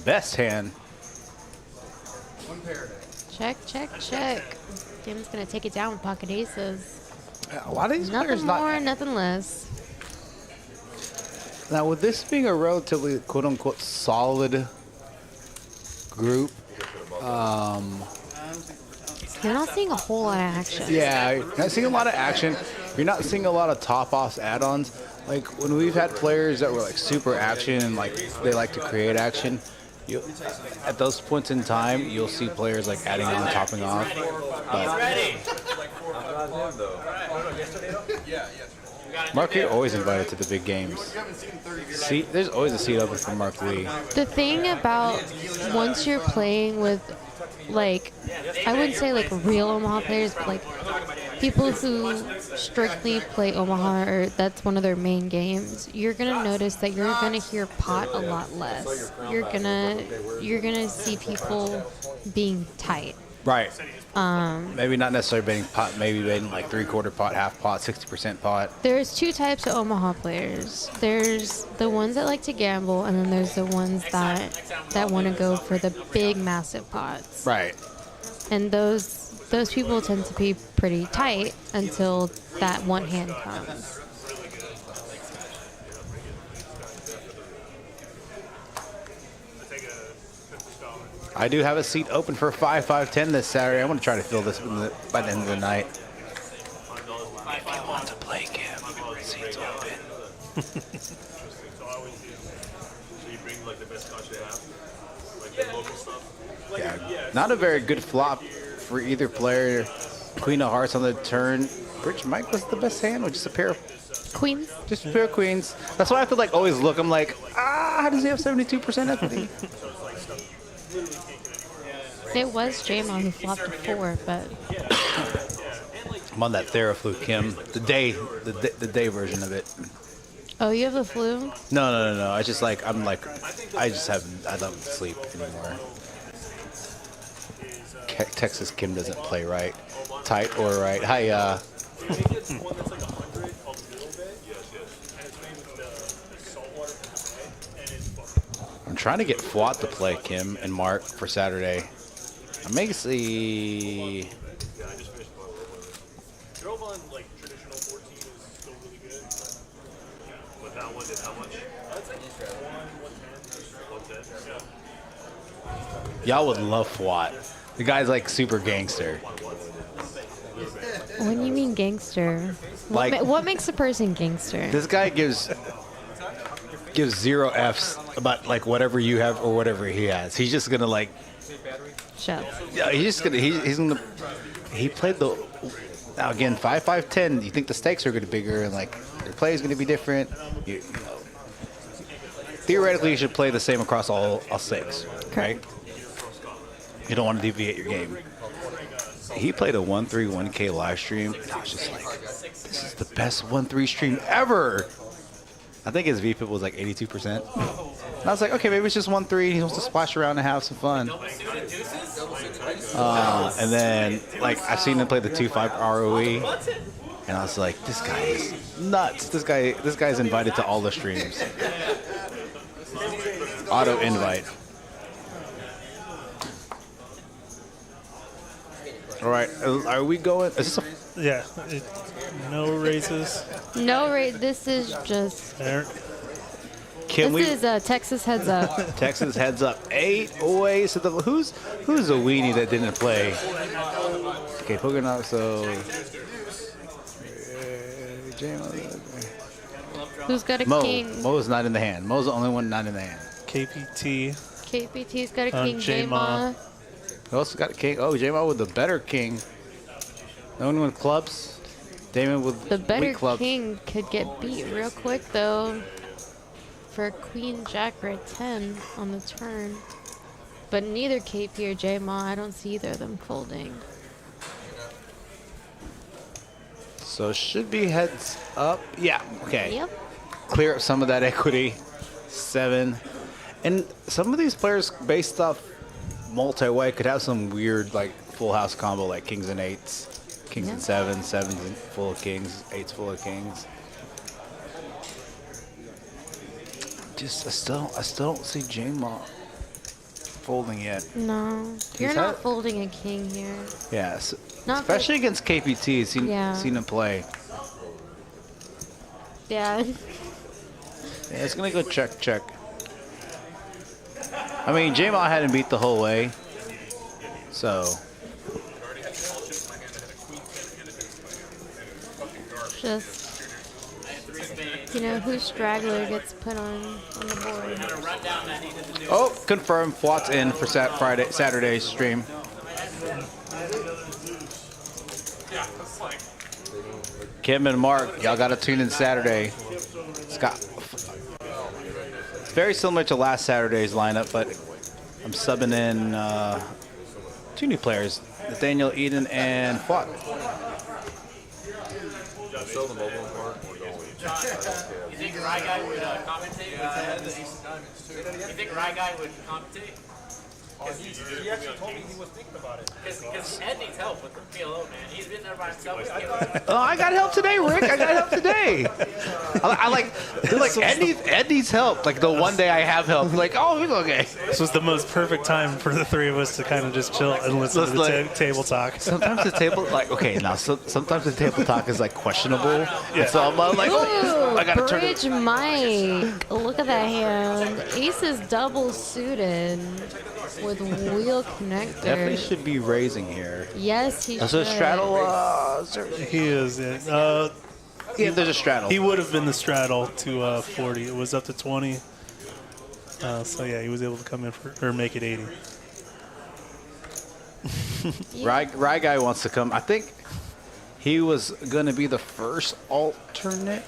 best hand. One pair. Check, check, check. Damon's gonna take it down with pocket aces. A lot of these players Nothing more, nothing less. Now, with this being a relatively quote-unquote solid group, You're not seeing a whole lot of action. Yeah, you're not seeing a lot of action. You're not seeing a lot of top-offs add-ons. Like when we've had players that were like super action and like they like to create action, at those points in time, you'll see players like adding on, topping off. Mark, you're always invited to the big games. See, there's always a seat open for Mark Lee. The thing about once you're playing with, like, I wouldn't say like real Omaha players, but like people who strictly play Omaha or that's one of their main games, you're gonna notice that you're gonna hear pot a lot less. You're gonna see people being tight. Right. Maybe not necessarily betting pot, maybe betting like 3/4 pot, half pot, 60% pot. There's two types of Omaha players. There's the ones that like to gamble, and then there's the ones that want to go for the big, massive pots. Right. And those people tend to be pretty tight until that one hand comes. I do have a seat open for 5-5-10 this Saturday. I'm going to try to fill this by the end of the night. If you want to play, Kim, seats open. Yeah, not a very good flop for either player. Queen of Hearts on the turn. Bridge Mike was the best hand, with just a pair of Queens? Just a pair of queens. That's why I have to like always look. I'm like, how does he have 72% equity? It was Jermane who flopped a 4, but I'm on that Theraflu, Kim. The day version of it. oh, you have the flu? No. I just like I don't sleep anymore. Texas Kim doesn't play right, tight or right. Hi. I'm trying to get Fwat to play Kim and Mark for Saturday. I may see. Drove on like traditional 14 is still really good. But that one did how much? Y'all would love Fwat. The guy's like super gangster. When you mean gangster, Like- what makes a person gangster? This guy gives 0 Fs about like whatever you have or whatever he has. He's just gonna like. Shut up. Yeah, he's gonna. He played the. Now again, 5-5-10. You think the stakes are gonna be bigger and like your play is gonna be different. You know, theoretically, you should play the same across all 6, right? You don't want to deviate your game. He played a 1-3-1K live stream, and I was just like, this is the best 1-3 stream ever. I think his VPIP was like 82%. And I was like, okay, maybe it's just 1-3. He wants to splash around and have some fun. And then, like, I've seen him play the 2-5 ROE, and I was like, this guy is nuts. This guy's invited to all the streams. Auto invite. All right, are we going? Is this a? Yeah. No raises. No, this is just. There. Can This is Texas heads up. Texas heads up 8 away. So who's the weenie that didn't play? Okay, Pokernomix. So Who's got a Mo. king? Mo's not in the hand. Mo's the only one not in the hand. KPT. KPT's got a king. Jermane. Who else got a king? Oh, J-Mo with the better king. No one with clubs. Damon with The better weak clubs. king could get beat real quick though. For queen jack or a 10 on the turn. But neither KP or Jermane, I don't see either of them folding. So should be heads up. Yeah, okay. Yep. Clear up some of that equity. 7. And some of these players based off multi-way could have some weird like full house combo like kings and 8s. Kings and 7s, 7s full of kings, 8s full of kings. I still don't see Jermane folding yet. No. You're not folding a king here. Yes. Not Especially against KPT. Seen him play. Yeah. Yeah, it's gonna go check. I mean, Jermane hadn't beat the whole way, so Just, you know, whose straggler gets put on the board. Oh, confirmed. Flot's in for Saturday's stream. Kim and Mark, y'all got to tune in Saturday. It's very similar to last Saturday's lineup, but I'm subbing in 2 new players, Nathaniel Eden and Flot. Show the mobile part. You think Rye Guy would commentate? You think Rye Guy would commentate? He actually told me he was thinking about it. Because Ed needs help with the PLO, man. He's been there by himself. Oh, I got help today, Rick. I got help today. I like Ed needs help. Like the one day I have help, like, oh, he's okay. This was the most perfect time for the 3 of us to kind of just chill and listen to the table talk. Sometimes the table, like, okay, now sometimes the table talk is like questionable. Yeah. And so I'm like, oh, I gotta turn it. Bridge Mike. Look at that hand. Ace is double suited with wheel connector. Definitely should be raising here. Yes, he should. So straddle. He is. Yeah, there's a straddle. He would have been the straddle to 40. It was up to 20. So yeah, he was able to come in or make it 80. Rye Guy wants to come. I think he was going to be the first alternate.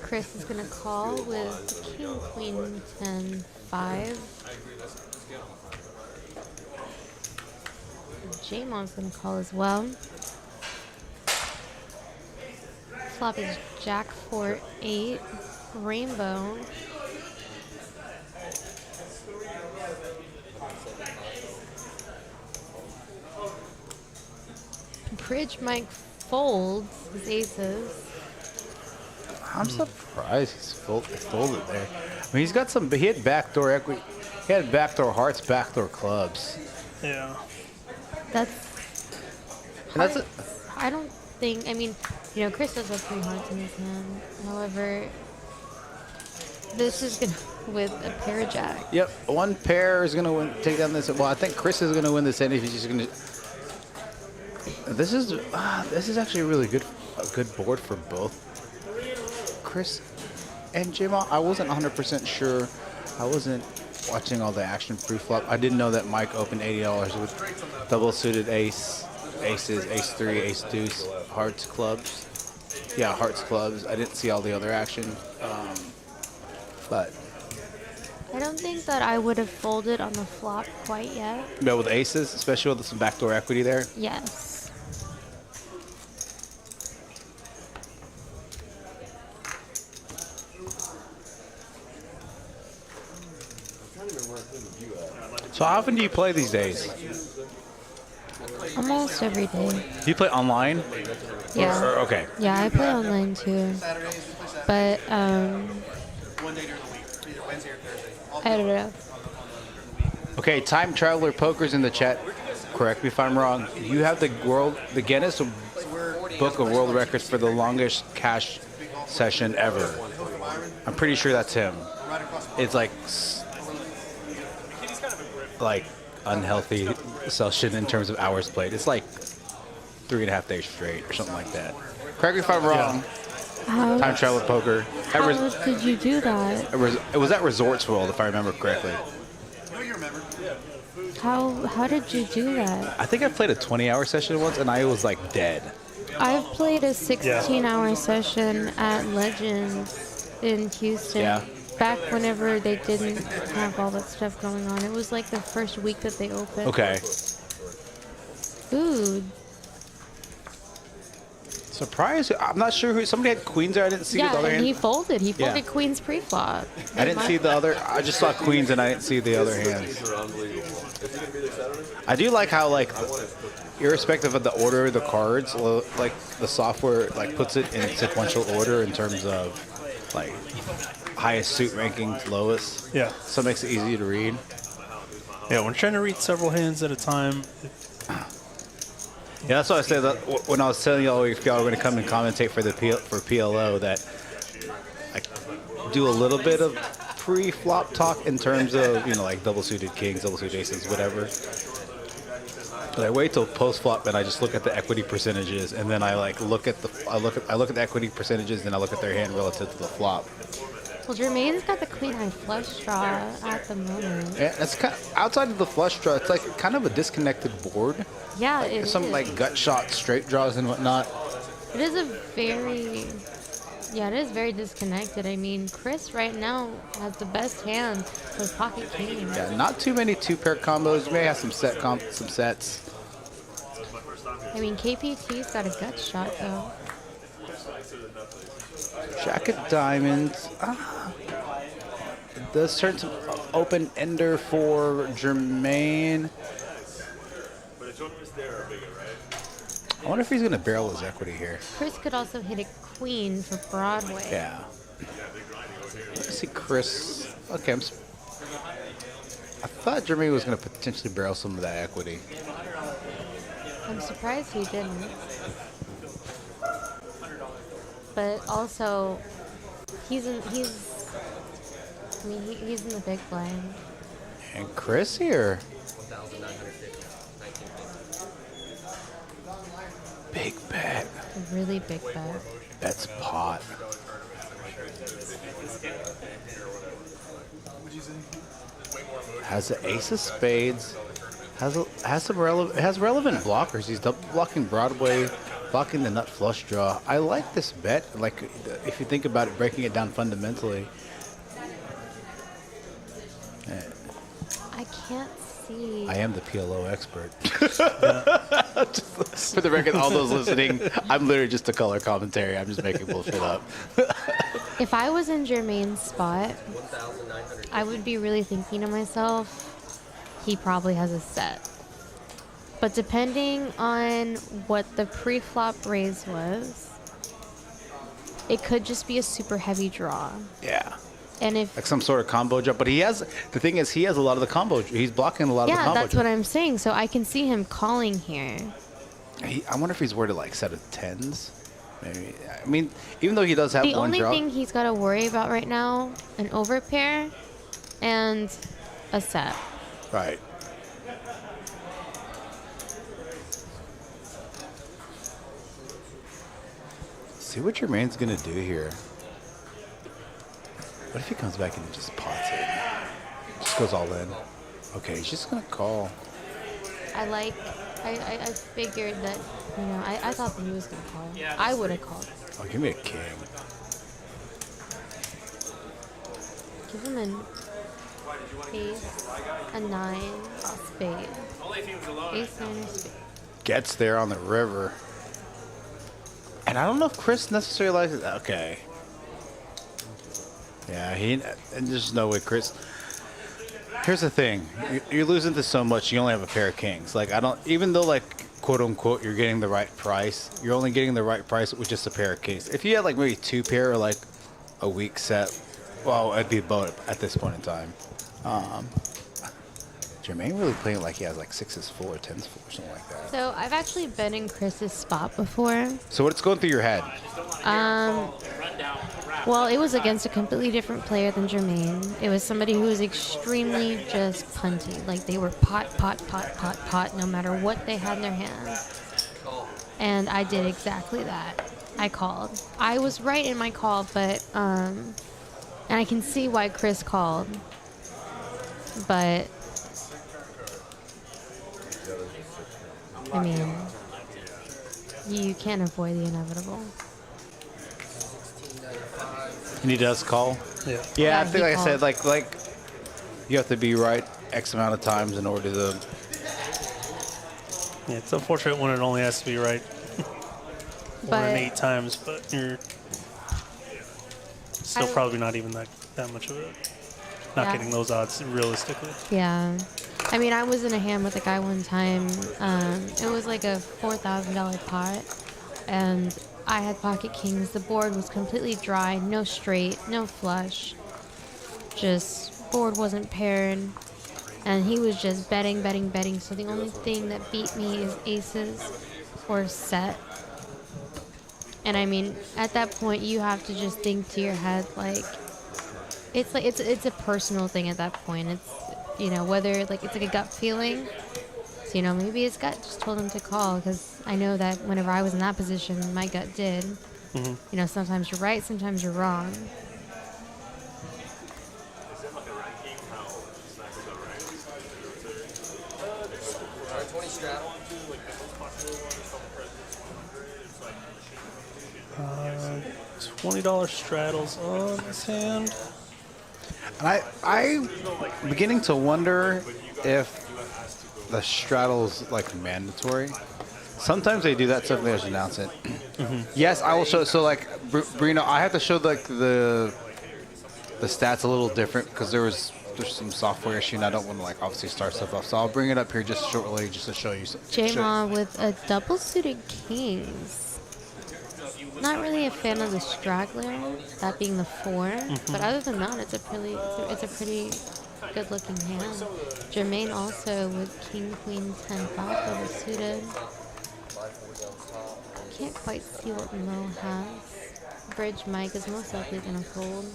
Chris is going to call with King, Queen, 10, 5. Jamon's going to call as well. Flop is Jack 4, 8, Rainbow. Bridge Mike folds his aces. I'm surprised he's folded there. I mean, he's got some. He had backdoor equity. He had backdoor hearts, backdoor clubs. Yeah. That's it. I don't think. I mean, you know, Chris does have 3 hearts in his hand. However, this is gonna with a pair jack. Yep, one pair is gonna take down this. Well, I think Chris is gonna win this hand if he's just gonna. This is actually a really good board for both Chris and Jamal. I wasn't 100% sure. I wasn't watching all the action pre-flop. I didn't know that Mike opened $80 with double suited aces, ace 3, ace deuce, hearts, clubs. Yeah, hearts, clubs. I didn't see all the other action, but. I don't think that I would have folded on the flop quite yet. But with aces, especially with some backdoor equity there. Yes. So how often do you play these days? Almost every day. Do you play online? Yeah. Okay. Yeah, I play online too. But One day during the week, either Wednesday or Thursday. I don't know. Okay, Time Traveler Poker's in the chat. Correct me if I'm wrong. You have the Guinness Book of World Records for the longest cash session ever. I'm pretty sure that's him. It's like unhealthy session in terms of hours played. It's like 3.5 days straight or something like that. Correct me if I'm wrong. How, Time Traveler Poker. how did you do that? It was at Resorts World, if I remember correctly. How did you do that? I think I played a 20-hour session once, and I was like dead. I've played a 16-hour session at Legends in Houston. Yeah. Back whenever they didn't have all that stuff going on. It was like the first week that they opened. Okay. Ooh. Surprised. I'm not sure who. Somebody had queens there. I didn't see the Yeah, other and hand. he folded. He folded queens pre-flop. I didn't see the other. I just saw queens and I didn't see the other hands. I do like how, like, irrespective of the order of the cards, like the software like puts it in sequential order in terms of like highest suit rankings, lowest. Yeah. So it makes it easy to read. Yeah, when trying to read several hands at a time. Yeah, that's why I said that when I was telling y'all if y'all were going to come and commentate for PLO, that I do a little bit of pre-flop talk in terms of, you know, like double suited kings, double suited aces, whatever. But I wait till post-flop and I just look at the equity percentages, and then I like look at the the equity percentages, and I look at their hand relative to the flop. Well, Jermaine's got the queen high flush draw at the moment. Yeah, it's kind of, outside of the flush draw, it's like kind of a disconnected board. Yeah, Like, it some is. like gut shot, straight draws and whatnot. It is a very, yeah, it is very disconnected. I mean, Chris right now has the best hand with pocket king. Yeah, not too many two-pair combos. You may have some sets. I mean, KPT's got a gut shot though. Jack of diamonds. It does turn to open ender for Jermane. I wonder if he's going to barrel his equity here. Chris could also hit a queen for Broadway. Yeah. Let's see Chris. Okay, I thought Jermane was going to potentially barrel some of that equity. I'm surprised he didn't. But also, he's in the big blind. And Chris here. Big bet. A really big bet. That's pot. Has the ace of spades. Has relevant blockers. He's double blocking Broadway, blocking the nut flush draw. I like this bet. Like, if you think about it, breaking it down fundamentally. I can't see. I am the PLO expert. For the record, all those listening, I'm literally just a color commentary. I'm just making bullshit up. If I was in Jermaine's spot, I would be really thinking to myself, he probably has a set. But depending on what the pre-flop raise was, it could just be a super heavy draw. Yeah. And if Like some sort of combo jump. But the thing is, he has a lot of the combo. He's blocking a lot of the combo that's what I'm saying. So I can see him calling here. I wonder if he's worried to like set of tens. Maybe. I mean, even though he does have The one only draw. thing he's got to worry about right now, an overpair and a set. Right. See what Jermaine's gonna do here. What if he comes back and just pots it? Just goes all in. Okay, he's just gonna call. I figured that, I thought that he was going to call. I would have called. Oh, give me a king. Give him an ace, a 9, a spade. Ace, 9, or spade. Gets there on the river. And I don't know if Chris necessarily likes it. Okay. Yeah, and there's no way Chris. Here's the thing. You're losing to so much, you only have a pair of kings. Like, even though, like, quote unquote, you're getting the right price, you're only getting the right price with just a pair of kings. If you had, like, maybe two pair or, like, a weak set, well, I'd be both at this point in time. Jermane really playing like he has, like, 6s full or 10s full or something like that. So I've actually been in Chris's spot before. So what's going through your head? Well, it was against a completely different player than Jermane. It was somebody who was extremely just punty. Like, they were pot, no matter what they had in their hands. And I did exactly that. I called. I was right in my call, but, and I can see why Chris called. But, I mean, you can't avoid the inevitable. And he does call? Yeah. Yeah, I he think, like called. I said, like you have to be right X amount of times in order to. Yeah, it's unfortunate when it only has to be right 1 in 8 times, but you're still probably not even that much of it. Not getting those odds realistically. Yeah. I mean, I was in a hand with a guy one time. It was like a $4,000 pot, and I had pocket kings. The board was completely dry, no straight, no flush. Just board wasn't paired, and he was just betting. So the only thing that beat me is aces or set. And I mean, at that point, you have to just think to your head, like, It's like it's a personal thing at that point. It's whether like it's like a gut feeling. So maybe his gut just told him to call because I know that whenever I was in that position, my gut did. Mm-hmm. Sometimes you're right, sometimes you're wrong. Is it like a ranking? How snacks go ranked? 20 straddle. Like the most popular one is called the President's 100. It's like $20 straddles on this hand. And I'm beginning to wonder if the straddle's like mandatory. Sometimes they do that, sometimes they just announce it. Yes, I will show. So like Brino, I have to show like the stats a little different because there's some software issue, and I don't want to like obviously start stuff off. So I'll bring it up here just shortly, just to show you. Jermane with a double suited kings. Not really a fan of the straggler, that being the 4. But other than that, it's a pretty good looking hand. Jermane also with king, queen, 10, 5 double suited. Can't quite see what Mo has. Bridge Mike is most likely gonna fold.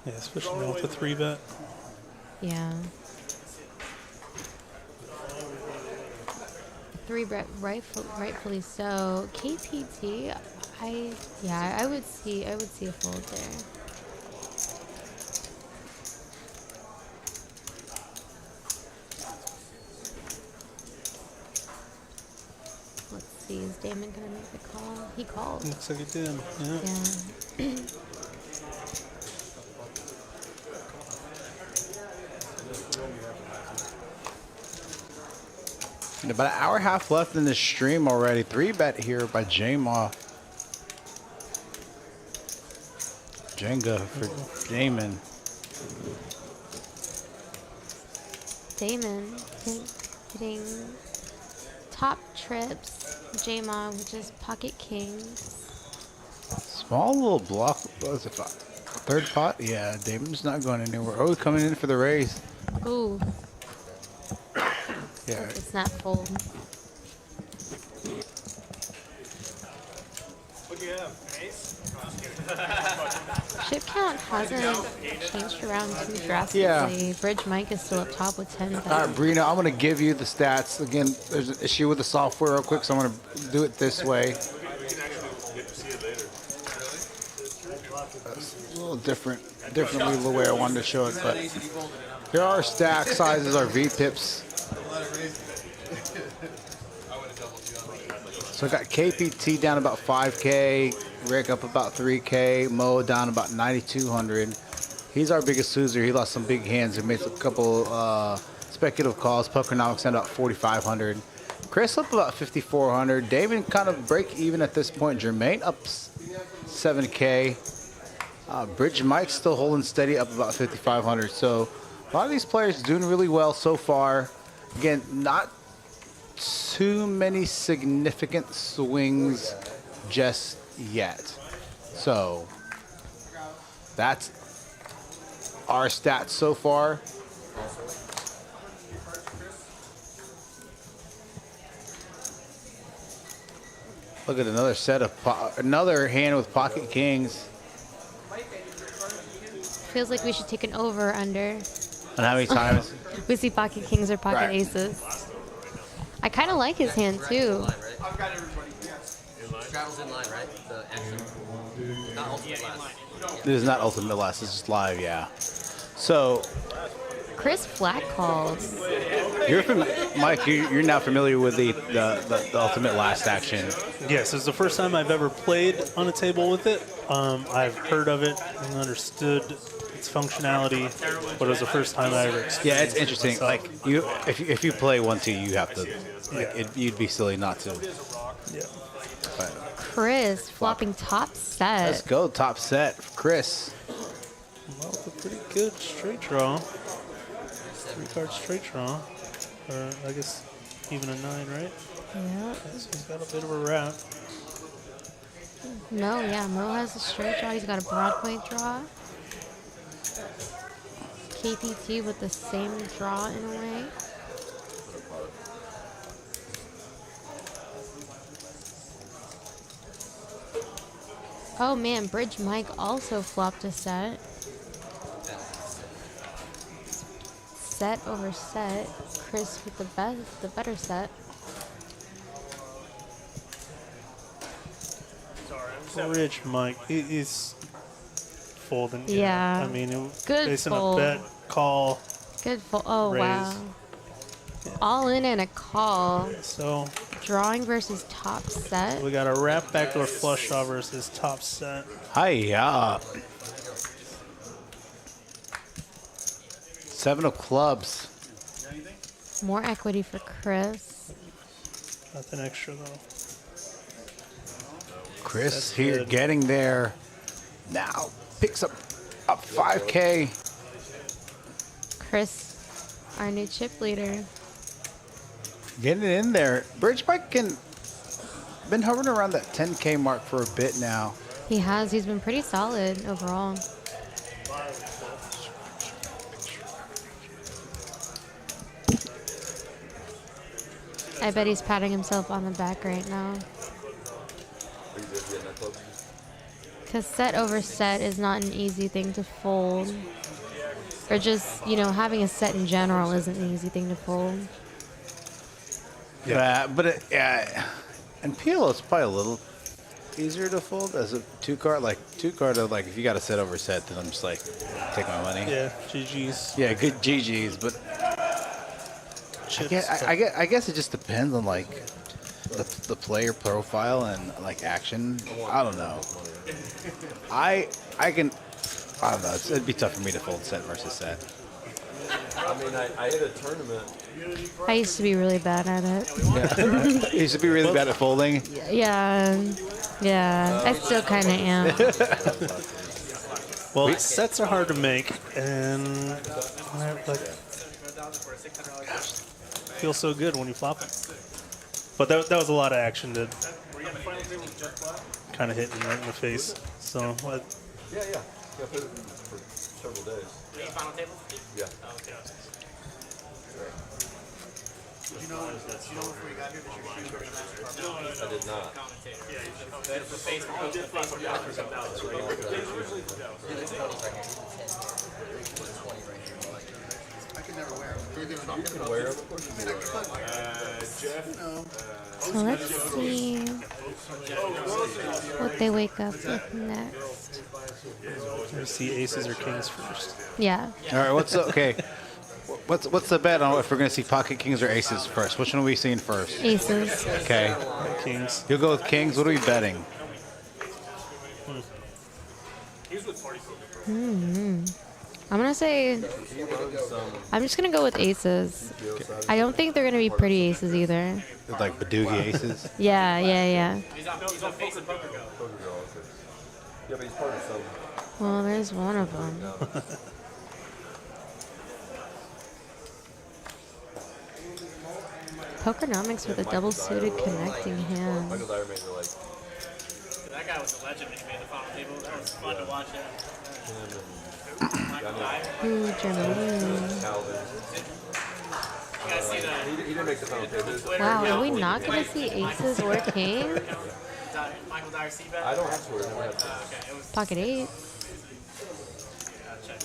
Yeah, especially with the 3-bet. Yeah. 3-bet rightfully so. KPT, I would see a fold there. Let's see, is Damon gonna make the call? He called. Looks like it did. Yeah. Yeah. About an hour and a half left in the stream already. 3-bet here by Jermane. Jenga for Damon. Damon hitting top trips. Jermane with just pocket kings. Small little block. What was it? Third pot? Yeah, Damon's not going anywhere. Oh, coming in for the raise. Ooh. Yeah. It's not fold. what do you have? An ace? Chip count hasn't changed around too drastically. Yeah. Bridge Mike is still up top with 10. All right, Brino, I'm going to give you the stats. Again, there's an issue with the software real quick, so I'm going to do it this way. We can actually get to see it later. It's a little differently the way I wanted to show it, but here are stack sizes, our V-pips. So I got KPT down about 5K, Rick up about 3K, Mo down about 9,200. He's our biggest loser. He lost some big hands and made a couple speculative calls. Pokernomix down about 4,500. Chris up about 5,400. Damon kind of break even at this point. Jermane up 7K. Bridge Mike still holding steady up about 5,500. So a lot of these players doing really well so far. Again, not too many significant swings just yet. So that's our stats so far. Look at another set of another hand with pocket kings. Feels like we should take an over under. And how many times? We see pocket kings or pocket Right. aces. I kind of like his hand too. I've got everybody, yes. Straddle's in line, right? The action. Not ultimate last. This is not ultimate last. This is live, yeah. So Chris flat calls. you're Mike. You're now familiar with the ultimate last action. Yes, it's the first time I've ever played on a table with it. I've heard of it and understood its functionality, but it was the first time I ever experienced Yeah, it's it interesting. myself. Like if you play 1-2, you have to. You'd be silly not to. Yeah. But Chris flopping top set. let's go top set, Chris. Well, it's a pretty good straight draw. 3-card straight draw. Or I guess even a 9, right? Yeah. So he's got a bit of a wrap. Mo has a straight draw. He's got a Broadway draw. KPT with the same draw in a way. Oh man, Bridge Mike also flopped a set. Set over set. Chris with the better set. Rich Mike, he's folding. Yeah. I mean, Good facing fold. a bet, call. Good fold. Oh Raise. wow. All in and a call. So Drawing versus top set. we got a wrap backdoor flush draw versus top set. Hiya. 7 of clubs. More equity for Chris. Nothing extra though. Chris That's here good. getting there. Now picks up 5K. Chris, our new chip leader. Getting in there. Bridge Mike been hovering around that 10K mark for a bit now. He has. He's been pretty solid overall. I bet he's patting himself on the back right now. Because set over set is not an easy thing to fold. Or just, you know, having a set in general isn't an easy thing to fold. Yeah, but and PLO is probably a little easier to fold as a 2-card. Like 2-card, like if you got a set over set, then I'm just like, take my money. Yeah, GG's. Yeah, good GG's, but I guess it just depends on like the player profile and like action. I don't know. I don't know. It'd be tough for me to fold set versus set. I mean, I hit a tournament. I used to be really bad at it. Yeah. You should be really bad at folding. Yeah. I still kind of am. Well, sets are hard to make, and like feel so good when you flop them. But that was a lot of action to kind of hit me right in the face. So Yeah, I played it for several days. Are you final table? Yeah. Oh, okay. Did you know before you got here that your shoes were I did not. Commentator. The face for the face for I could never wear them. You can wear them, of course you can wear them. So let's see what they wake up with next. we see aces or kings first. Yeah. All right, what's what's the bet on if we're gonna see pocket kings or aces first? Which one are we seeing first? Aces. Okay, Kings. you'll go with kings. What are we betting? I'm gonna say, I'm just gonna go with aces. I don't think they're gonna be pretty aces either. Like Badoogie aces. Yeah. He's on face and poker go. Yeah, but he's part of some. Well, there's one of them. Pokernomix with a double suited connecting hand. Michael Dyer made it like That guy was a legend when he made the final table. That was fun to watch him. Michael Dyer. Ooh, Jermane. Calvin. You guys see the He didn't make the final table. Wow, are we not gonna see aces or kings? Michael Dyer C-bet? I don't have to. I never have to. Okay, it was Pocket eights. check.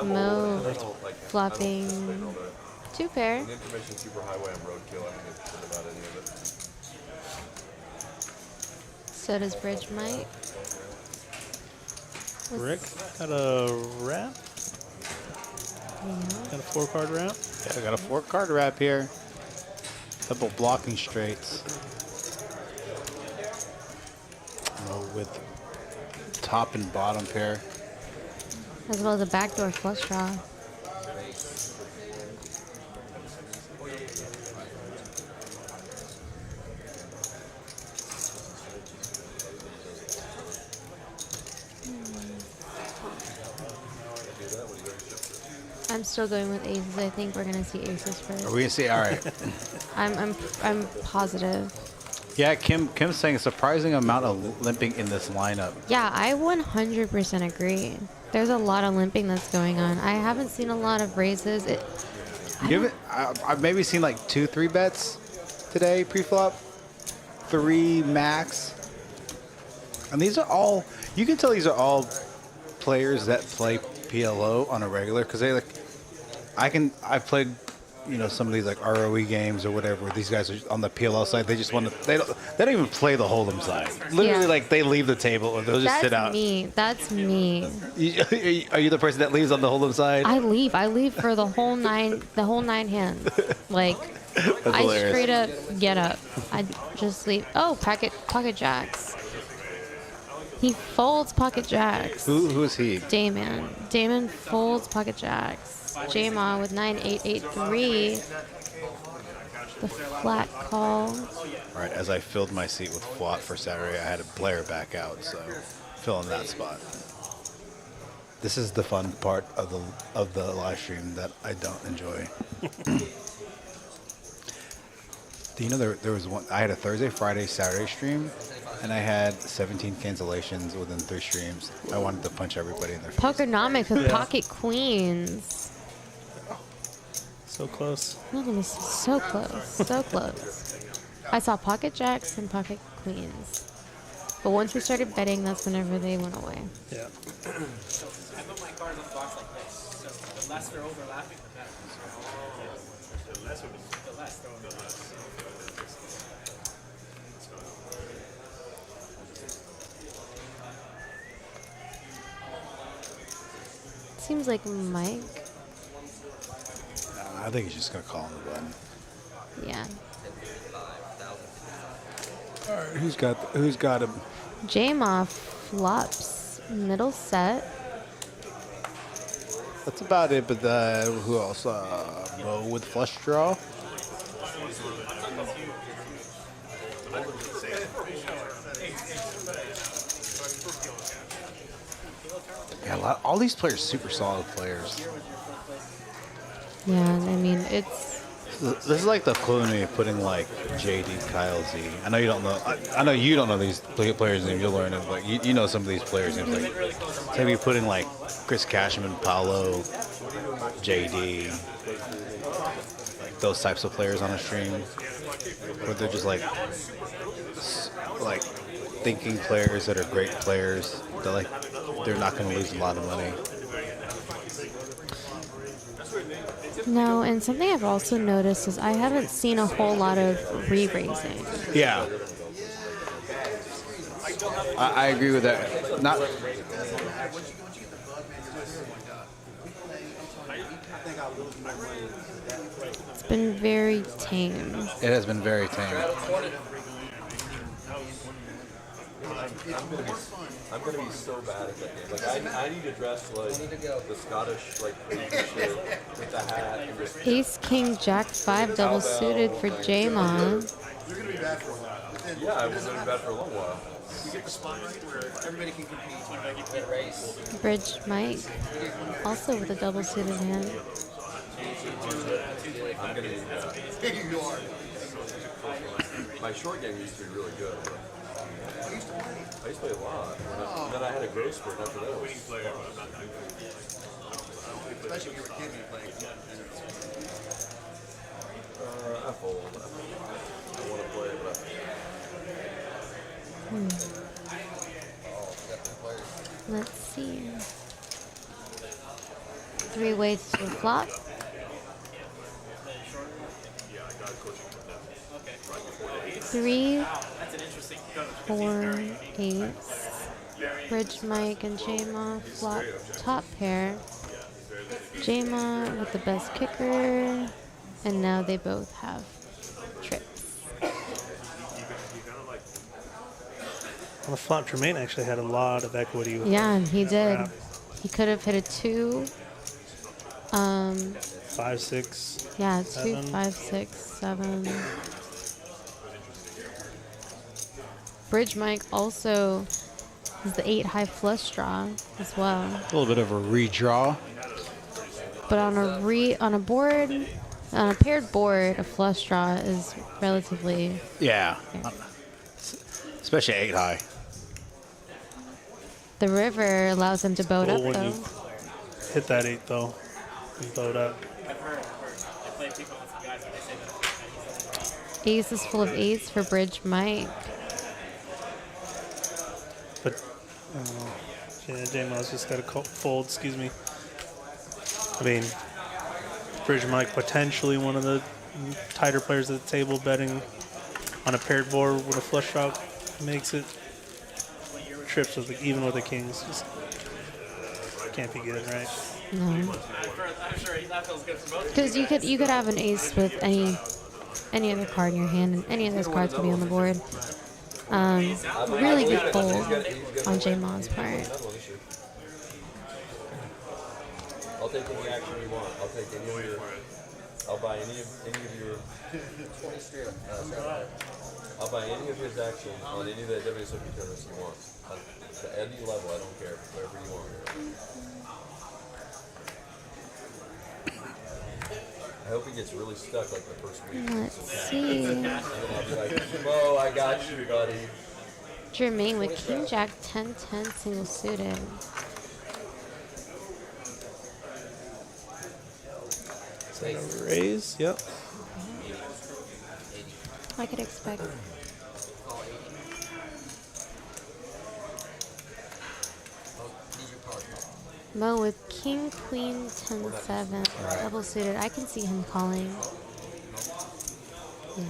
Mo I don't like flopping two pair. the information superhighway and roadkill. I don't give a shit about any of it. So does Bridge Mike. Rick got a wrap. Yeah. Got a 4-card wrap. Yeah, I got a 4-card wrap here. Double blocking straights. With top and bottom pair. As well as a backdoor flush draw. I'm still going with aces. I think we're gonna see aces first. Are we gonna see? All right. I'm positive. Yeah, Kim's saying a surprising amount of limping in this lineup. Yeah, I 100% agree. There's a lot of limping that's going on. I haven't seen a lot of raises. I've maybe seen like 2-3 bets today pre-flop, 3 max. And these are all, you can tell these are all players that play PLO on a regular, because they like, I've played, you know, some of these like ROE games or whatever. These guys are on the PLO side. They just want to. They don't even play the hold'em side. Literally, Yeah. like they leave the table or they'll just sit out. That's me. Are you the person that leaves on the hold'em side? I leave for the whole nine hands. Like I hilarious. straight up get up. I just leave. Oh, pocket jacks. He folds pocket jacks. Who is he? Damon folds pocket jacks. Jermane with 9883. The flat call. All right, as I filled my seat with FWAT for Saturday, I had a player back out, so fill in that spot. This is the fun part of the live stream that I don't enjoy. Do you know there was one? I had a Thursday, Friday, Saturday stream, and I had 17 cancellations within 3 streams. I wanted to punch everybody in their face. Pokernomix with pocket queens. So close. Look at this, so close, so close. I saw pocket jacks and pocket queens, but once we started betting, that's whenever they went away. Yeah. I put my cards on the box like this, so the less they're overlapping, the better. The less they're overlapping. Seems like Mike. I think he's just gonna call on the button. Yeah. All right, who's got him? Jermane flops middle set. That's about it. But who else? Mo with flush draw. Yeah, all these players super solid players. Yeah, I mean it's. This is like the equivalent of putting like JD, Kyle Z. I know you don't know. I know you don't know these players' names. You'll learn it, but you know some of these players' names. Like maybe putting like Chris Cashman, Paolo, JD, like those types of players on a stream, where they're just like thinking players that are great players. They're not going to lose a lot of money. No, and something I've also noticed is I haven't seen a whole lot of re-raising. Yeah. I agree with that. Not. It's been very tame. It has been very tame. I'm gonna be so bad at that game. Like I need to dress like the Scottish like crazy shit with the hat and just Ace, King, Jack, 5 double suited for Jermane. You're gonna be bad for a while. yeah, I was gonna be bad for a long while. You get the spot right where everybody can compete. Bridge Mike, also with a double suited hand. I'm gonna need that. You are. My short game used to be really good. I used to play a lot. And then I had a growth spurt after that. Especially if you were a kid and you playing. I fold. I want to play, but Let's see. 3 ways to flop. 3, 4, 8. Bridge Mike and Jermane flop top pair. Jermane with the best kicker, and now they both have trips. On the flop, Jermane actually had a lot of equity. With Yeah, he did. crap. He could have hit a 2. 5, 6. Yeah, 2, 7. 5, 6, 7. Bridge Mike also is the 8 high flush draw as well. A little bit of a redraw. But on a board, on a paired board, a flush draw is relatively. Yeah. Especially 8 high. The river allows them to boat Well, up when though. you hit that 8 though, you load up. Ace is full of 8s for Bridge Mike. But Yeah, Damon's just got to fold. Excuse me. I mean, Bridge Mike potentially one of the tighter players at the table, betting on a paired board with a flush draw makes it. Trips with even with the kings just can't be good, right? No. I'm sure that feels good for both. Because you could have an ace with any other card in your hand, and any of those cards could be on the board. Really good fold on Jermane's part. I'll take any action you want. I'll take any of your. I'll buy any of your. I'll buy any of his action on any of the WSOP tournaments you want. At any level, I don't care. Whatever you want. I hope he gets really stuck like the first week. Let's see. And then I'll be like, Mo, I got you, buddy. Jermaine with King Jack 10-10 single suited. Raise, yep. I could expect. Mo with King Queen 10-7 double suited. I can see him calling. Yeah.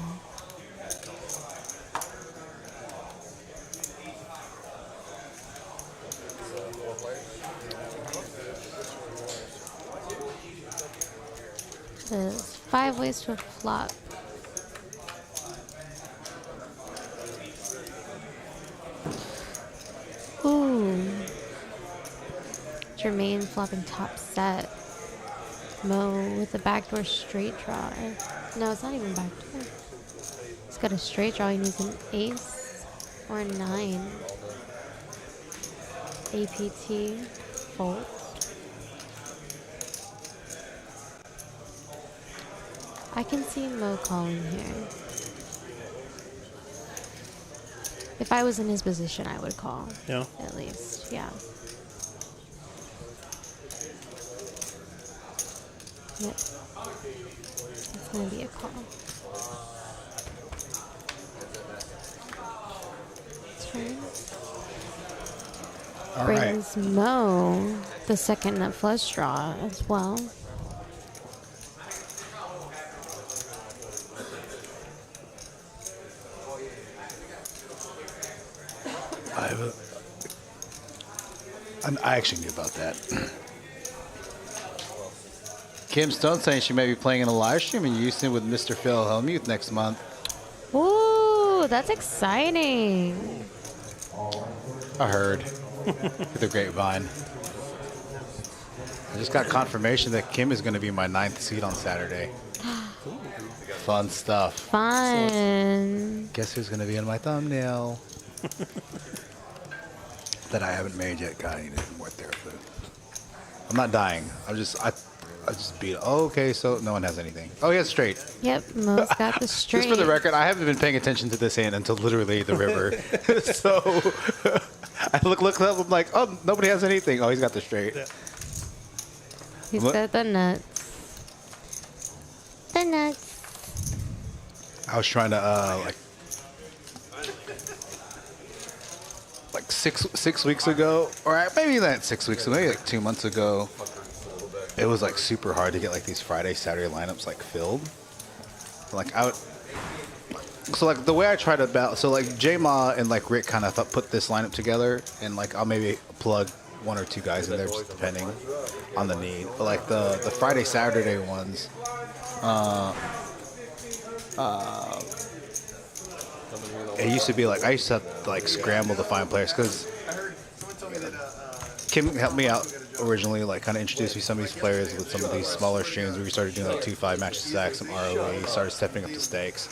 There's 5 ways to a flop. Ooh. Jermaine flopping top set. Mo with the backdoor straight draw. No, it's not even backdoor. He's got a straight draw. He needs an ace or a 9. APT fold. I can see Mo calling here. If I was in his position, I would call. Yeah. At least, yeah. Yep. It's gonna be a call. Turn. All Brings Mo the second nut flush draw as well. I actually knew about that. Kim Stone saying she may be playing in a live stream in Houston with Mr. Phil Hellmuth next month. Ooh, that's exciting. I heard. Through the grapevine. I just got confirmation that Kim is going to be my 9th seed on Saturday. Fun stuff. Fun. Guess who's going to be in my thumbnail? That I haven't made yet. God, I need more therapy. I'm not dying. I just beat. Oh, okay, so no one has anything. Oh, yeah, straight. Yep, Mo's got the straight. Just for the record, I haven't been paying attention to this hand until literally the river. So I look up. I'm like, oh, nobody has anything. Oh, he's got the straight. Yeah. He's got the nuts. The nuts. I was trying to like 6 weeks ago, or maybe not 6 weeks ago, maybe like 2 months ago. It was like super hard to get like these Friday, Saturday lineups like filled. Like so like the way I try to balance, so like J-Ma and like Rick kind of put this lineup together, and like I'll maybe plug 1 or 2 guys in there just depending on the need. But like the Friday, Saturday ones, it used to be like I used to have to like scramble to find players because Kim helped me out originally, like kind of introduced me to some of these players with some of these smaller streams where we started doing like 2-5 match stacks, some ROE, started stepping up the stakes.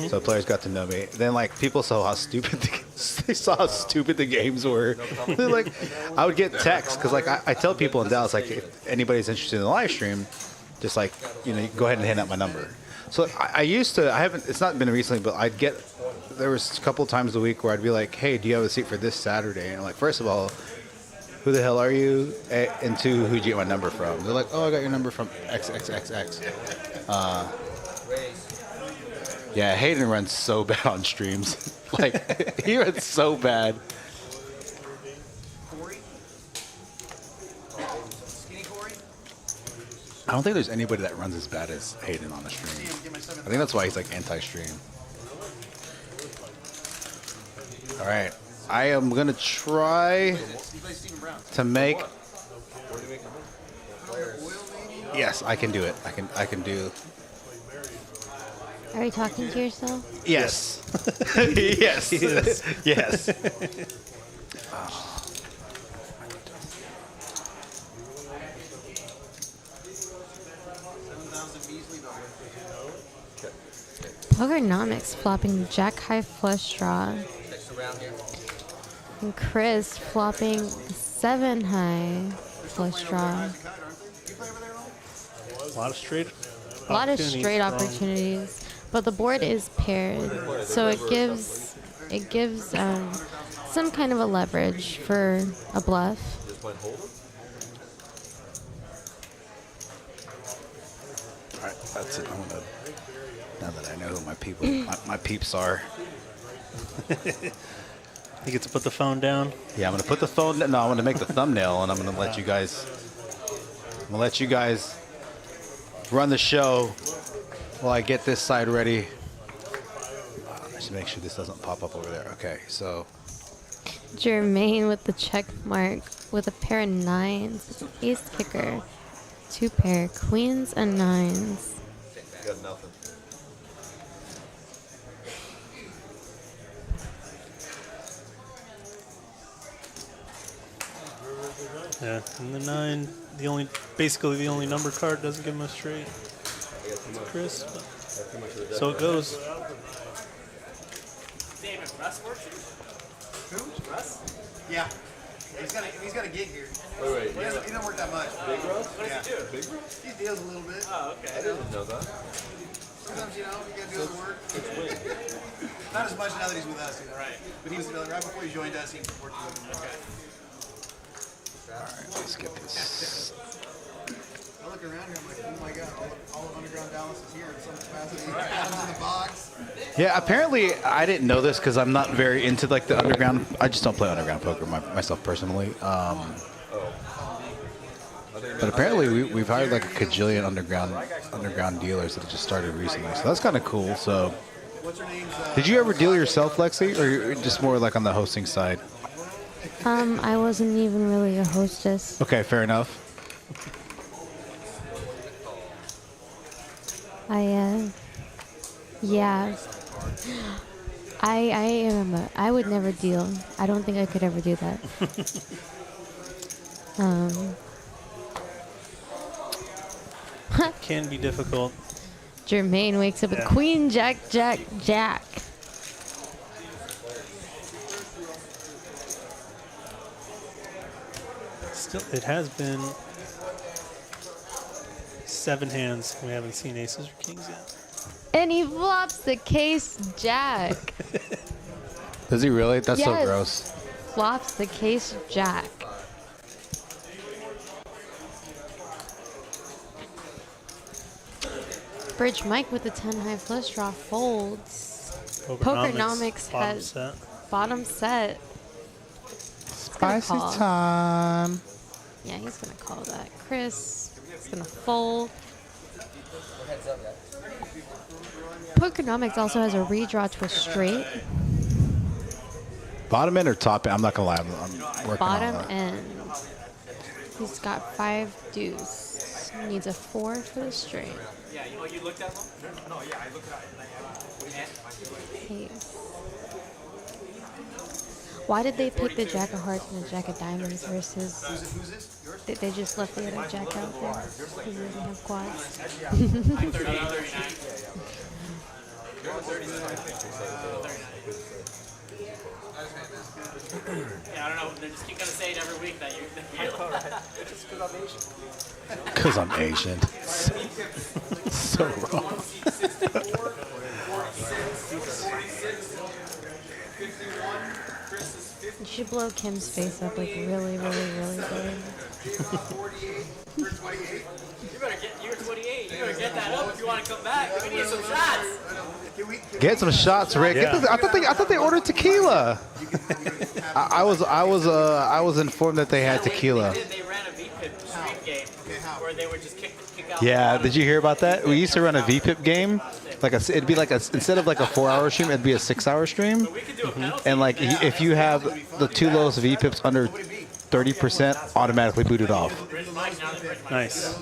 So players got to know me. Then like people saw how stupid they saw how stupid the games were. They're like, I would get texts because like I tell people in Dallas, like if anybody's interested in the live stream, just like, you know, go ahead and hand out my number. So I used to, I haven't, it's not been recently, but I'd get, there was a couple times a week where I'd be like, hey, do you have a seat for this Saturday? And I'm like, first of all, who the hell are you? And 2, who'd you get my number from? They're like, oh, I got your number from XXXX. Yeah, Hayden runs so bad on streams. Like, he runs so bad. I don't think there's anybody that runs as bad as Hayden on the stream. I think that's why he's like anti-stream. All right, I am gonna try to make. Yes, I can do it. I can do. Are you talking to yourself? Yes. Yes. Yes. Pokernomix flopping jack high flush draw. And Chris flopping 7 high flush draw. A lot of straight. A lot of straight opportunities, but the board is paired, so it gives some kind of a leverage for a bluff. All right, that's it. Now that I know who my peeps are. You get to put the phone down. Yeah, I'm gonna put the phone. No, I'm gonna make the thumbnail, and I'm gonna let you guys. Run the show while I get this side ready. Just make sure this doesn't pop up over there. Okay, so. Jermane with the check mark with a pair of 9s, ace kicker, 2 pair, queens and 9s. Got nothing. Yeah, and the 9, basically the only number card doesn't give him a straight. Chris, so it goes. Damon, Russ works here? Who? Russ? Yeah. He's got a gig here. Wait. He doesn't work that much. Big Russ? What does he do? Big Russ? He deals a little bit. Oh, okay. I didn't know that. Sometimes, you gotta do the work. Not as much now that he's with us, Right. But he was right before he joined us, he worked with him. Okay. All right, let's get this. I look around here, I'm like, oh my god, all of Underground Dallas is here in some capacity. Adam's in the box. Yeah, apparently I didn't know this because I'm not very into like the underground. I just don't play underground poker myself personally. But apparently we've hired like a cajillion underground dealers that have just started recently. So that's kind of cool. So, What's her name? did you ever deal yourself, Lexi, or you're just more like on the hosting side? I wasn't even really a hostess. Okay, fair enough. Yeah. I would never deal. I don't think I could ever do that. Can be difficult. Jermane wakes up with Queen, Jack, Jack, Jack. Still, it has been 7 hands. We haven't seen aces or kings yet. And he flops the case Jack. Does he really? That's so Yes. gross. Flops the case Jack. Bridge Mike with the 10 high flush draw folds. Pokernomix has bottom set. Spicy call. time. Yeah, he's gonna call that. Chris is gonna fold. Pokernomix also has a redraw to a straight. Bottom end or top end? I'm not gonna lie. I'm working Bottom on that. end. He's got 5 deuce. Needs a 4 for the straight. Yeah, you looked at them? No, yeah, I looked at it. Ace. Why did they pick the Jack of Hearts and the Jack of Diamonds versus... Who's this? Yours? They just left the other Jack out there because they didn't have quads. I'm 38, 39. Yeah, I don't know. They just keep gonna say it every week that you. Just because I'm Asian. Because I'm Asian. So wrong. You should blow Kim's face up like really, really, really big. You're 28. You better get that up if you want to come back. We need some shots. Get some shots, Rick. Yeah. I thought they ordered tequila. I was informed that they had tequila. They ran a VP VPIP street game where they would just kick out. Yeah, did you hear about that? We used to run a VPIP game. It'd be like instead of like a 4-hour stream, it'd be a 6-hour stream. And like if you have the 2 lowest VPIPs under 30%, automatically booted off. Nice.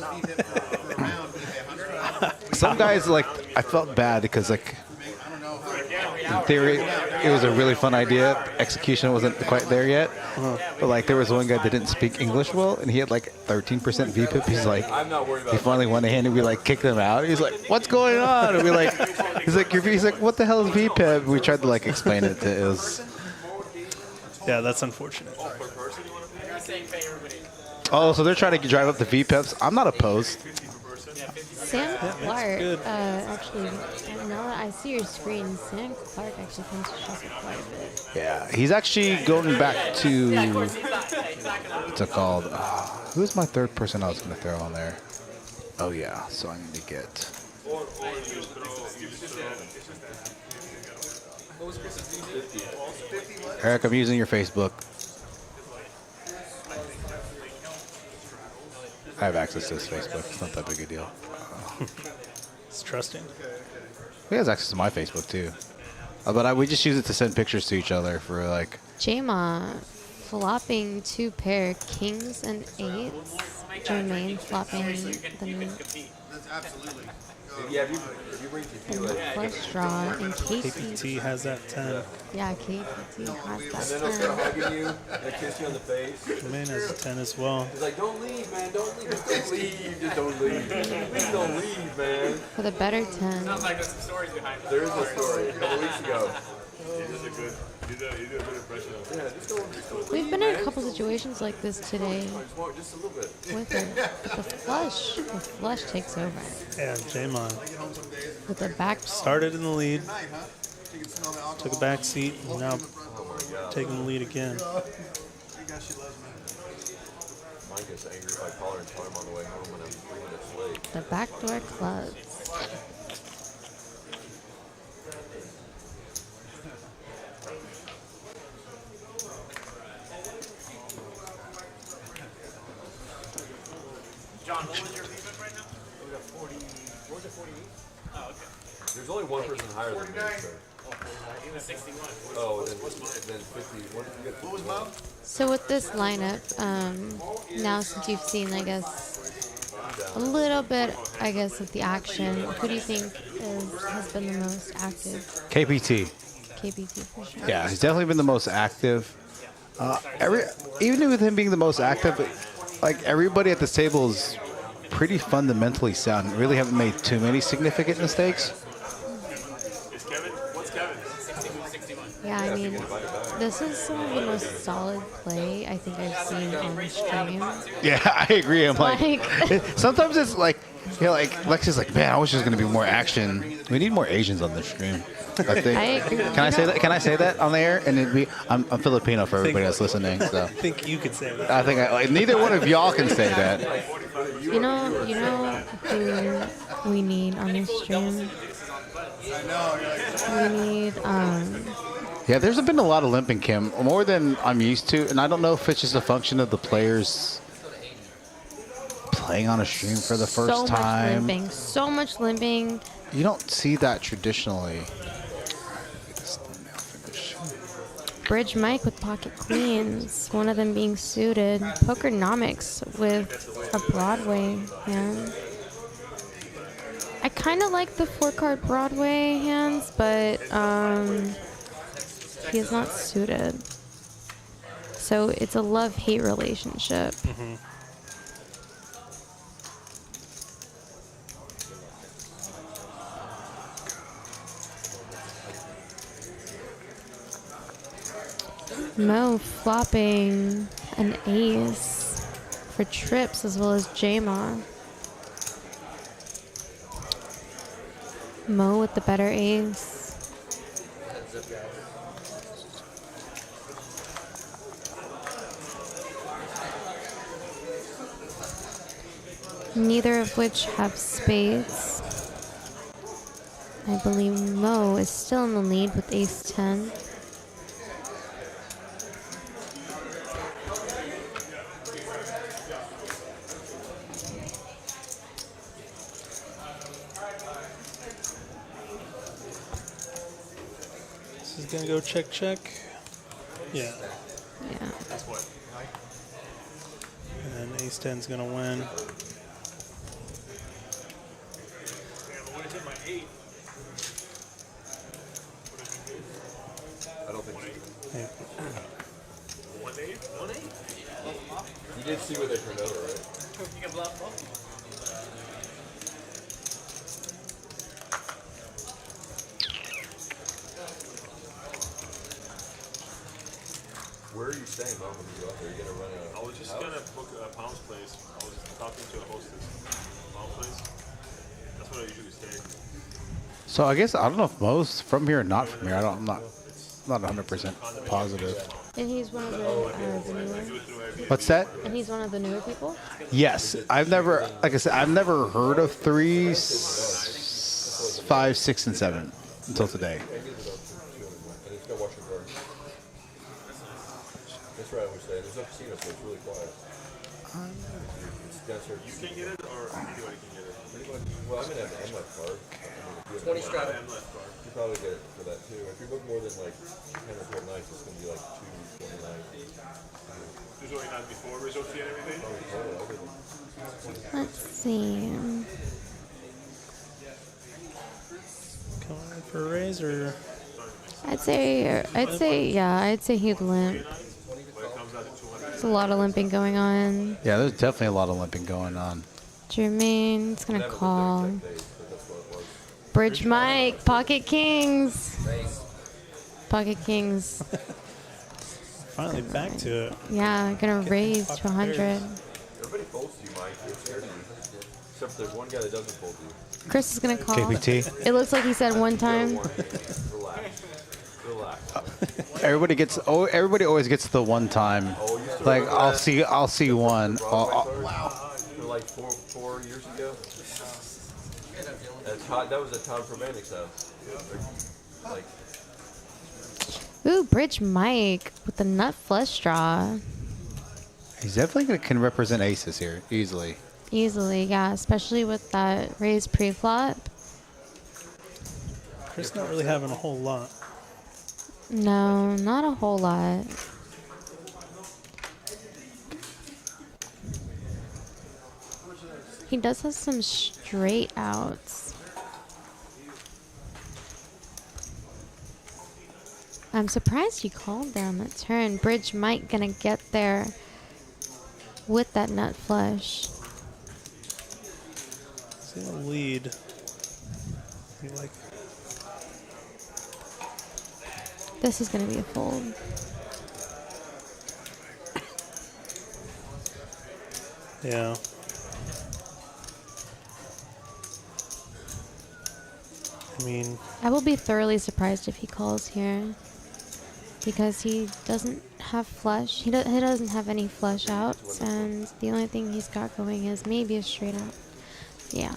Some guys like I felt bad because like in theory it was a really fun idea. Execution wasn't quite there yet. But like there was one guy that didn't speak English well, and he had like 13% VPIP. He's like, he finally won a hand, and we like kicked him out. He's like, "What's going on?" And we like, he's like, "What the hell is VPIP?" We tried to like explain it to. It was. Yeah, that's unfortunate. Oh, so they're trying to drive up the VPIPs. I'm not opposed. Sam Clark, actually, now that I see your screen, Sam Clark actually comes to shuffle quite a bit. Yeah, he's actually going back to, what's it called? Who's my third person I was going to throw on there? Oh, yeah, so I need to get. Eric, I'm using your Facebook. I have access to his Facebook. It's not that big a deal. It's trusting. He has access to my Facebook too, but we just use it to send pictures to each other for like. Jama flopping 2 pair kings and 8s. Jermane flopping the Absolutely. Yeah, if you bring tequila. flush draw, and Casey. KPT has that 10. Yeah, KPT has And that then they'll start 10. hugging you and kiss you on the face. Jermaine has a 10 as well. He's like, don't leave, man. Don't leave. Just don't leave. Just don't leave. Just don't leave, man. For the better 10. Sounds like there's some stories behind it. There is a story a couple weeks ago. You do a good impression of it. Yeah, just don't We've been in a couple situations like this today just walk just a little bit. with her. But the flush takes over. And Damon With the back. started in the lead, took a back seat, and now taking the lead again. Mine gets angry if I call her and tell him on the way home when I'm 3 minutes late. The backdoor clubs. John, what was your VPIP right now? We got 40. What was it, 48? Oh, okay. There's only one person higher than me, sir. He was 61. Oh, then 50. What was mine? So with this lineup, now since you've seen, I guess, a little bit, I guess, of the action, who do you think has been the most active? KPT. KPT for sure. Yeah, he's definitely been the most active. Even with him being the most active, like everybody at this table is pretty fundamentally sound. Really haven't made too many significant mistakes. Is Kevin? What's Kevin? 61. Yeah, I mean, this is some of the most solid play I think I've seen on the stream. Yeah, I agree. I'm like, Like- sometimes it's like, you know, like Lexi's like, man, I wish there's gonna be more action. We need more Asians on this stream. I think. I agree. Can I say that? Can I say that on the air? And it'd be, I'm Filipino for everybody that's listening. So I think you could say that. I think like, neither one of y'all can say that. You know who we need on this stream? We need, Yeah, there's been a lot of limping, Kim, more than I'm used to, and I don't know if it's just a function of the players playing on a stream for the first time. So much limping. You don't see that traditionally. Bridge Mike with pocket queens, one of them being suited. Pokernomix with a Broadway hand. I kind of like the 4-card Broadway hands, but he is not suited. So it's a love-hate relationship. Mo flopping an ace for trips as well as Jama. Mo with the better ace. Neither of which have spades. I believe Mo is still in the lead with ace 10. gonna go check, check. Yeah. Yeah. And then ace 10's gonna win. I don't think so. Yeah. 1-8? You did see what they turned over, right? You can bluff both. Where are you staying, Mom, when you go out there? Are you going to run a I was just gonna book a Pound's place. I was talking to a hostess. Pound's place. That's where I usually stay. So I guess I don't know if Mo's from here or not from here. I'm not 100% positive. And he's one of the newer. What's that? And he's one of the newer people. Yes, I've never, like I said, I've never heard of 3, 5, 6, and 7 until today. And it's going to watch your cards. That's right, I would say. There's no casino, so it's really quiet. It's downstairs. You can get it, or anybody can get it. Well, I'm going to have an MLF card. 20 strap. You probably get it for that too. If you book more than like 10 or 12 nights, it's going to be like 229. There's only not before resort fee and everything. Let's see. Come on for a raise or I'd say he'd limp. There's a lot of limping going on. Yeah, there's definitely a lot of limping going on. Jermane, gonna call. Bridge Mike, Pocket Kings. Pocket Kings. finally back to it. Yeah, gonna raise to 100. Everybody folds to you, Mike. It's scared of you. Except for there's one guy that doesn't fold to you. Chris is gonna call. KPT. It looks like he said one time. Relax. Relax. Everybody always gets the one time. Like I'll see one. For like four years ago. That was at Todd Promanic's house. Like, Ooh, Bridge Mike with the nut flush draw. He's definitely can represent aces here easily. Easily, yeah, especially with that raised pre-flop. Chris not really having a whole lot. No, not a whole lot. He does have some straight outs. I'm surprised he called there on that turn. Bridge Mike gonna get there with that nut flush. He's in the lead. You like This is gonna be a fold. yeah. I mean, I will be thoroughly surprised if he calls here, because he doesn't have flush. He doesn't have any flush outs, and the only thing he's got going is maybe a straight out. Yeah.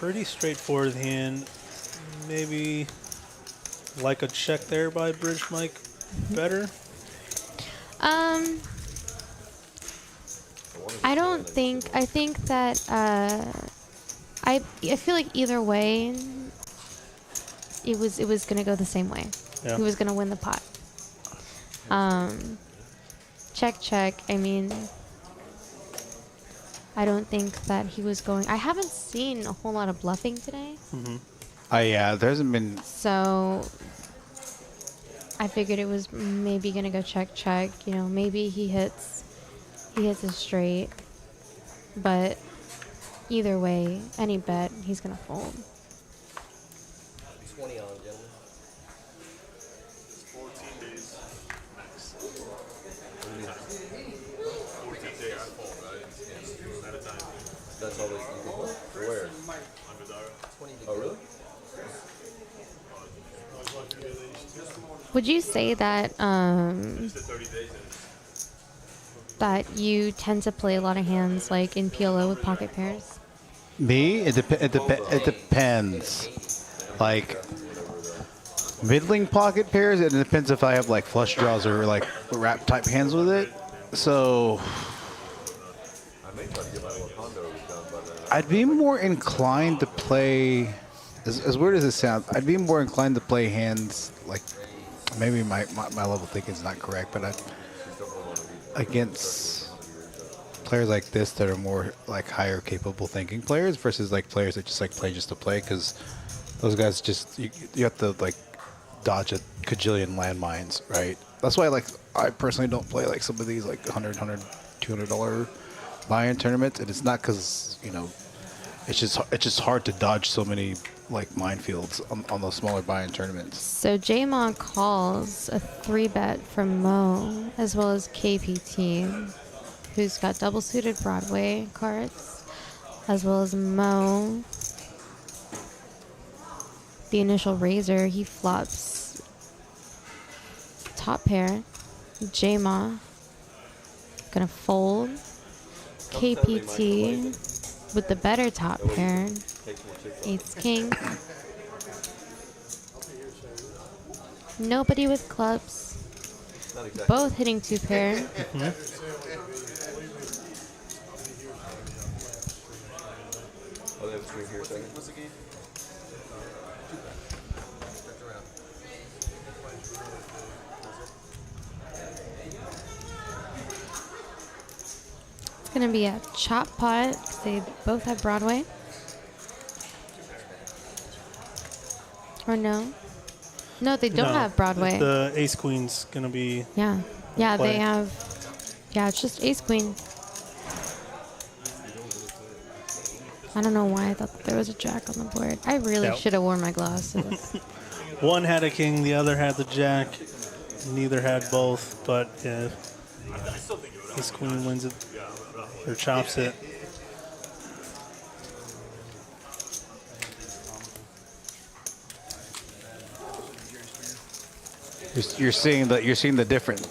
pretty straightforward hand. Maybe like a check there by Bridge Mike better. I don't think. I think that I feel like either way, it was gonna go the same way. Yeah. He was gonna win the pot. Check. I mean, I don't think that he was going. I haven't seen a whole lot of bluffing today. Yeah, there hasn't been. So I figured it was maybe gonna go check. You know, maybe he hits a straight, but either way, any bet, he's gonna fold. 20 on, gentlemen. 14 days max. 14 days full, right? At a time. That's all they you can hold. Where? $100. Oh, really? Would you say that Just the 30 days and that you tend to play a lot of hands like in PLO with pocket pairs? Me? It depends. Like middling pocket pairs, it depends if I have like flush draws or like wrap type hands with it. So I may try to get my little condo done by then. I'd be more inclined to play As weird as it sounds, I'd be more inclined to play hands like maybe my level of thinking is not correct, but against players like this that are more like higher capable thinking players versus like players that just like play just to play, because those guys just you have to like dodge a cajillion landmines, right? That's why I personally don't play like some of these like $100, $200 buy-in tournaments, and it's not because it's just hard to dodge so many like minefields on those smaller buy-in tournaments. So Jermane calls a 3-bet from Mo as well as KPT, who's got double suited Broadway cards, as well as Mo. The initial raiser, he flops top pair. Jermane gonna fold. KPT with the better top pair. Ace king. Nobody with clubs. Both hitting 2 pair. Oh, they have a screen here a second. What's the game? It's gonna be a chop pot, 'cause they both have Broadway. Or no? No, they don't have Broadway. The ace queen's gonna be. Yeah, they play. have. Yeah, it's just ace queen. I don't know why I thought that there was a jack on the board. I really should have worn my glasses. One had a king, the other had the jack. Neither had both, but ace queen wins it or chops it. You're seeing the different.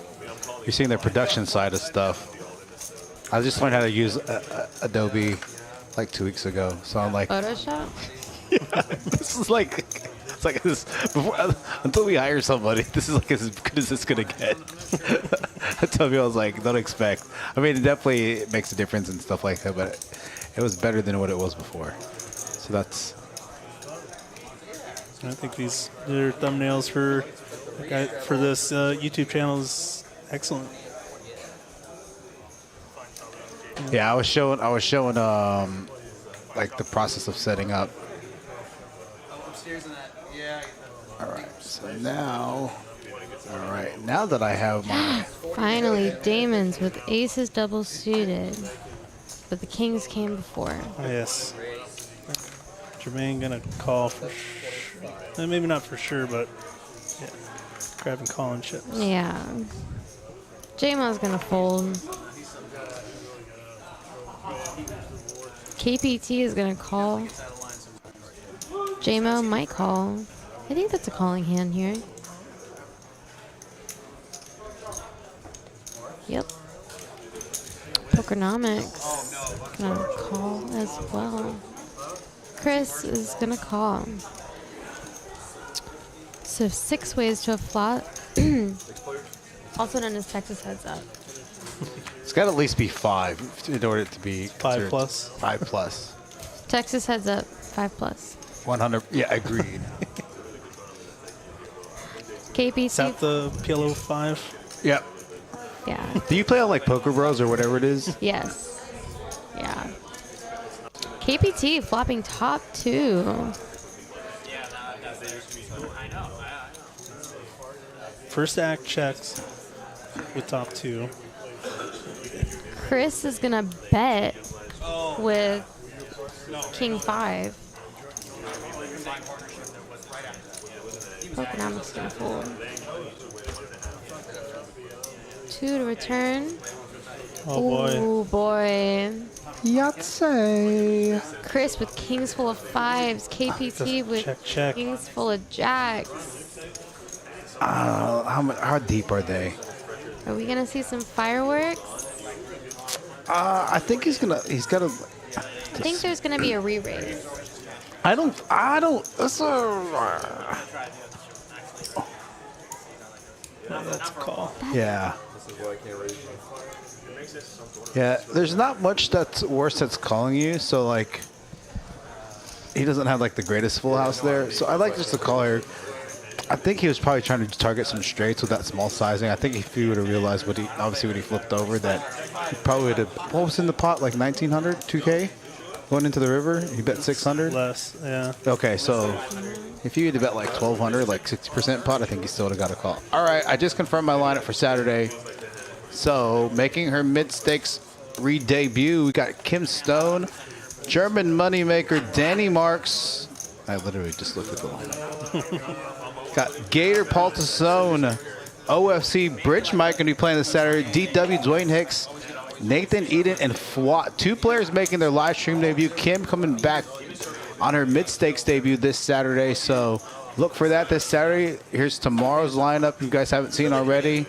You're seeing the production side of stuff. I just learned how to use Adobe like 2 weeks ago, so I'm like, Photoshop? this is like, it's like this until we hire somebody. This is like as good as it's gonna get. I tell people, I was like, don't expect. I mean, it definitely makes a difference and stuff like that, but it was better than what it was before. So that's. I think these are thumbnails for this YouTube channel is excellent. Yeah, I was showing like the process of setting up. Upstairs in that. Yeah. All right. So now, now that I have my Finally, Damon's with aces double suited, but the kings came before. Oh, yes. Jermane gonna call for sure. Maybe not for sure, but yeah, grabbing calling chips. Yeah. Jermane's gonna fold. KPT is gonna call. Jermane might call. I think that's a calling hand here. Yep. Pokernomix gonna call as well. Chris is gonna call. So 6 ways to a flop. Also known as Texas heads up. It's got to at least be 5 in order to be 5 plus. 5 plus. Texas heads up, 5 plus. 100. Yeah, agreed. KPT. Is that the PLO 5? Yep. Yeah. Do you play on like Poker Bros or whatever it is? Yes. Yeah. KPT flopping top 2. First act checks with top 2. Chris is gonna bet with King 5. Pokernomix gonna fold. 2 to return. Oh boy. Oh boy. Yahtzee. Chris with kings full of 5s. KPT with check. kings full of jacks. How deep are they? Are we gonna see some fireworks? I think he's got to. I think there's gonna be a re-raise. I don't. That's That's a call. yeah. This is why I can't raise you. Yeah, there's not much that's worse that's calling you. So like, he doesn't have like the greatest full house there. So I like just the call here. I think he was probably trying to target some straights with that small sizing. I think if he would have realized what he flipped over, that he probably would have. What was in the pot? Like 1900, 2K, going into the river. He bet 600. Less, yeah. Okay, so if he would have bet like 1200, like 60% pot, I think he still would have got a call. All right, I just confirmed my lineup for Saturday. So making her mid-stakes re-debut, we got Kim Stone, German moneymaker Danny Marks. I literally just looked at the lineup. Got Gator Paul Tassone, OFC Bridge Mike going to be playing this Saturday. DW Dwayne Hicks, Nathan Eden, and Fwat. 2 players making their live stream debut. Kim coming back on her mid-stakes debut this Saturday. So look for that this Saturday. Here's tomorrow's lineup you guys haven't seen already.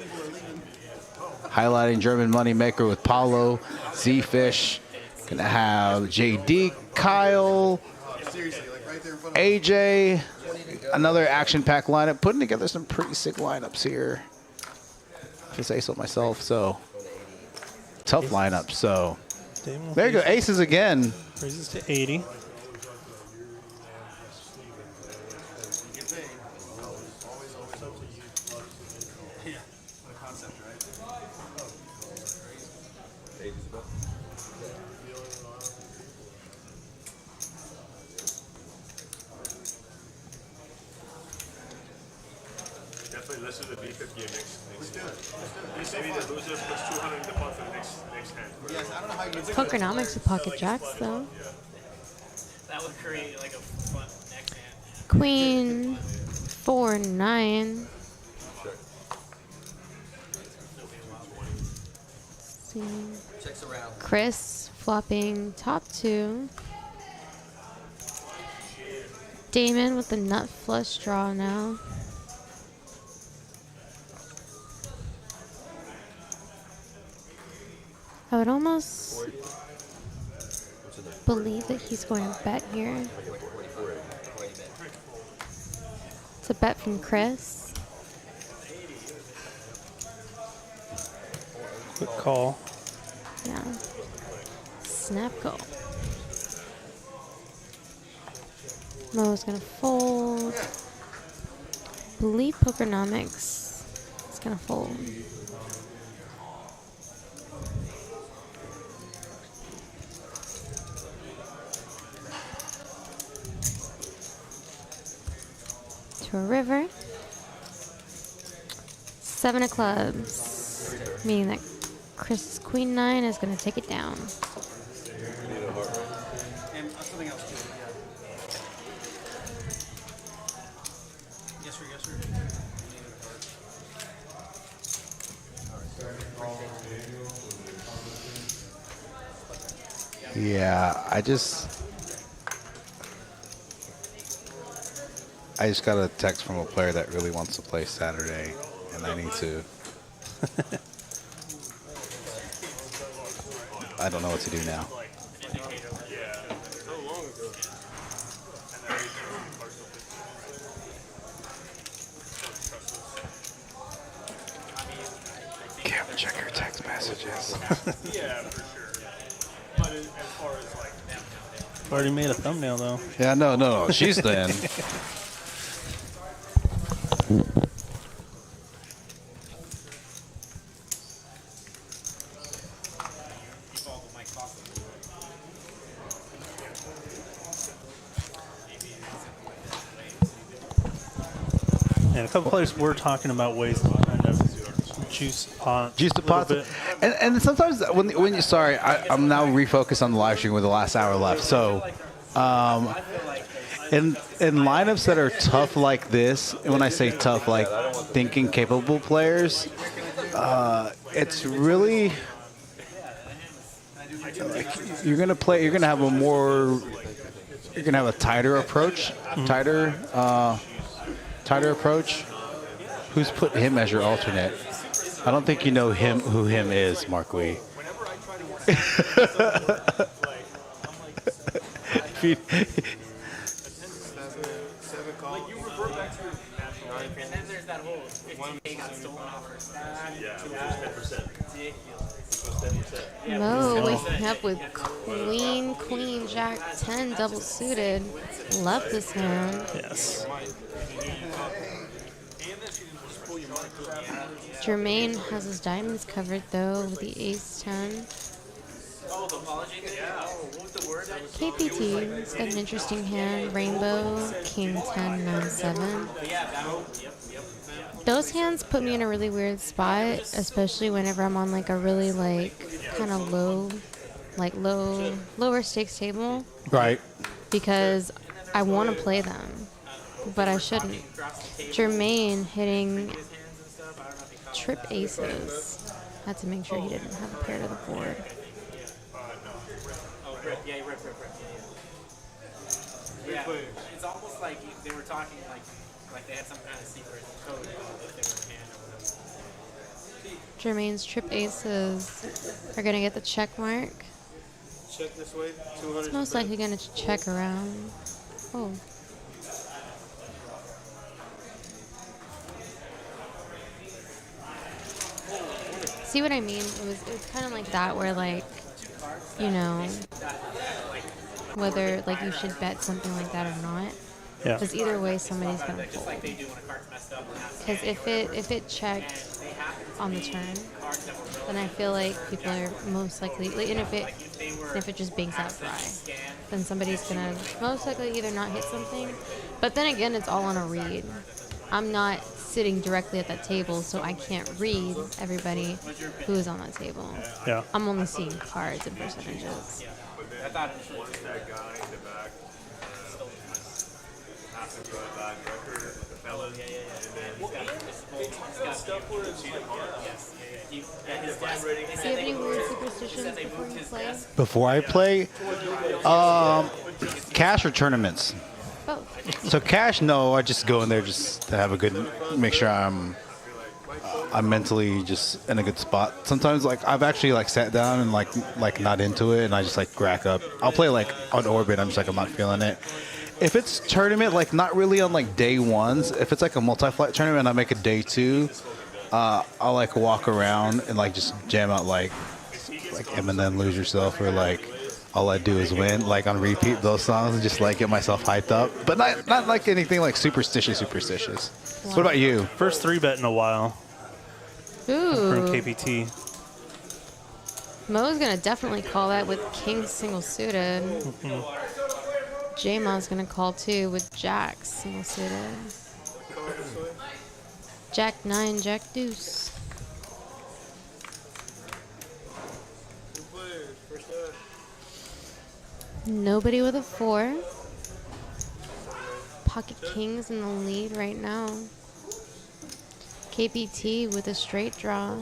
Highlighting German moneymaker with Paulo, Z-Fish. Going to have JD, Kyle, AJ. Another action-packed lineup. Putting together some pretty sick lineups here. If I say so myself. So tough lineup. So there you go. Aces again. Raises to 80. Let's do the B50 mix. Let's do it. Maybe the loser puts 200 in the pot for the next hand. Yes, I don't know how you do Pokernomix with pocket jacks, though. That would create like a fun next hand. Queen 4-9. See. Checks around. Chris flopping top 2. Damon with the nut flush draw now. I would almost believe that he's going to bet here. It's a bet from Chris. Quick call. Yeah. Snap call. Mo's going to fold. Believe Pokernomix is going to fold. To a river. 7 of clubs, meaning that Chris's Queen 9 is going to take it down. And something else too. Yes, sir. Yes, sir. Yeah, I just got a text from a player that really wants to play Saturday, and I need to. I don't know what to do now. Kim, check your text messages. Yeah, for sure. But as far as like, Already made a thumbnail though. Yeah, no. She's then. And a couple players were talking about ways to kind of juice the pot. Juice the pot. And sometimes when you I'm now refocused on the live stream with the last hour left. So in lineups that are tough like this, and when I say tough, like thinking capable players, it's really you're gonna have a tighter approach, tighter approach. Who's put him as your alternate? I don't think you know who him is, Mark Wee. And then there's that whole, if He got stolen off her stack. Yeah, it was 10%. Ridiculous. Mo waking up with queen, jack 10 double suited. Love this hand. Yes. Jermane has his diamonds covered though with the ace 10. Oh, the apology? Yeah. What was the word? KPT, he's got an interesting hand. Rainbow, king 10, 9, 7. Those hands put me in a really weird spot, especially whenever I'm on like a really like kind of lower stakes table. Right. Because I want to play them, but I shouldn't. Jermane hitting trip aces. Had to make sure he didn't have a pair to the board. Oh, rip. Yeah, rip. Yeah, it's almost like they were talking like they had some kind of secret code if they were in hand or whatever. Jermaine's trip aces are going to get the check mark. Check this way. 200. It's most likely going to check around. Oh. See what I mean? It was kind of like that where like, you know, whether like you should bet something like that or not. Yeah. Because either way, somebody's gonna Just fold. like they do when a card's messed up. Because if it checked on the turn, then I feel like people are most likely, like, and if it just banks out dry, then somebody's gonna most likely either not hit something. But then again, it's all on a read. I'm not sitting directly at that table, so I can't read everybody who is on that table. Yeah. I'm only seeing cards and percentages. I thought Once that guy in the back happened to have a bad record with the fellas, and then stuff where it's like, Do you have any weird superstitions before you play? Before I play, cash or tournaments? Both. So cash, no. I just go in there just to have a good, make sure I'm mentally just in a good spot. Sometimes like I've actually like sat down and like not into it, and I just like rack up. I'll play like on orbit. I'm just like I'm not feeling it. If it's tournament, like not really on like day ones. If it's like a multi-flight tournament, I make it day 2. I'll like walk around and like just jam out like Eminem, Lose Yourself, or like All I Do Is Win, like on repeat those songs, and just like get myself hyped up. But not like anything like superstitious. Wow. What about you? First 3-bet in a while from Ooh. KPT. Mo's gonna definitely call that with king single suited. J-Ma's gonna call too with jacks single suited. Jack 9, Jack deuce. Nobody with a 4. Pocket kings in the lead right now. KPT with a straight draw.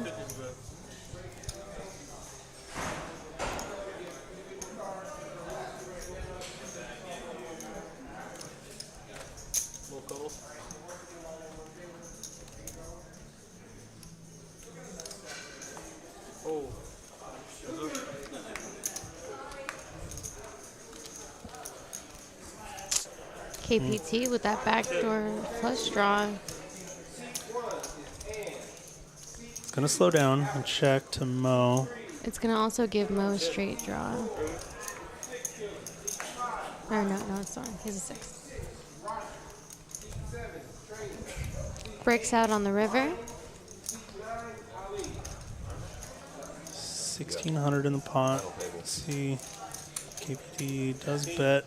KPT with that backdoor flush draw. Gonna slow down and check to Mo. It's gonna also give Mo a straight draw. Or no, it's not. He's a 6. Breaks out on the river. 1,600 in the pot. Let's see. KPT does bet.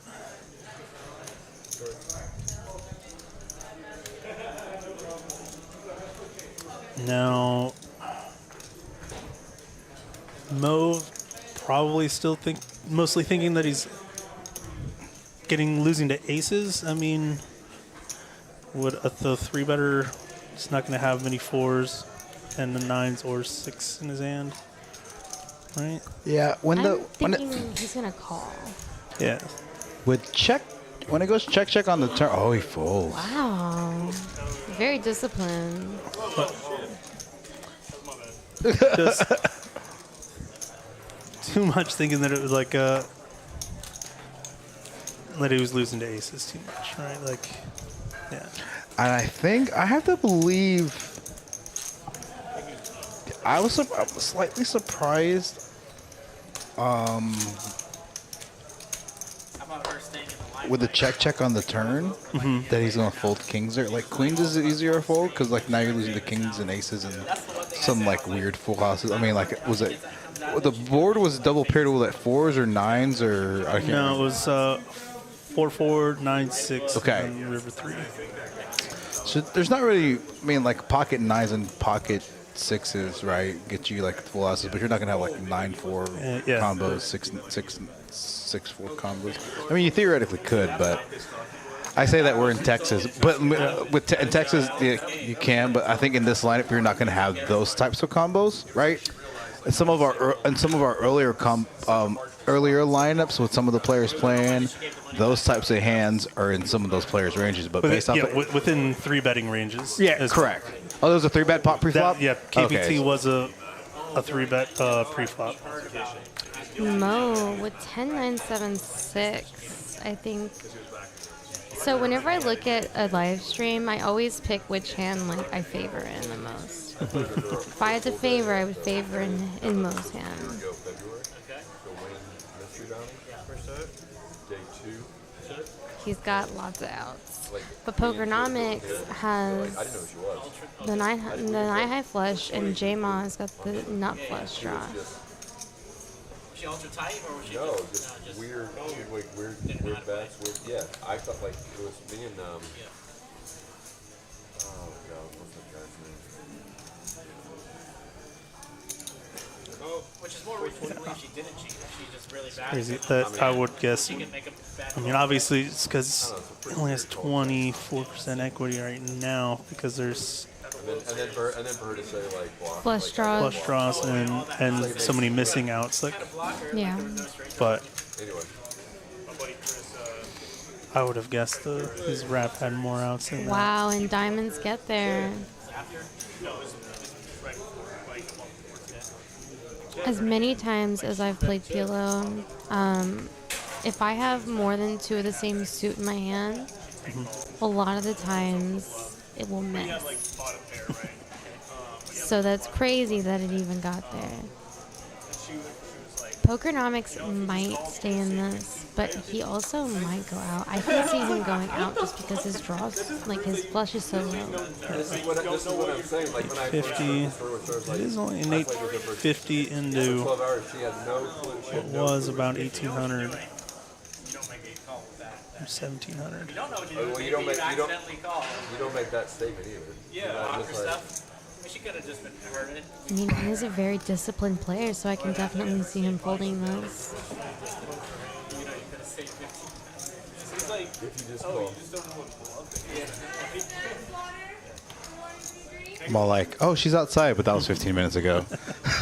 Now, Mo probably still mostly thinking that he's losing to aces. I mean, would the 3-better is not going to have many 4s and the 9s or 6 in his hand, right? Yeah, I'm thinking he's gonna call. Yeah. With check, when it goes check on the turn, oh, he folds. Wow. Very disciplined. Just too much thinking that it was like that he was losing to aces too much, right? Like, yeah. And I think I have to believe I was slightly surprised. With the check on the turn, that he's gonna fold kings there. Like queens is easier to fold because like now you're losing the kings and aces and some like weird full houses. I mean, like was it the board was double paired with like 4s or 9s or I can't remember. It was 4-4, 9-6. Okay. And river 3. So there's not really. I mean, like pocket 9s and pocket 6s, right? Get you like full houses, but you're not gonna have like 9-4 yeah. combos, 6-4 combos. I mean, you theoretically could, but I say that we're in Texas. But in Texas, you can. But I think in this lineup, you're not going to have those types of combos, right? And some of our earlier earlier lineups with some of the players playing, those types of hands are in some of those players' ranges. But based off within 3 betting ranges. Yeah, correct. Oh, there was a 3-bet pop pre-flop? Yeah, KPT was a 3-bet pre-flop. Mo with 10-9-7-6, I think. So whenever I look at a live stream, I always pick which hand like I favor in the most. If I had to favor, I would favor in Mo's hand. He's got lots of outs. But Pokernomix has the nine high flush, and Jermane's got the nut flush draw. She ultra tight, or was she just weird bets. Yeah, I felt like it was me and oh god, what's that guy's name? Which is more reason to believe she didn't cheat. She just really bad. Crazy. That I would guess. I mean, obviously, it's because it only has 24% equity right now because there's. And then for her to say like flush draws and so many missing outs, like yeah. But anyway, I would have guessed his rap had more outs than that. Wow, and diamonds get there. As many times as I've played PLO, if I have more than 2 of the same suit in my hand, a lot of the times it will miss. So that's crazy that it even got there. Pokernomix might stay in this, but he also might go out. I can see him going out just because his draws, like his flush is so low. this is what I'm saying. Like when I 50. It is only an 850 into 12 hours, she had no clue. what was about 1,800. 1,700. Well, you don't make that statement either. Yeah, Walker stuff. I mean, she could have just been hurting it. I mean, he is a very disciplined player, so I can definitely see him folding this. It's like, If you just call. I'm all like, oh, she's outside, but that was 15 minutes ago.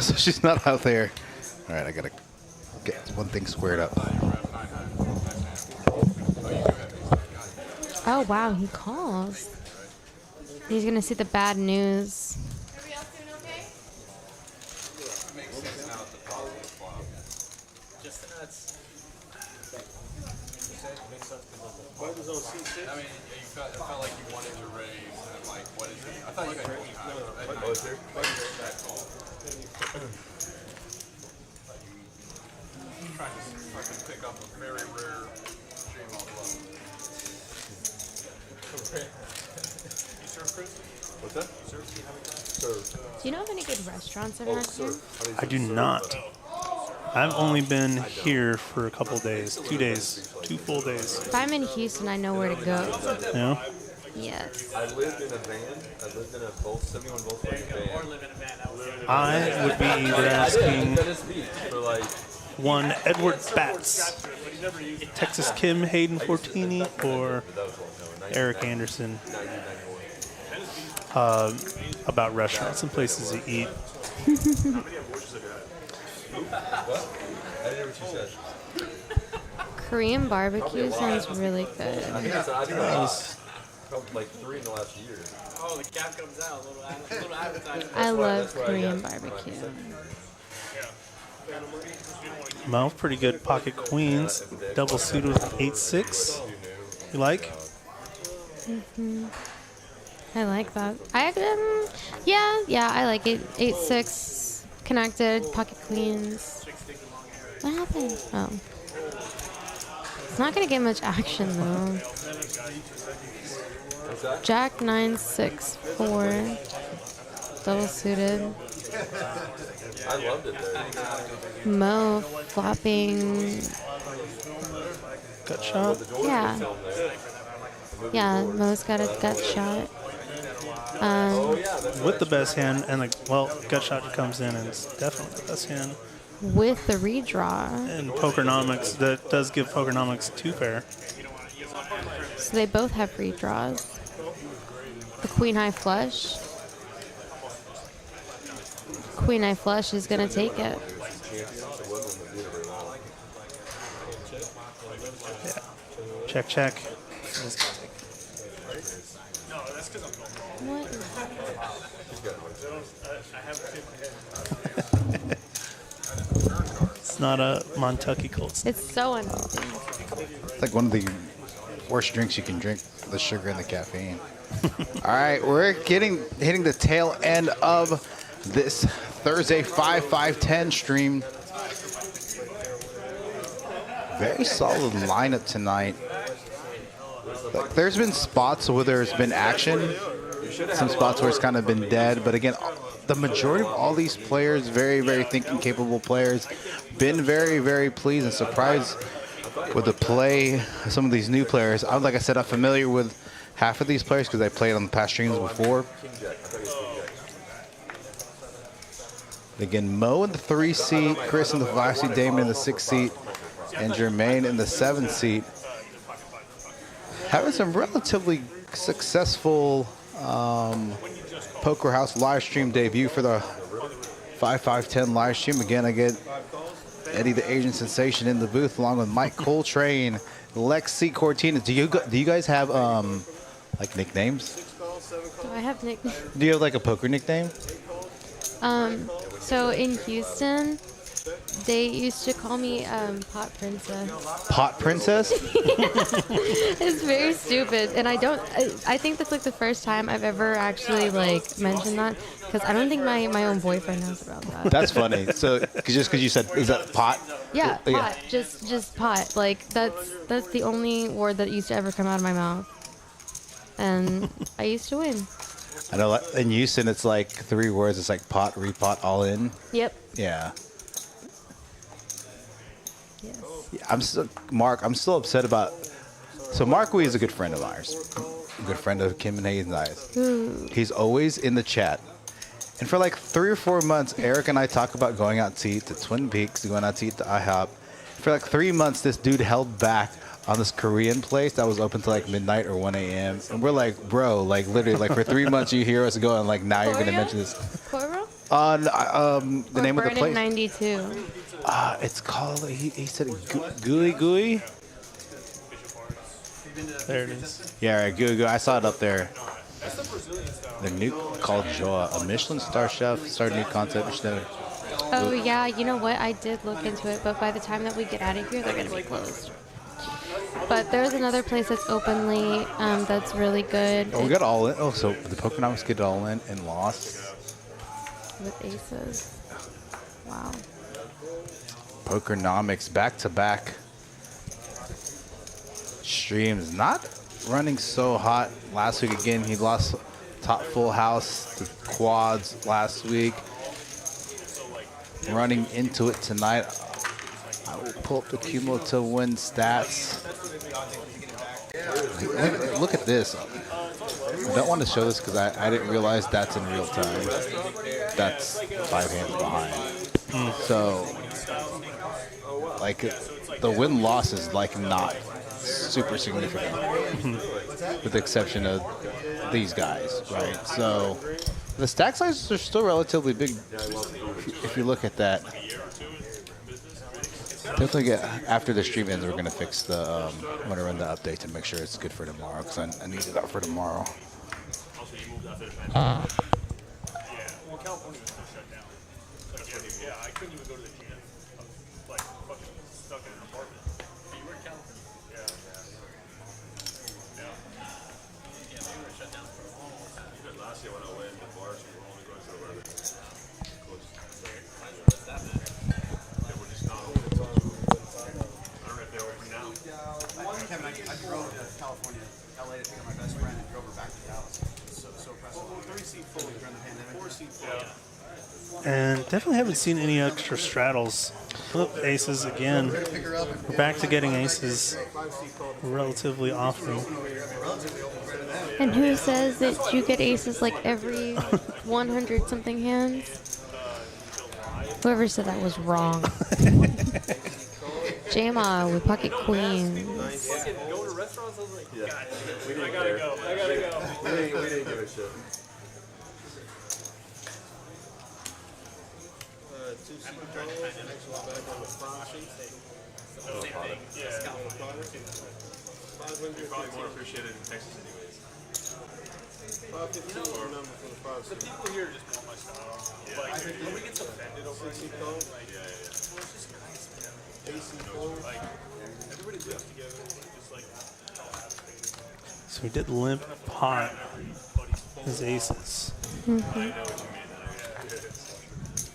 So she's not out there. All right, I got to get one thing squared up. Oh, wow, he calls. He's going to see the bad news. just the nuts. I mean, you felt like you wanted to raise, and like, what is it? I thought you had trying to fucking pick up a very rare shame on love. You serve, Chris? What's that? Serve. Do you know of any good restaurants around here? I do not. I've only been here for a couple days, 2 days, 2 full days. If I'm in Houston, I know where to go. Yeah. Yes. I lived in a van. I lived in a 71 Volkswagen van. Or live in a van. That was it. I would be either asking Venice Beach for like one Edward Batts, Texas Kim Hayden Fortini, or Eric Anderson about restaurants and places to eat. I didn't hear what you said. Korean barbecue sounds really good. I think like 3 in the last year. Oh, the cap comes out. A little advertisement. I love Korean barbecue. Mouth pretty good pocket queens, double suited with 8-6. You like? I like that. Yeah, I like it. 8-6 connected, pocket queens. What happened? Oh. It's not gonna get much action though. Jack 9-6-4. Double suited. I loved it there. Mo flopping. Gut shot. Yeah. Yeah, Mo's got a gut shot. With the best hand, and gut shot comes in, and it's definitely the best hand. With the redraw. And Pokernomix, that does give Pokernomix 2 pair. So they both have redraws. The queen high flush. Queen high flush is gonna take it. Yeah. Check, check. What? It's not a Montucky Colts. It's so annoying. It's like one of the worst drinks you can drink, the sugar and the caffeine. All right, we're hitting the tail end of this Thursday 5-5-10 stream. Very solid lineup tonight. Like, there's been spots where there's been action, some spots where it's kind of been dead, but again, the majority of all these players, very, very thinking capable players, been very, very pleased and surprised with the play of some of these new players. Like I said, I'm familiar with half of these players because I played on the past streams before. Again, Mo in the 3 seat, Chris in the 5 seat, Damon in the 6 seat, and Jermane in the 7 seat. Having some relatively successful Poker House live stream debut for the 5-5-10 live stream. Again, I get Eddie the Asian Sensation in the booth along with Mike Coltrane, Lexi Cortinas. Do you guys have like nicknames? Do I have nicknames? Do you have like a poker nickname? So in Houston, they used to call me Pot Princess. Pot Princess? It's very stupid, and I think that's like the first time I've ever actually like mentioned that, because I don't think my own boyfriend knows about that. That's funny. So just because you said, is that pot? Yeah, pot. Just pot. Like that's the only word that used to ever come out of my mouth, and I used to win. I know in Houston it's like 3 words. It's like pot, repot, all in. Yep. Yeah. Yes. I'm still upset about. So Mark Wee is a good friend of ours, a good friend of Kim and Hayden's. He's always in the chat, and for like 3 or 4 months, Eric and I talk about going out to eat to Twin Peaks, going out to eat to IHOP. For like 3 months, this dude held back on this Korean place that was open till like midnight or 1 a.m. And we're like, bro, like literally, like for 3 months you hear us go, and like now you're gonna mention this. Koro? The name of the place. 92. It's called. He said Gooey Gooey. There it is. Yeah, right, Gooey Gooey. I saw it up there. The new called Joa, a Michelin star chef, started a new concept. Oh yeah, you know what? I did look into it, but by the time that we get out of here, they're gonna be closed. But there's another place that's openly that's really good. Oh, we got all in. Oh, so the Pokernomix get all in and lost with aces. Wow. Pokernomix back-to-back streams, not running so hot. Last week again, he lost top full house to quads last week. Running into it tonight. I will pull up the cumulative win stats. Look at this. I don't want to show this because I didn't realize that's in real time. That's 5 hands behind. So, like, the win-loss is, like, not super significant, with the exception of these guys, right? So, the stack sizes are still relatively big if you look at that. Definitely after the stream ends, we're going to fix the, I'm going to run the update to make sure it's good for tomorrow, because I need it out for tomorrow. Definitely haven't seen any extra straddles. Flip aces again. We're back to getting aces relatively often. And who says that you get aces like every 100 something hands? Whoever said that was wrong. Jama with pocket queens. Yeah. We didn't care. I gotta go. We didn't give a shit. Probably more appreciated in Texas anyways. The people here just want my style. Like, nobody gets offended over anything. Like, it's just nice, man. Like, everybody's left together. Just like, So we did limp pot his aces.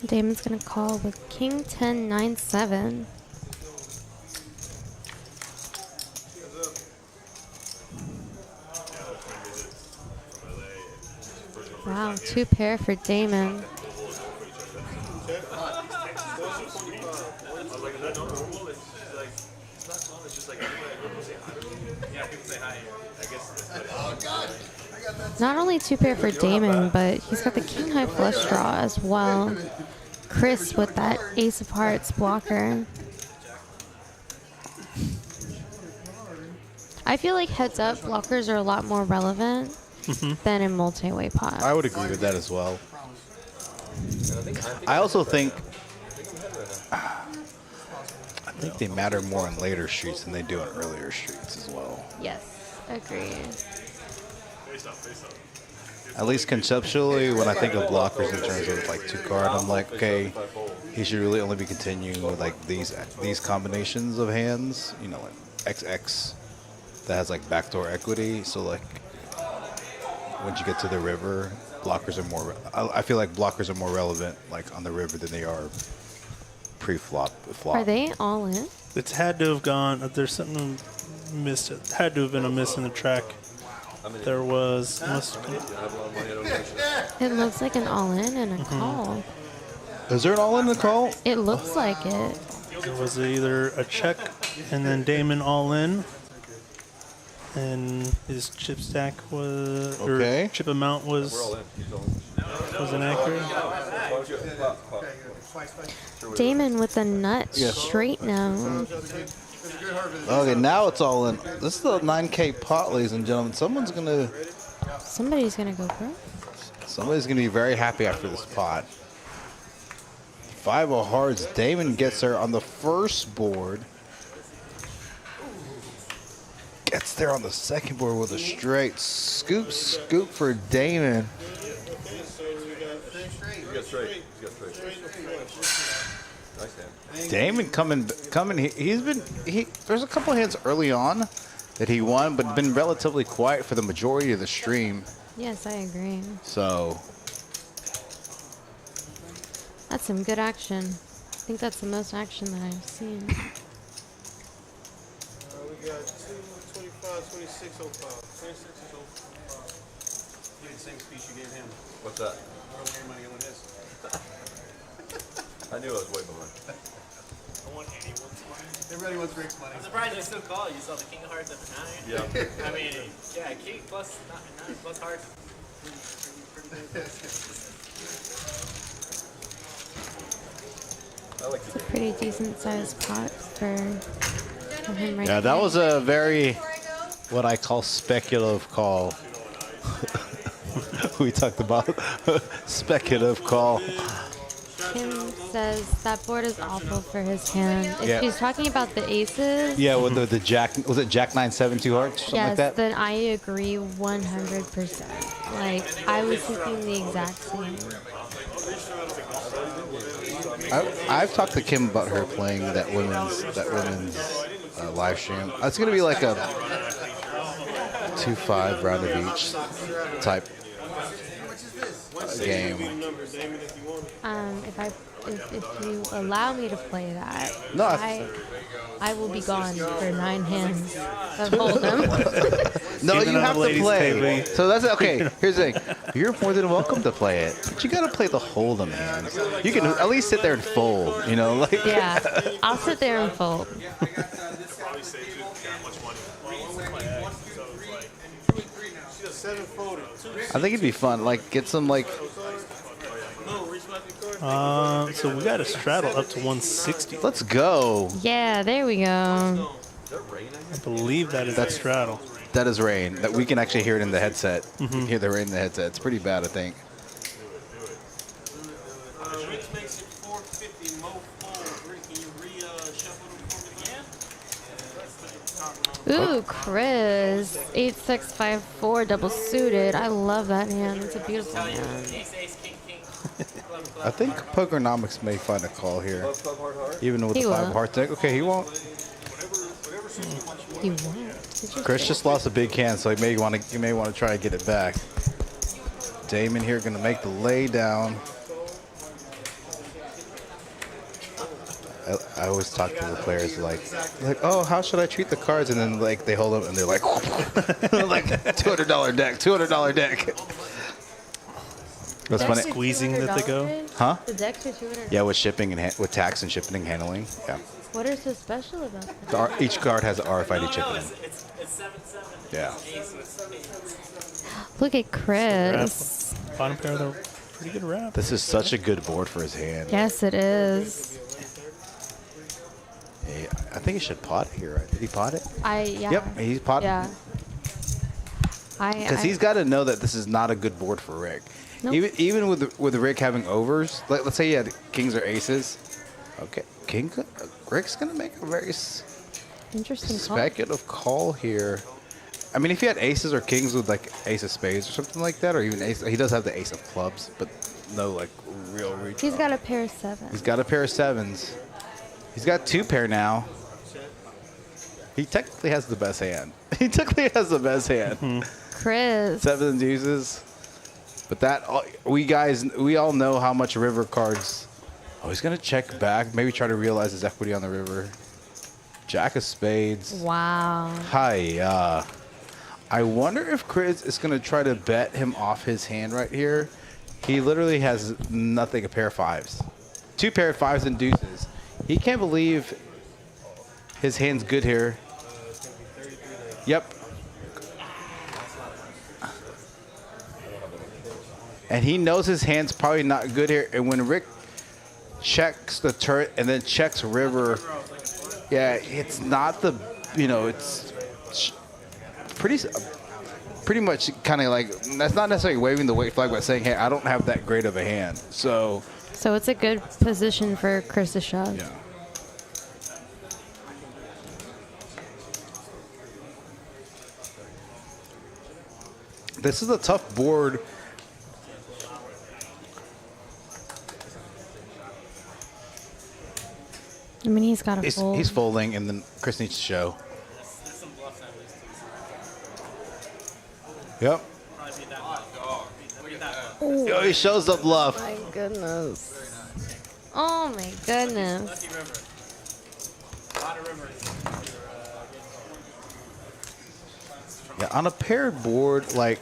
Damon's going to call with King 10, 9, 7. Wow, 2 pair for Damon. Not only 2 pair for Damon, but he's got the king high flush draw as well. Chris with that ace of hearts blocker. I feel like heads up blockers are a lot more relevant than in multi-way pot. I would agree with that as well. I also think they matter more in later streets than they do in earlier streets as well. Yes, agree. At least conceptually, when I think of blockers in terms of like 2 card, I'm like, okay, he should really only be continuing with like these combinations of hands, you know, like XX that has like backdoor equity. So like once you get to the river, blockers are more. I feel like blockers are more relevant like on the river than they are pre-flop. Are they all in? It's had to have gone. There's something missed. It had to have been a miss in the track. There was. It looks like an all-in and a call. Is there an all-in the call? It looks like it. It was either a check and then Damon all in, and his chip stack was Okay. or chip amount was inaccurate. Damon with the nut straight now. Okay, now it's all in. This is the 9K pot, ladies and gentlemen. Somebody's gonna go pro. Somebody's gonna be very happy after this pot. 5 of hearts. Damon gets there on the first board. Gets there on the second board with a straight. Scoop for Damon. Damon coming. There's a couple hands early on that he won, but been relatively quiet for the majority of the stream. Yes, I agree. So That's some good action. I think that's the most action that I've seen. we got 225, 2605. 2605. Give me the same speech you gave him. What's that? Throw your money on this. I knew I was way behind. I want anyone's money. Everybody wants Rick's money. I'm surprised I still call. You saw the king of hearts at the 9. Yeah. I mean, yeah, king plus 9 plus hearts. It's a pretty decent sized pot for him right yeah, that there. was a very what I call speculative call. We talked about speculative call. Kim says that board is awful for his hand. If Yeah. she's talking about the aces, Yeah, with the jack, was it Jack 9-7 2 hearts, something yes, like that? then I agree 100%. Like, I was thinking the exact same. I've talked to Kim about her playing that women's live stream. It's gonna be like a 2-5 round of each type game. If I if you allow me to play that, No, I will be gone for 9 hands of Hold'em. No, Even you on have the to ladies' play. table. So that's okay. Here's the thing: you're more than welcome to play it, but you gotta play the Hold'em hands. You can at least sit there and fold. You know, like Yeah, I'll sit there and fold. Probably saves you that much money. So it's like, She does 7 folded. I think it'd be fun. Like get some like. So we got a straddle up to 160. Let's go. Yeah, there we go. I believe that is a straddle. That is rain. That we can actually hear it in the headset. You can hear the rain in the headset. It's pretty bad, I think. Which makes it 450 mo fold. Rick, can you re-shuffle them for me again? Ooh, Chris. 8654 double suited. I love that hand. It's a beautiful hand. I think Pokernomix may find a call here, Club hard hard. even with He the 5 won't. heart deck. Okay, he won't. He won't. Chris just lost a big hand, so he may want to try and get it back. Damon here gonna make the lay down. I always talk to the players like, oh, how should I treat the cards? And then like they hold them and they're like, like $200 deck, $200 deck. That's funny. Squeezing that they go. Huh? The decks are 200. Yeah, with shipping and with tax and shipping and handling. Yeah. What is so special about that? Each card has an RFID chip in it. It's 7-7. Yeah. Look at Chris. Bottom pair of the pretty good wrap. This is such a good board for his hand. Yes, it is. Hey, I think he should pot it here. Right? Did he pot it? Yeah. Yep, he's potting. Yeah. Because he's got to know that this is not a good board for Rick. Nope. Even with Rick having overs, let's say he had kings or aces. Okay, Rick's gonna make a very Interesting call. speculative call here. I mean, if he had aces or kings with like ace of spades or something like that, or even ace, he does have the ace of clubs, but no like real reach. He's got a pair of 7. He's got a pair of 7s. He's got 2 pair now. He technically has the best hand. He technically has the best hand. Chris. 7 deuces. But that we all know how much river cards. Oh, he's gonna check back. Maybe try to realize his equity on the river. Jack of spades. Wow. Hi. I wonder if Chris is gonna try to bet him off his hand right here. He literally has nothing. A pair of 5s, 2 pair of 5s and deuces. He can't believe his hand's good here. Yep. And he knows his hand's probably not good here. And when Rick checks the turret and then checks river, yeah, it's not the, it's pretty much kind of like, that's not necessarily waving the white flag, but saying, hey, I don't have that great of a hand. So it's a good position for Chris to shove. yeah. This is a tough board. I mean, he's got a fold. He's folding, and then Chris needs to show. Yep. Oh, he shows the bluff. My goodness. Oh my goodness. Yeah, on a paired board, like.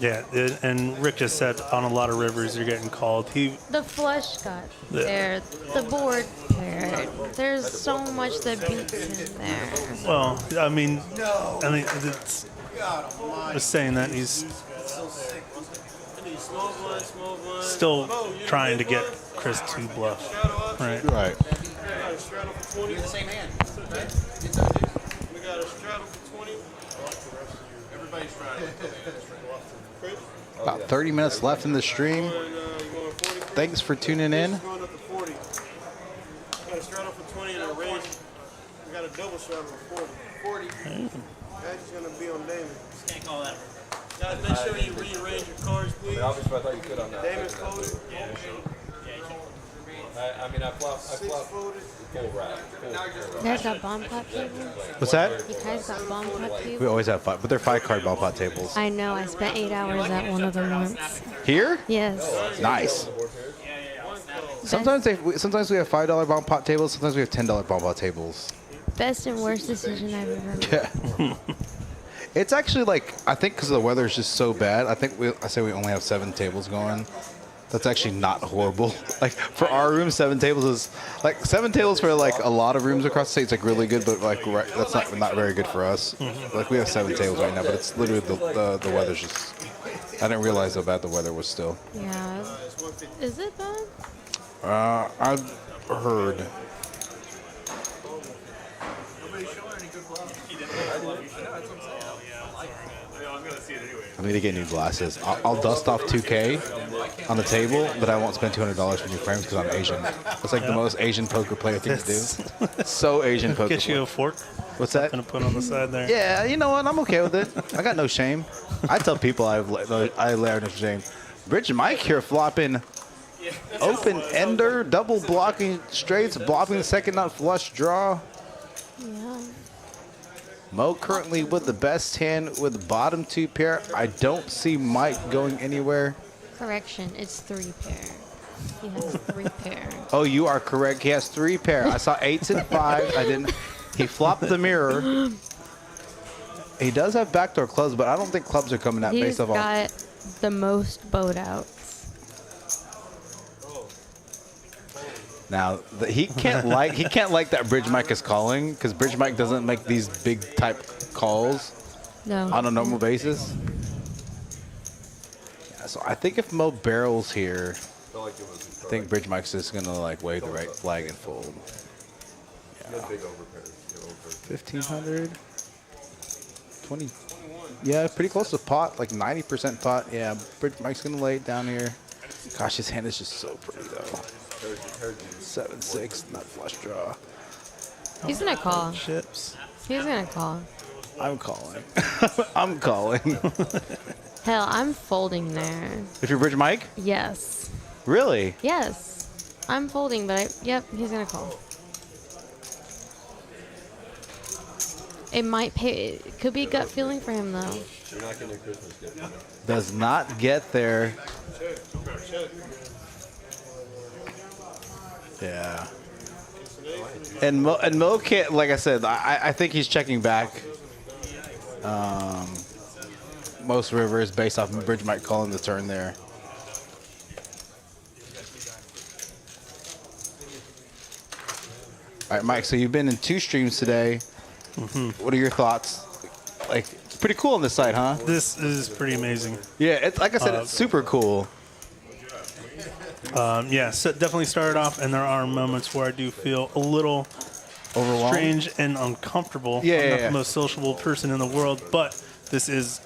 Yeah, and Rick just said on a lot of rivers you're getting called. The flush got there. The board paired. There's so much that beats him there. Well, I mean, it's just saying that he's still trying to get Chris to bluff, right? Right. You're the same hand, right? We got a straddle for 20. Everybody's trying. About 30 minutes left in the stream. You're going 40. Thanks for tuning in. Going up to 40. Got a straddle for 20 and a raise. We got a double straddle for 40. 40. That's going to be on Damon. Can't call that. Guys, make sure you rearrange your cards, please. Obviously, I thought you could on that. Damon's folded. I flop 6 folded. full wrap. You guys got bomb pot tables? What's that? You guys got bomb pot We tables? always have 5, but they're 5-card ball pot tables. I know. I spent 8 hours at one of them once. Here? Yes. Nice. Sometimes sometimes we have $5 bomb pot tables. Sometimes we have $10 bomb pot tables. Best and worst decision I've ever made. Yeah. It's actually like, I think because the weather is just so bad. I think I say we only have 7 tables going. That's actually not horrible. Like for our room, 7 tables is like 7 tables for like a lot of rooms across the state. It's like really good, but like that's not very good for us. Like we have 7 tables right now, but it's literally the weather's just. I didn't realize how bad the weather was still. Yeah. Is it bad? I've heard. I need to get new glasses. I'll dust off 2K on the table, but I won't spend $200 for new frames because I'm Asian. It's like the most Asian poker player thing to do. So Asian poker. Get you a fork. What's that? Gonna put on the side there. Yeah, you know what? I'm okay with it. I got no shame. I tell people I have no shame. Bridge Mike here flopping open ender, double blocking straights, blocking the second nut flush draw. Yeah. Mo currently with the best hand with the bottom 2 pair. I don't see Mike going anywhere. Correction, it's 3 pair. He has 3 pair. Oh, you are correct. He has 3 pair. I saw 8s and 5s. I didn't. He flopped the mirror. He does have backdoor clubs, but I don't think clubs are coming out based off. He's got the most boat outs. Now he can't like that Bridge Mike is calling because Bridge Mike doesn't make these big type calls on a normal basis. Yeah, so I think if Mo barrels here, I think Bridge Mike's just gonna like wave the right flag and fold. Yeah. 1,500, 20. Yeah, pretty close to pot, like 90% pot. Yeah, Bridge Mike's gonna lay it down here. Gosh, his hand is just so pretty though. 7-6, nut flush draw. He's gonna call. Chips. He's gonna call. I'm calling. I'm calling. Hell, I'm folding there. If you're Bridge Mike? Yes. Really? Yes. I'm folding, but yep, he's gonna call. It might pay. It could be a gut feeling for him though. Does not get there. Yeah. And Mo can't, like I said, I think he's checking back most rivers based off of Bridge Mike calling the turn there. All right, Mike, so you've been in 2 streams today. What are your thoughts? Like, it's pretty cool on this site, huh? This is pretty amazing. Yeah, it's like I said, it's super cool. Yeah, so definitely started off, and there are moments where I do feel a little overwhelmed, strange, and uncomfortable. Yeah, I'm not the most sociable person in the world, but this is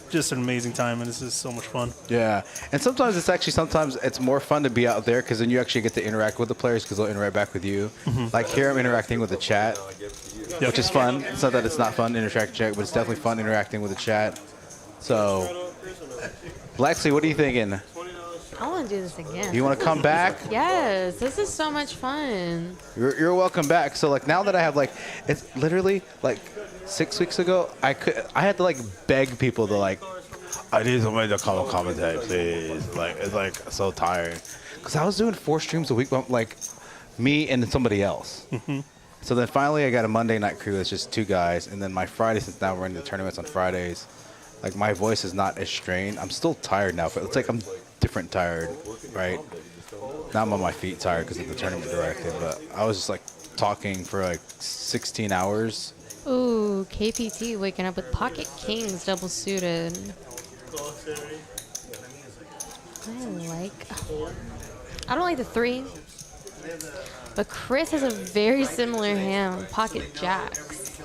just an amazing time, and this is so much fun. Yeah, and sometimes it's more fun to be out there because then you actually get to interact with the players because they'll interact back with you. Like here, I'm interacting with the chat, which is fun. It's not that it's not fun to interact with chat, but it's definitely fun interacting with the chat. So, Lexi, what are you thinking? I want to do this again. You want to come back? Yes, this is so much fun. You're welcome back. So like now that I have like, it's literally like 6 weeks ago, I had to like beg people to like, I need somebody to come and commentate, please. Like it's like so tired because I was doing 4 streams a week, like me and somebody else. So then finally I got a Monday night crew that's just 2 guys, and then my Friday, since now we're running the tournaments on Fridays, like my voice is not as strained. I'm still tired now, but it's like I'm different tired, right? Now I'm on my feet tired because of the tournament directed, but I was just like talking for like 16 hours. Ooh, KPT waking up with pocket kings double suited. I don't like the 3, but Chris has a very similar hand with pocket jacks.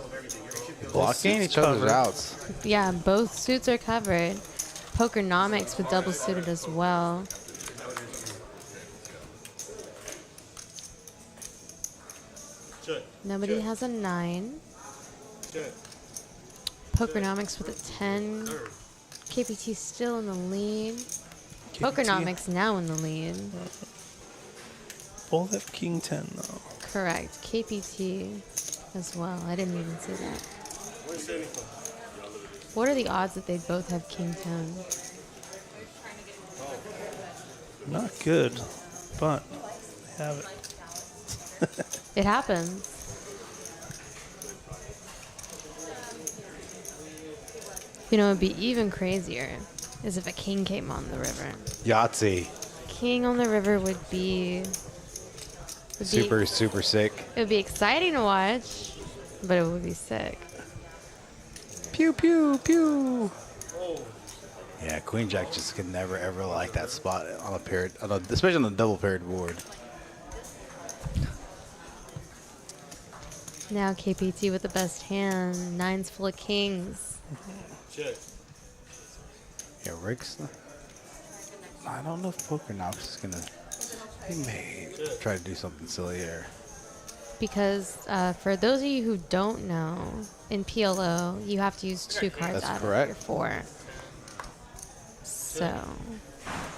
Blocking each other's outs. Yeah, both suits are covered. Pokernomix with double suited as well. Nobody has a 9. Pokernomix with a 10. KPT still in the lead. Pokernomix now in the lead. Both have King 10 though. Correct. KPT as well. I didn't even see that. What are the odds that they both have King 10? Not good, but have it. It happens. You know, it'd be even crazier is if a king came on the river. Yahtzee. King on the river would be Super sick. It would be exciting to watch, but it would be sick. Pew, pew, pew. Yeah, Queen Jack just could never, ever like that spot on a paired, especially on a double paired board. Now KPT with the best hand. Nine's full of kings. Check. Yeah, Rick's. I don't know if Pokernomix is gonna. He may try to do something silly here. Because for those of you who don't know, in PLO you have to use 2 cards out of your 4. So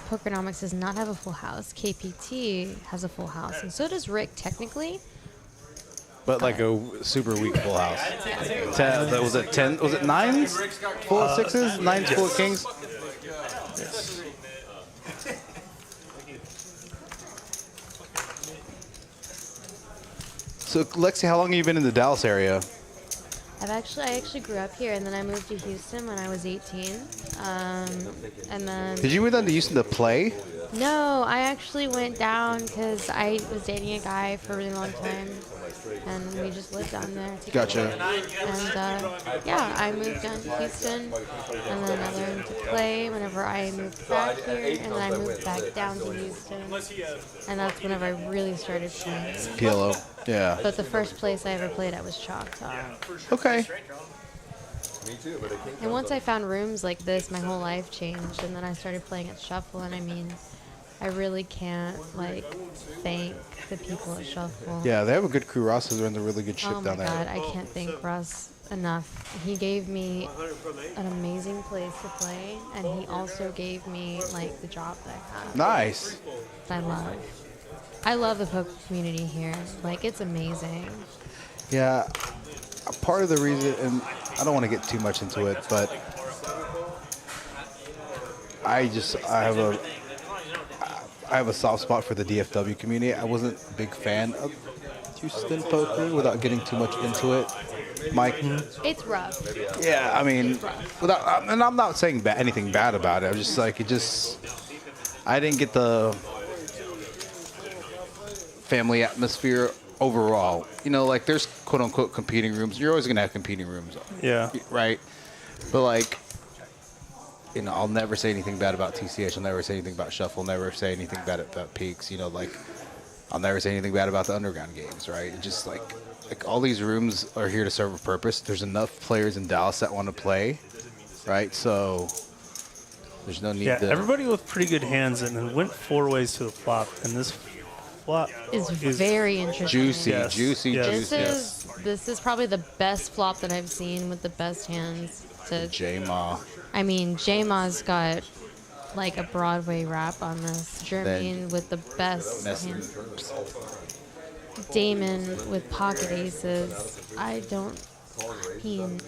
Pokernomix does not have a full house. KPT has a full house, and so does Rick technically. But like a super weak full house. 10, was it 10? Was it 9s? Full of 6s? 9s full of kings? Yes. So, Lexi, how long have you been in the Dallas area? I actually grew up here, and then I moved to Houston when I was 18. And then Did you move down to Houston to play? no, I actually went down because I was dating a guy for a really long time, and we just lived down there together. Gotcha. And yeah, I moved down to Houston, and then I learned to play whenever I moved back here, and then I moved back down to Houston, and that's whenever I really started playing. PLO. Yeah. But the first place I ever played at was Choctaw. Okay. Me too, but it can't And once I found rooms like this, my whole life changed, and then I started playing at Shuffle, and I mean, I really can't, like, thank the people at Shuffle. Yeah, they have a good crew. Ross is running a really good ship Oh my down there. God, I can't thank Russ enough. He gave me an amazing place to play, and he also gave me, like, the job that I have. Nice. That I love. I love the poker community here. Like, it's amazing. Yeah, part of the reason, and I don't want to get too much into it, but I have a soft spot for the DFW community. I wasn't a big fan of Houston poker without getting too much into it. Mike? It's rough. Yeah, I mean, It's rough. without, and I'm not saying anything bad about it. I'm just like, I didn't get the family atmosphere overall. You know, like there's quote unquote competing rooms. You're always gonna have competing rooms. Yeah. Right. But like, you know, I'll never say anything bad about TCH. I'll never say anything about Shuffle. Never say anything bad about Peaks. You know, like I'll never say anything bad about the underground games. Right. It's just like all these rooms are here to serve a purpose. There's enough players in Dallas that want to play. Right. So there's no need to. Everybody with pretty good hands and it went 4 ways to the flop, and this flop is very interesting. Juicy, Yes. juicy, Yes. juicy. This is probably the best flop that I've seen with the best hands. J-Ma. I mean, J-Ma's got like a Broadway rap on this. Jermane with the best hands. Damon with pocket aces. I mean.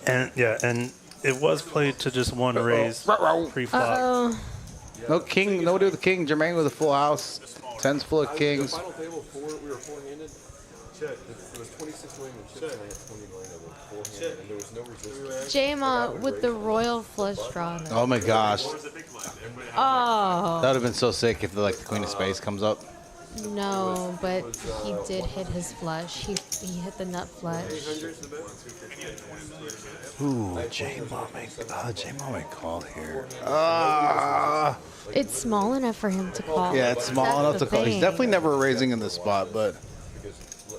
And and it was played to just one raise pre-flop. No king, no do with the king. Jermane with a full house. 10's full of kings. Final table 4, we were four-handed. Check. It was 26 million chips, and I had 20 million of them four-handed, and there was no resistance. J-Ma with the royal flush draw. Oh my gosh. Oh. That would have been so sick if the Queen of Spades comes up. No, but he did hit his flush. He hit the nut flush. Ooh, J-Ma may call here. It's small enough for him to call. Yeah, it's small enough to call. He's definitely never raising in this spot, but. Because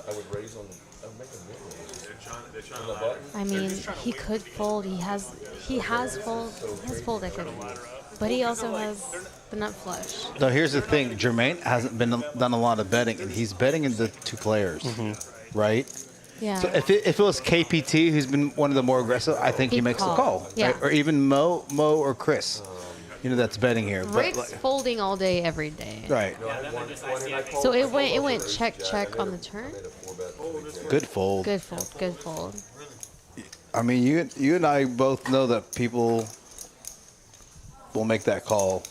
I would raise on, I would make a mid-range. I mean, he could fold. He has fold equity, but he also has the nut flush. No, here's the thing. Jermane hasn't done a lot of betting, and he's betting into 2 players, right? Yeah. So if it was KPT, who's been one of the more aggressive, I think he makes the call. Yeah. Right? Or even Mo or Chris, that's betting here. Rick's folding all day, every day. Right. So it went check on the turn. Good fold. Good fold. Good fold. I mean, you and I both know that people will make that call.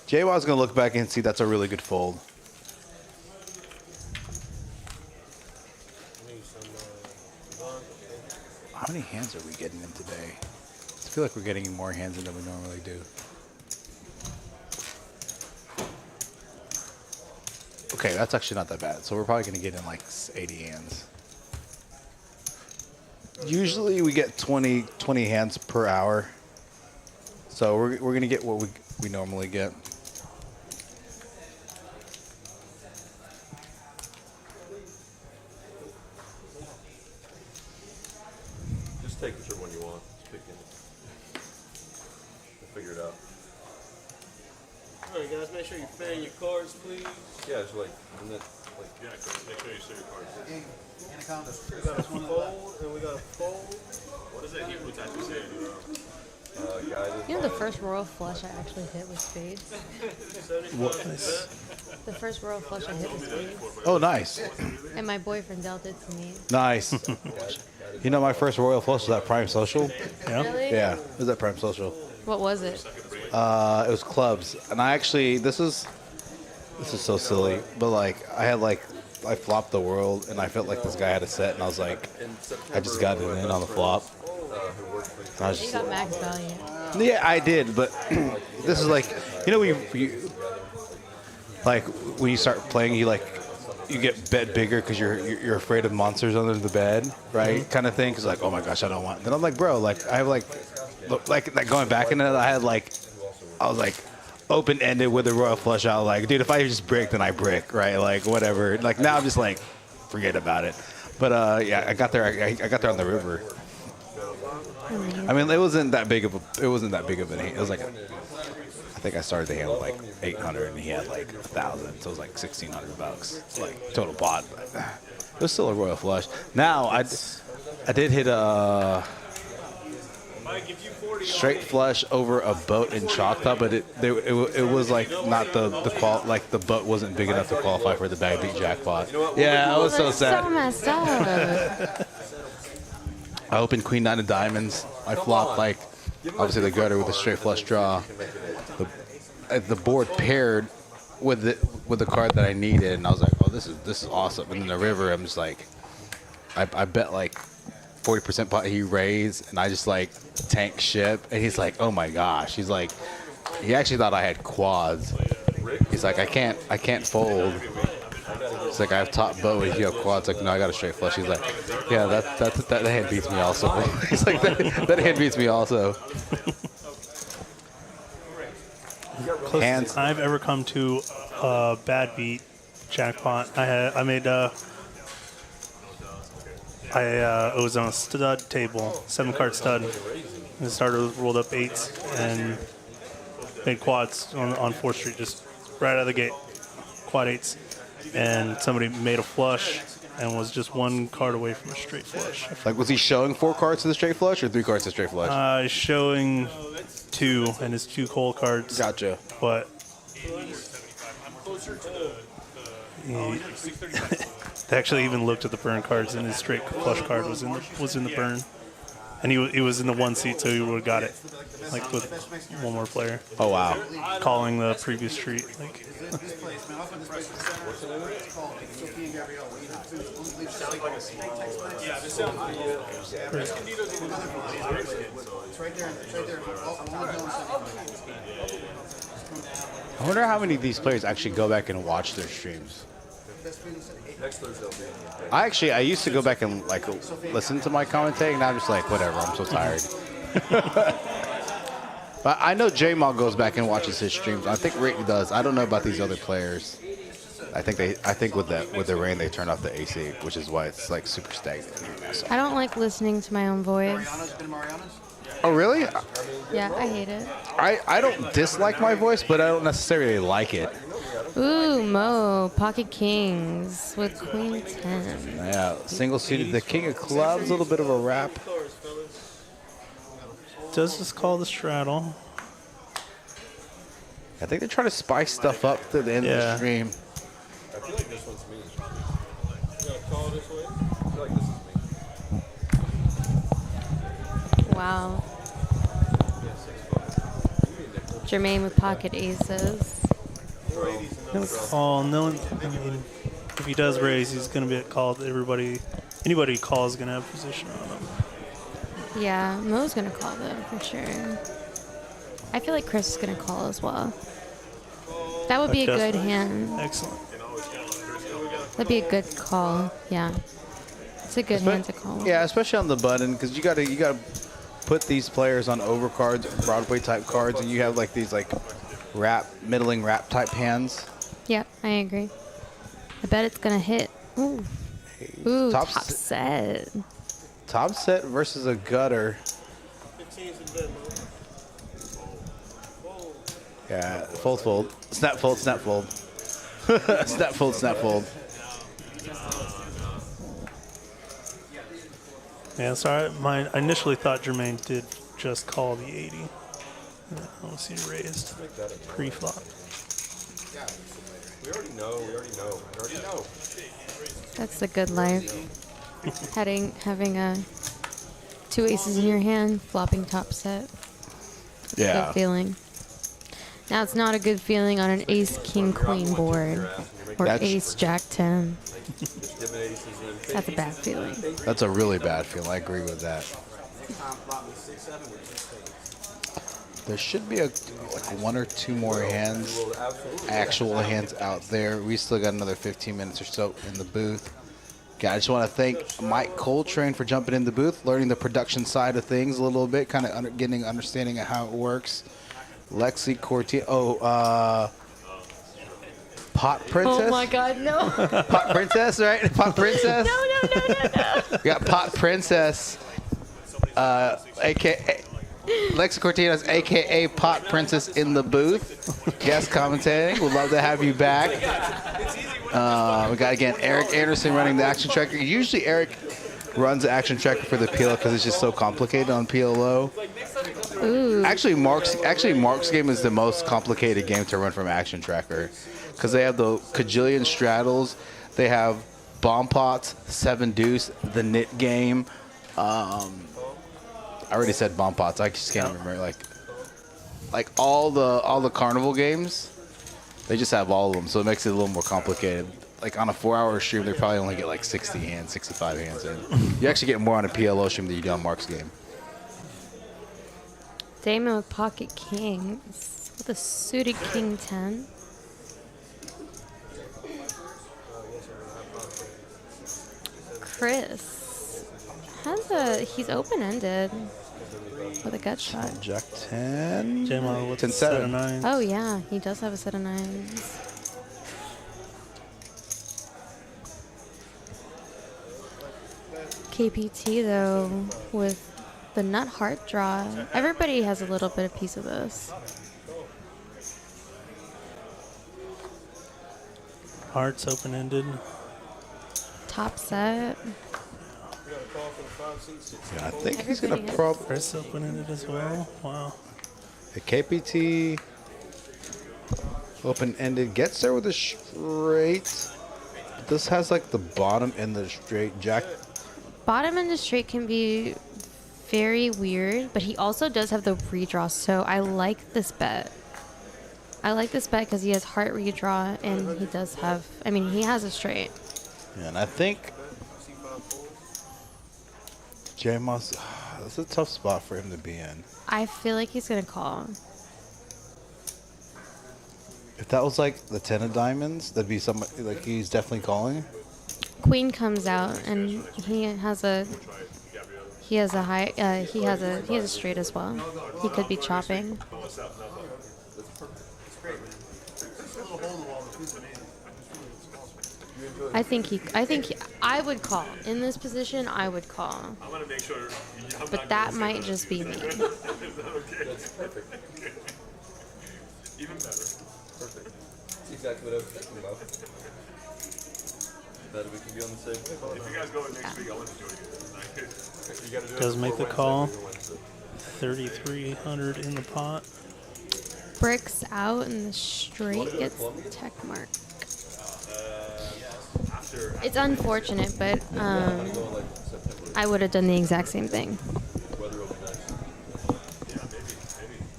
J-Wow's going to look back and see that's a really good fold. How many hands are we getting in today? I feel like we're getting more hands in than we normally do. Okay, that's actually not that bad. So we're probably going to get in like 80 hands. Usually we get 20 hands per hour. So we're going to get what we normally get. Just take whichever one you want. Just pick it. We'll figure it out. Alright guys, make sure you fan your cards, please. Yeah, it's like, and then, like, Yeah, make sure you show your cards. Anaconda. We got a fold and we got a fold. What does that Hebrew tattoo say? guided. You know the first royal flush I actually hit with spades? 75%. The first royal flush I hit with spades. Oh, nice. And my boyfriend dealt it to me. Nice. You know, my first royal flush was at Prime Social. Really? Yeah, it was at Prime Social. What was it? It was clubs, and I actually this is so silly, but like I flopped the world, and I felt like this guy had a set, and I was like, I just got it in on the flop. And I was You just, got max value. yeah, I did, but this is like, you know, like when you start playing, you get bet bigger because you're afraid of monsters under the bed, right? Kind of thing. Cause like, oh my gosh, I don't want. Then I'm like, bro, like I have like going back in it, I was like open ended with a royal flush out. Like, dude, if I just brick, then I brick, right? Like whatever. Like now I'm just like, forget about it. But yeah, I got there. I got there on the river. I mean, it wasn't that big of an. It was like, I think I started the hand with like 800, and he had like 1,000, so it was like $1,600, like total pot. But it was still a royal flush. Now I did hit a straight flush over a boat in Choctaw, but it was like not like the boat wasn't big enough to qualify for the bag beat jackpot. Yeah, I was so sad. So messed up. I opened Queen Nine of Diamonds. I flopped like obviously the gutter with a straight flush draw. The board paired with the card that I needed, and I was like, oh, this is awesome. And then the river, I'm just like, I bet like 40% pot he raised, and I just like tank ship, and he's like, oh my gosh. He's like, he actually thought I had quads. He's like, I can't fold. It's like, I have top bow, if you have quads. Like, no, I got a straight flush. He's like, yeah, that hand beats me also. He's like, that hand beats me also. Closest I've ever come to a bad beat jackpot. It was on a stud table, 7-card stud. And the starter rolled up 8s and made quads on 4th Street, just right out of the gate, quad 8s. And somebody made a flush and was just 1 card away from a straight flush. Like, was he showing 4 cards to the straight flush or 3 cards to the straight flush? Showing 2 and his 2 cold cards. Gotcha. But they actually even looked at the burn cards, and his straight flush card was in the burn, and he was in the 1 seat, so he would have got it, like with 1 more player. Oh wow! Calling the previous street, like. I wonder how many of these players actually go back and watch their streams. I used to go back and like listen to my commentating. Now I'm just like, whatever. I'm so tired. But I know J-Mal goes back and watches his streams. I think Rick does. I don't know about these other players. I think with the rain they turned off the AC, which is why it's like super stagnant. I don't like listening to my own voice. Oh really? Yeah, I hate it. I don't dislike my voice, but I don't necessarily like it. Ooh, Mo, Pocket Kings with Queen 10. Yeah, single suited, the King of Clubs, a little bit of a wrap. Does this call the straddle? I think they're trying to spice stuff up to the end of the stream. I feel like this one's me. You gotta call this way? I feel like this is me. Wow. Jermane with pocket aces. No call. No one. I mean, if he does raise, he's going to be called. Anybody he calls is going to have position on him. Yeah, Mo's going to call though, for sure. I feel like Chris is going to call as well. That would be a good hand. Excellent. That'd be a good call. Yeah. It's a good hand to call. Yeah, especially on the button, because you gotta put these players on overcards, Broadway type cards, and you have like these like middling wrap type hands. Yep, I agree. I bet it's gonna hit. Ooh. Ooh, top set. Top set versus a gutter. Yeah, fold. Snap fold. Snap fold. Snap fold. Yeah, sorry. I initially thought Jermane did just call the 80. I don't see raised. Pre-flop. We already know. That's the good life. Having two aces in your hand, flopping top set. It's a good feeling. Now it's not a good feeling on an ace king queen board or ace jack 10. That's a bad feeling. That's a really bad feeling. I agree with that. There should be like one or two more hands, actual hands out there. We still got another 15 minutes or so in the booth. Okay, I just want to thank Mike Coltrane for jumping in the booth, learning the production side of things a little bit, kind of getting understanding of how it works. Lexi Cortinas. Pot Princess? Oh my God, no. Pot Princess, right? Pot Princess? No. We got Pot Princess, a.k.a. Lexi Cortinas, a.k.a. Pot Princess in the booth. Guest commentating. We'd love to have you back. We got, again, Eric Anderson running the action tracker. Usually Eric runs the action tracker for the PLO because it's just so complicated on PLO. Ooh. Actually, Mark's game is the most complicated game to run from action tracker because they have the cajillion straddles. They have bomb pots, 7 deuce, the knit game. I already said bomb pots. I just can't remember. Like all the carnival games, they just have all of them, so it makes it a little more complicated. Like on a 4-hour stream, they probably only get like 60 hands, 65 hands in. You actually get more on a PLO stream than you do on Mark's game. Damon with pocket kings with a suited king 10. Chris he's open-ended with a gut shot. Jack 10. Jermane with 10 set of 9s. Oh yeah, he does have a set of 9s. KPT though with the nut heart draw. Everybody has a little bit of piece of this. Hearts open-ended. Top set. Yeah, I think he's going to probably... Hearts open-ended as well. Wow. The KPT open-ended gets there with a straight. This has like the bottom and the straight jack. Bottom and the straight can be very weird, but he also does have the redraw, so I like this bet. I like this bet because he has heart redraw, and he does have, I mean, he has a straight. Yeah, and I think J-Moss, that's a tough spot for him to be in. I feel like he's going to call. If that was like the 10 of diamonds, that'd be somebody, like he's definitely calling. Queen comes out, and he has a straight as well. He could be chopping. I would call. In this position, I would call. But that might just be me. That's perfect. Even better. Perfect. That's exactly what I was thinking about. That we can be on the same wave. If you guys go in next week, I'll let you join you. Does make the call. 3,300 in the pot. Bricks out, and the straight gets tech mark. It's unfortunate, but I would have done the exact same thing.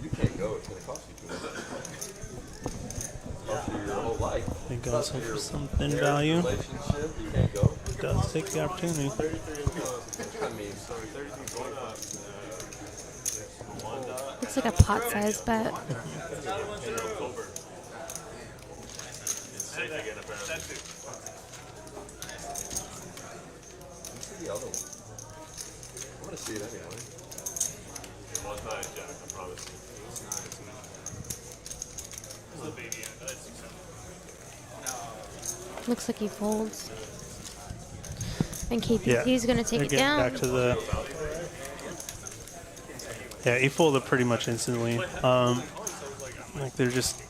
You can't go. It's going to cost you too much. like. They got some thin value. Relationship, you can go. Does take the opportunity. I mean, Looks like a pot-sized bet. what's the other one? I want to see it anyway. One night, Jack, I promise you. Looks like he folds. And KPT's gonna take They're it getting down. back to the. Yeah, he folded pretty much instantly. Like they're just I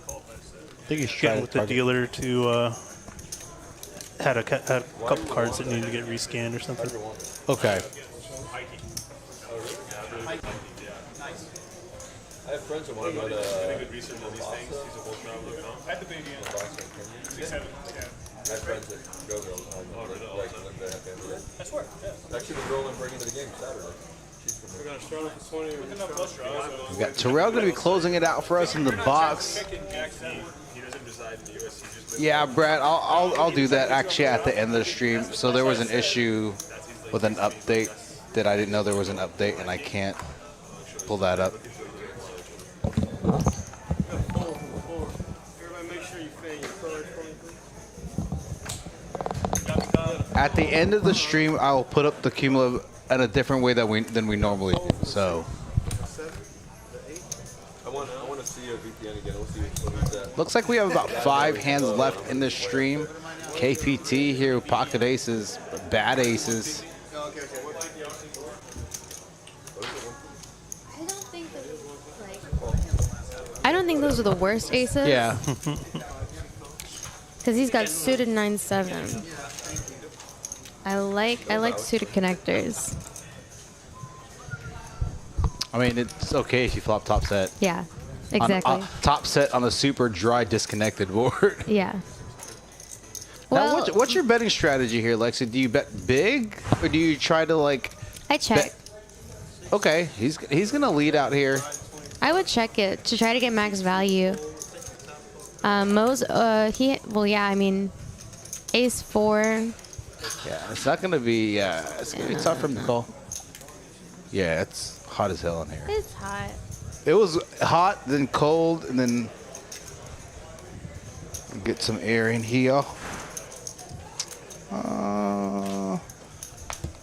think he's getting trying with the dealer to had a couple cards that need to get rescanned or something. Okay. I have friends that want to go to. Good research on these things. He's a whole traveler. I had the baby in 6'7". Yeah. I have friends that go there all the time. Like, live there, have family there. I swear. Yeah. Actually, the girl I'm bringing to the game Saturday. She's from We're gonna start off with 20. We're gonna Flush draws. We got Terrell going to be closing it out for us in the box. He doesn't reside in the U.S. He just lives Yeah, Brad, I'll do that actually at the end of the stream. So there was an issue with an update that I didn't know there was an update, and I can't pull that up. Everybody make sure you fan your cards for me, please. At the end of the stream, I will put up the cumulative in a different way than we normally do. So 7, the 8. I want to see a VPN again. We'll see who's that. looks like we have about 5 hands left in this stream. KPT here with pocket aces, bad aces. I don't think those are the worst aces. Yeah. Because he's got suited 9-7. I like suited connectors. I mean, it's okay if you flop top set. Yeah, exactly. Top set on a super dry disconnected board. Yeah. Now, Well, what's your betting strategy here, Lexi? Do you bet big, or do you try to like? I check. Okay, he's gonna lead out here. I would check it to try to get max value. Mo's, I mean, ace 4. Yeah, it's not gonna be. It's gonna be tough for him to call. Yeah, it's hot as hell in here. It's hot. It was hot, then cold, and then get some air in here.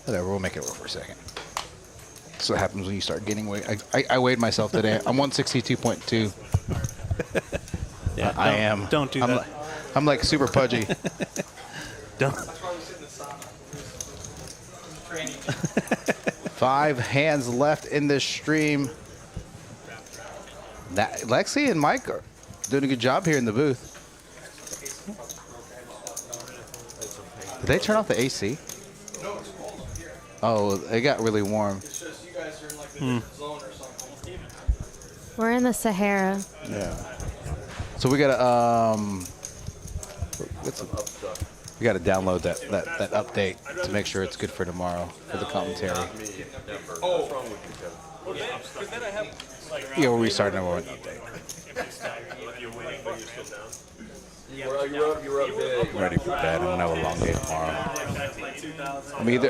Whatever, we'll make it work for a second. That's what happens when you start gaining weight. I weighed myself today. I'm 162.2. Yeah, I am. Don't do that. I'm like super pudgy. Don't. 5 hands left in this stream. Lexi and Mike are doing a good job here in the booth. Did they turn off the AC? Oh, it got really warm. It's just you guys are in like a different zone or something. We're in the Sahara. Yeah. So we gotta we gotta download that update to make sure it's good for tomorrow for the commentary. Yeah, we'll restart and we'll update. You were up big. I'm ready for bed. I'm gonna have a long day tomorrow.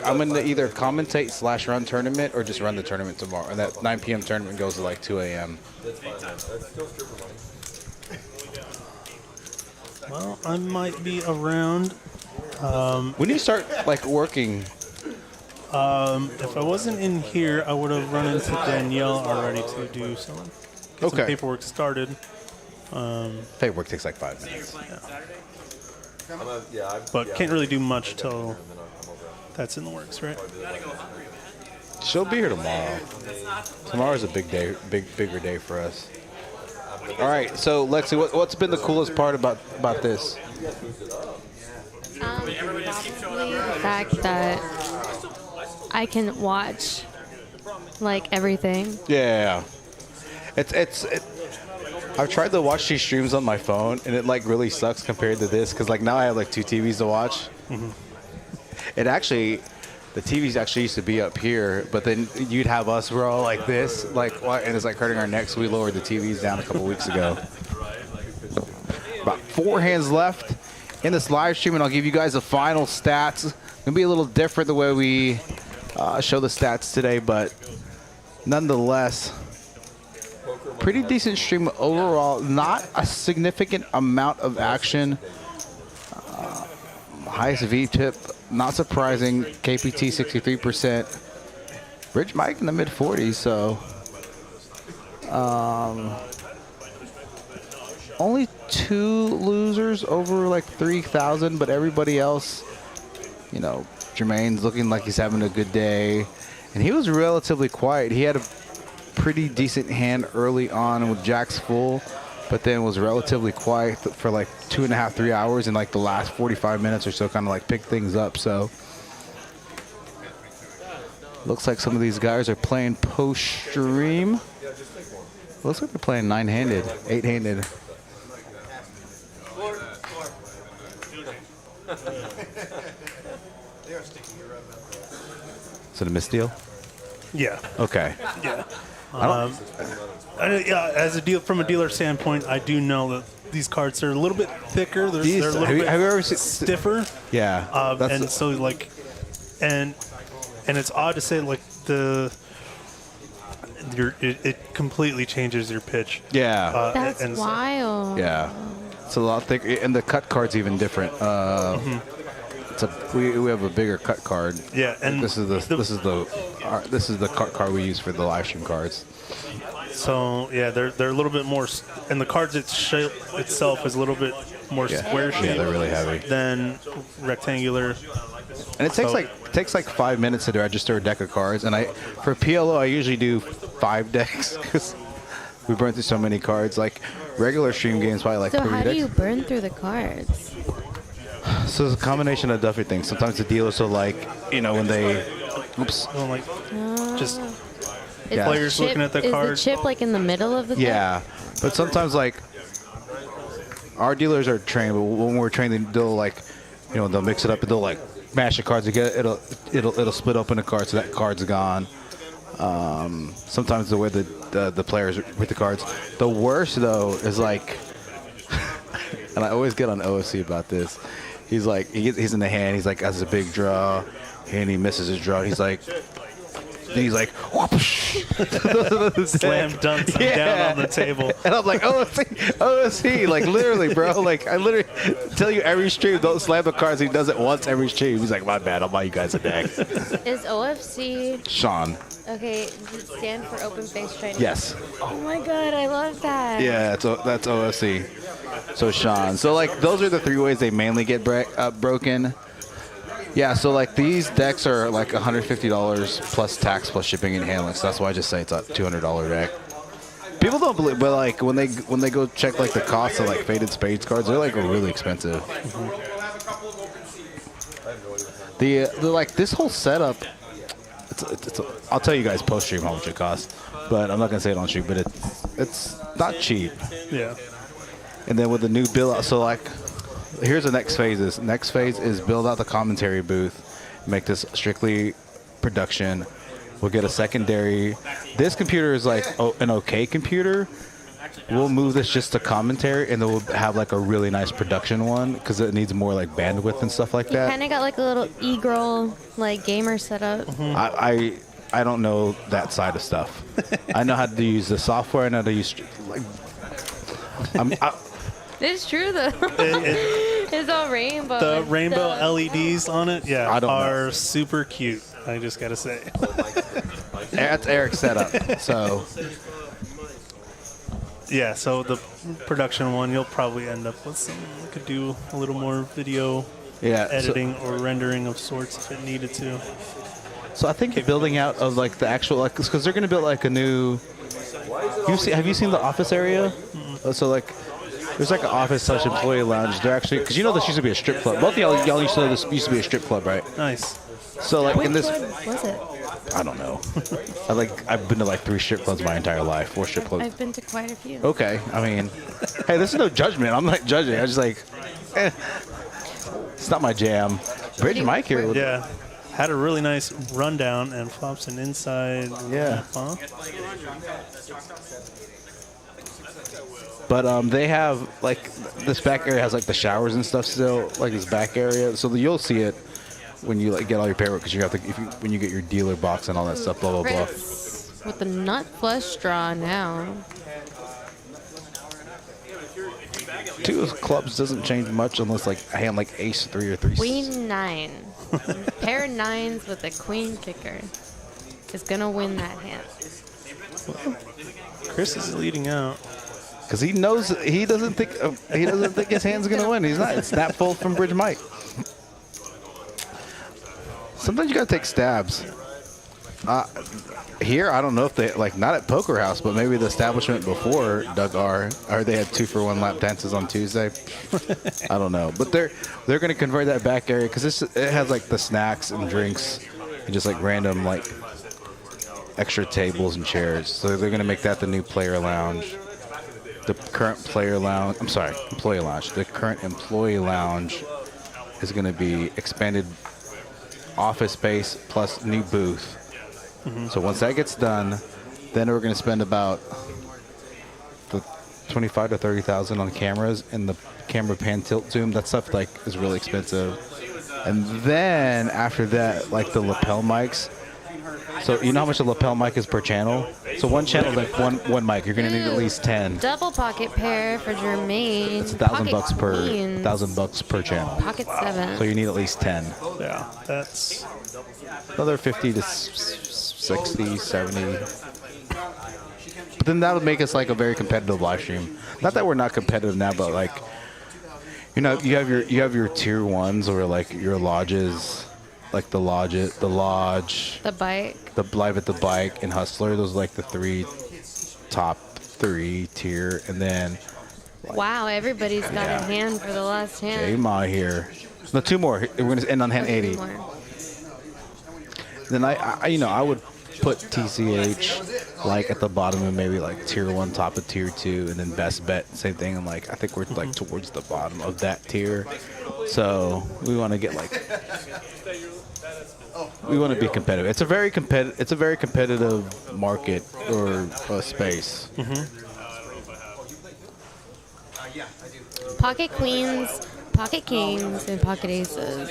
I'm gonna either commentate / run tournament or just run the tournament tomorrow. And that 9 p.m. tournament goes to like 2 a.m. That's fine, man. That's still stripper money. Well, I might be around. When do you start like working? If I wasn't in here, I would have run into Danielle already to do some paperwork started. Paperwork takes like 5 minutes. But can't really do much till that's in the works, right? She'll be here tomorrow. Tomorrow's a big day, bigger day for us. All right, so Lexi, what's been the coolest part about this? Probably the fact that I can watch like everything. Yeah, I've tried to watch these streams on my phone, and it like really sucks compared to this because like now I have like 2 TVs to watch. Mm-hmm. It actually, the TVs actually used to be up here, but then you'd have us roll like this, and it's like hurting our necks. We lowered the TVs down a couple weeks ago. About 4 hands left in this live stream, and I'll give you guys the final stats. It'll be a little different the way we show the stats today, but nonetheless, pretty decent stream overall. Not a significant amount of action. Highest V-tip, not surprising. KPT 63%. Rich Mike in the mid-40s, so only 2 losers over like 3,000, but everybody else, you know, Jermaine's looking like he's having a good day, and he was relatively quiet. He had a pretty decent hand early on with Jacks full, but then was relatively quiet for like 2.5, 3 hours, and like the last 45 minutes or so kind of like picked things up. So looks like some of these guys are playing post-stream. Looks like they're playing 9-handed, 8-handed. Is it a misdeal? Yeah. Okay. Yeah. Yeah. As a deal, from a dealer standpoint, I do know that these cards are a little bit thicker. They're a little bit have you ever stiffer. Yeah. And so like, and it's odd to say like it completely changes your pitch. Yeah. That's wild. Yeah. It's a lot thicker, and the cut card's even different. We have a bigger cut card. Yeah, and this is the cut card we use for the live stream cards. So yeah, they're a little bit more, and the cards itself is a little bit more square shaped. Yeah, they're really heavy. Than rectangular. And it takes like 5 minutes to register a deck of cards. And for PLO I usually do 5 decks because we burn through so many cards. Like regular stream games probably like 3 decks. So how do you burn through the cards? So it's a combination of different things. Sometimes the dealers will like, you know, when they, oops. Just Is players looking at the card. Is the chip like in the middle of the Yeah, but sometimes like our dealers are trained, but when we're trained, they'll like, you know, they'll mix it up and they'll like mash the cards together. It'll split open the card, so that card's gone. Sometimes the way the players with the cards. The worst though is like, and I always get on OFC about this. He's like, he's in the hand. He's like, has a big draw, and he misses his draw. He's like, whoosh. Slam dunks him down on the table. And I'm like, OFC, like literally, bro. Like I literally tell you every stream, don't slam the cards. He does it once every stream. He's like, my bad, I'll buy you guys a deck. Is OFC? Sean. Okay, does it stand for open face training? Yes. Oh my god, I love that. Yeah, that's OFC. So Sean. So like those are the 3 ways they mainly get broken. Yeah, so like these decks are like $150 plus tax plus shipping and handling. So that's why I just say it's a $200 deck. People don't believe, but like when they go check like the cost of like Faded Spades cards, they're like really expensive. The like this whole setup. I'll tell you guys post stream how much it costs, but I'm not gonna say it on stream. But it's not cheap. Yeah. And then with the new build out, so like. Here's the next phase. Next phase is build out the commentary booth, make this strictly production. We'll get a secondary. This computer is like an okay computer. We'll move this just to commentary, and then we'll have like a really nice production one because it needs more like bandwidth and stuff like that. You kind of got like a little e-girl like gamer setup. I don't know that side of stuff. I know how to use the software. I know how to use like. It's true though. It's all rainbow. The rainbow LEDs on it, are super cute. I just gotta say. That's Eric's setup. So. Yeah, so the production one, you'll probably end up with some. You could do a little more video editing or rendering of sorts if it needed to. So I think building out of like the actual like because they're gonna build like a new. Have you seen the office area? Mm-hmm. So like. There's like an office / employee lounge. They're actually because you know this used to be a strip club. Both of y'all used to know this used to be a strip club, right? Nice. So like in this, Which one was it? I don't know. I've been to like 3 strip clubs my entire life, 4 strip clubs. I've been to quite a few. Okay, I mean, hey, this is no judgment. I'm not judging. I just like, it's not my jam. Bridge Mike here. Yeah. Had a really nice rundown and flops an inside. Yeah. But they have like this back area has like the showers and stuff still, like this back area. So you'll see it when you like get all your paperwork because you have to when you get your dealer box and all that stuff. Blah blah blah. With the nut flush draw now. 2 of clubs doesn't change much unless like a hand like ace 3 or 3. Queen 9. Pair of 9s with a queen kicker is gonna win that hand. Chris is leading out because he knows he doesn't think his hand's gonna win. He's not. It's snap fold from Bridge Mike. Sometimes you gotta take stabs. Here, I don't know if they like not at Poker House, but maybe the establishment before Doug R. Or they had 2-for-1 lap dances on Tuesday. I don't know, but they're gonna convert that back area because it has like the snacks and drinks and just like random like extra tables and chairs. So they're gonna make that the new player lounge. The current player lounge. I'm sorry, employee lounge. The current employee lounge is gonna be expanded office space plus new booth. So once that gets done, then we're going to spend about the 25 to 30,000 on cameras and the camera pan tilt zoom. That stuff like is really expensive. And then after that, like the lapel mics. So you know how much a lapel mic is per channel? So one channel is like one mic. You're going to need at least 10. Double pocket pair for Jermane. It's $1,000 per channel. Pocket 7. So you need at least 10. Yeah, that's another 50 to 60, 70. But then that would make us like a very competitive live stream. Not that we're not competitive now, but like, you know, you have your tier 1s or like your lodges, like the lodge, the bike, live at the bike, and Hustler. Those are like the top 3 tier, and then. Like, wow, everybody's got a hand for the last hand. Damon here. No, 2 more. We're gonna end on hand 80. Then I would put TCH like at the bottom and maybe like tier 1, top of tier 2, and then best bet, same thing. And like I think we're like towards the bottom of that tier, so we want to get like we want to be competitive. It's a very competitive market or space. Pocket queens, pocket kings, and pocket aces.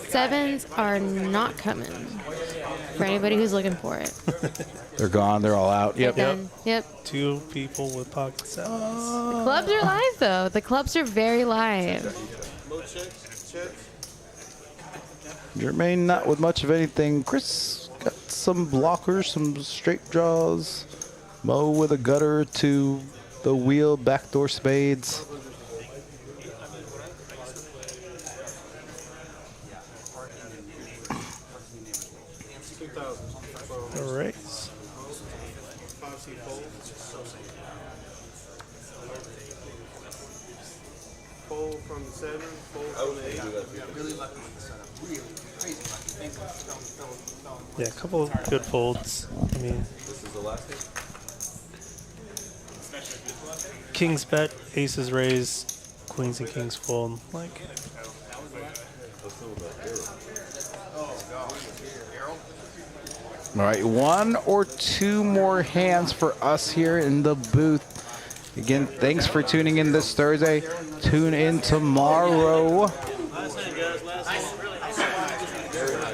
7s are not coming for anybody who's looking for it. They're gone. They're all out. Yep. Yep. 2 people with pocket 7s. The clubs are live, though. The clubs are very live. Jermane not with much of anything. Chris got some blockers, some straight draws. Mo with a gutter to the wheel, backdoor spades. All right. Fold from the 7, fold from the 8. Yeah, a couple of good folds. I mean, This is the last game? kings bet, aces raise, queens and kings fold. Like, All right, 1 or 2 more hands for us here in the booth. Again, thanks for tuning in this Thursday. Tune in tomorrow.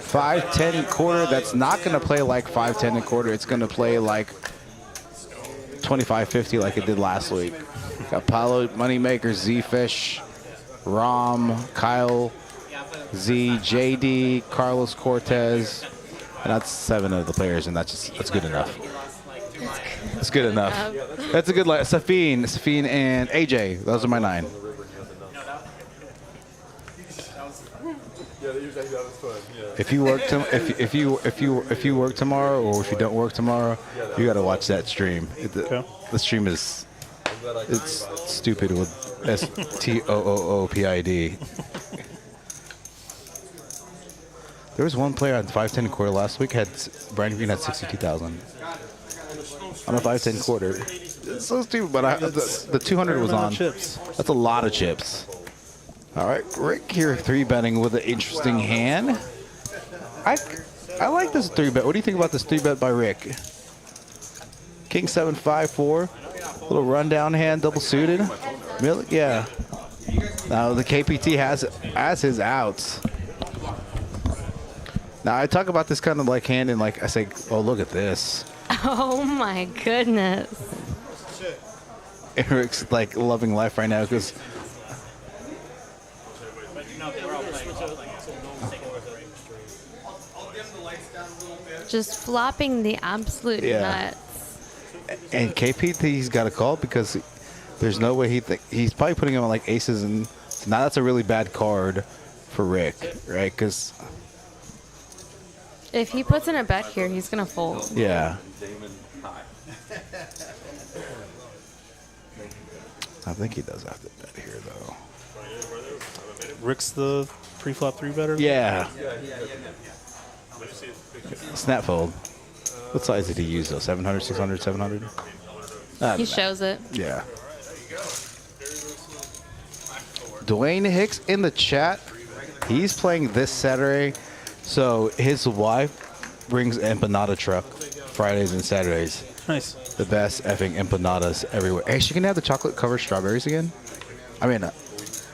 5-10 and quarter. That's not going to play like 5-10 and quarter. It's going to play like 25-50 like it did last week. Got Paulo, Moneymaker, Z-Fish, Rom, Kyle, Z, JD, Carlos Cortez. And that's 7 of the players, and that's good enough. That's good enough. That's a good line. Safine, and AJ. Those are my 9. If you work if you work tomorrow, or if you don't work tomorrow, you got to watch that stream. The stream is it's stupid with STOOOPID. There was one player on 5-10 quarter last week. Brian Green had 62,000 on a 5-10 quarter. It's so stupid, but the 200 was on. That's a lot of chips. All right, Rick here 3-betting with an interesting hand. I like this 3-bet. What do you think about this 3-bet by Rick? King 7, 5, 4. Little rundown hand, double suited. Really? Yeah. Now the KPT has his outs. Now I talk about this kind of like hand and like I say, oh look at this. Oh my goodness. Eric's like loving life right now because. Just flopping the absolute nuts. And KPT's got a call because there's no way he's probably putting him on like aces, and now that's a really bad card for Rick, right? Because if he puts in a bet here, he's gonna fold. Yeah. I think he does have to bet here though. Rick's the pre-flop 3-better? Yeah. Snap fold. What size did he use though? 700, 600, 700? He shows it. Yeah. Dwayne Hicks in the chat. He's playing this Saturday. So his wife brings empanada truck Fridays and Saturdays. Nice. The best effing empanadas everywhere. Hey, she can have the chocolate covered strawberries again? I mean,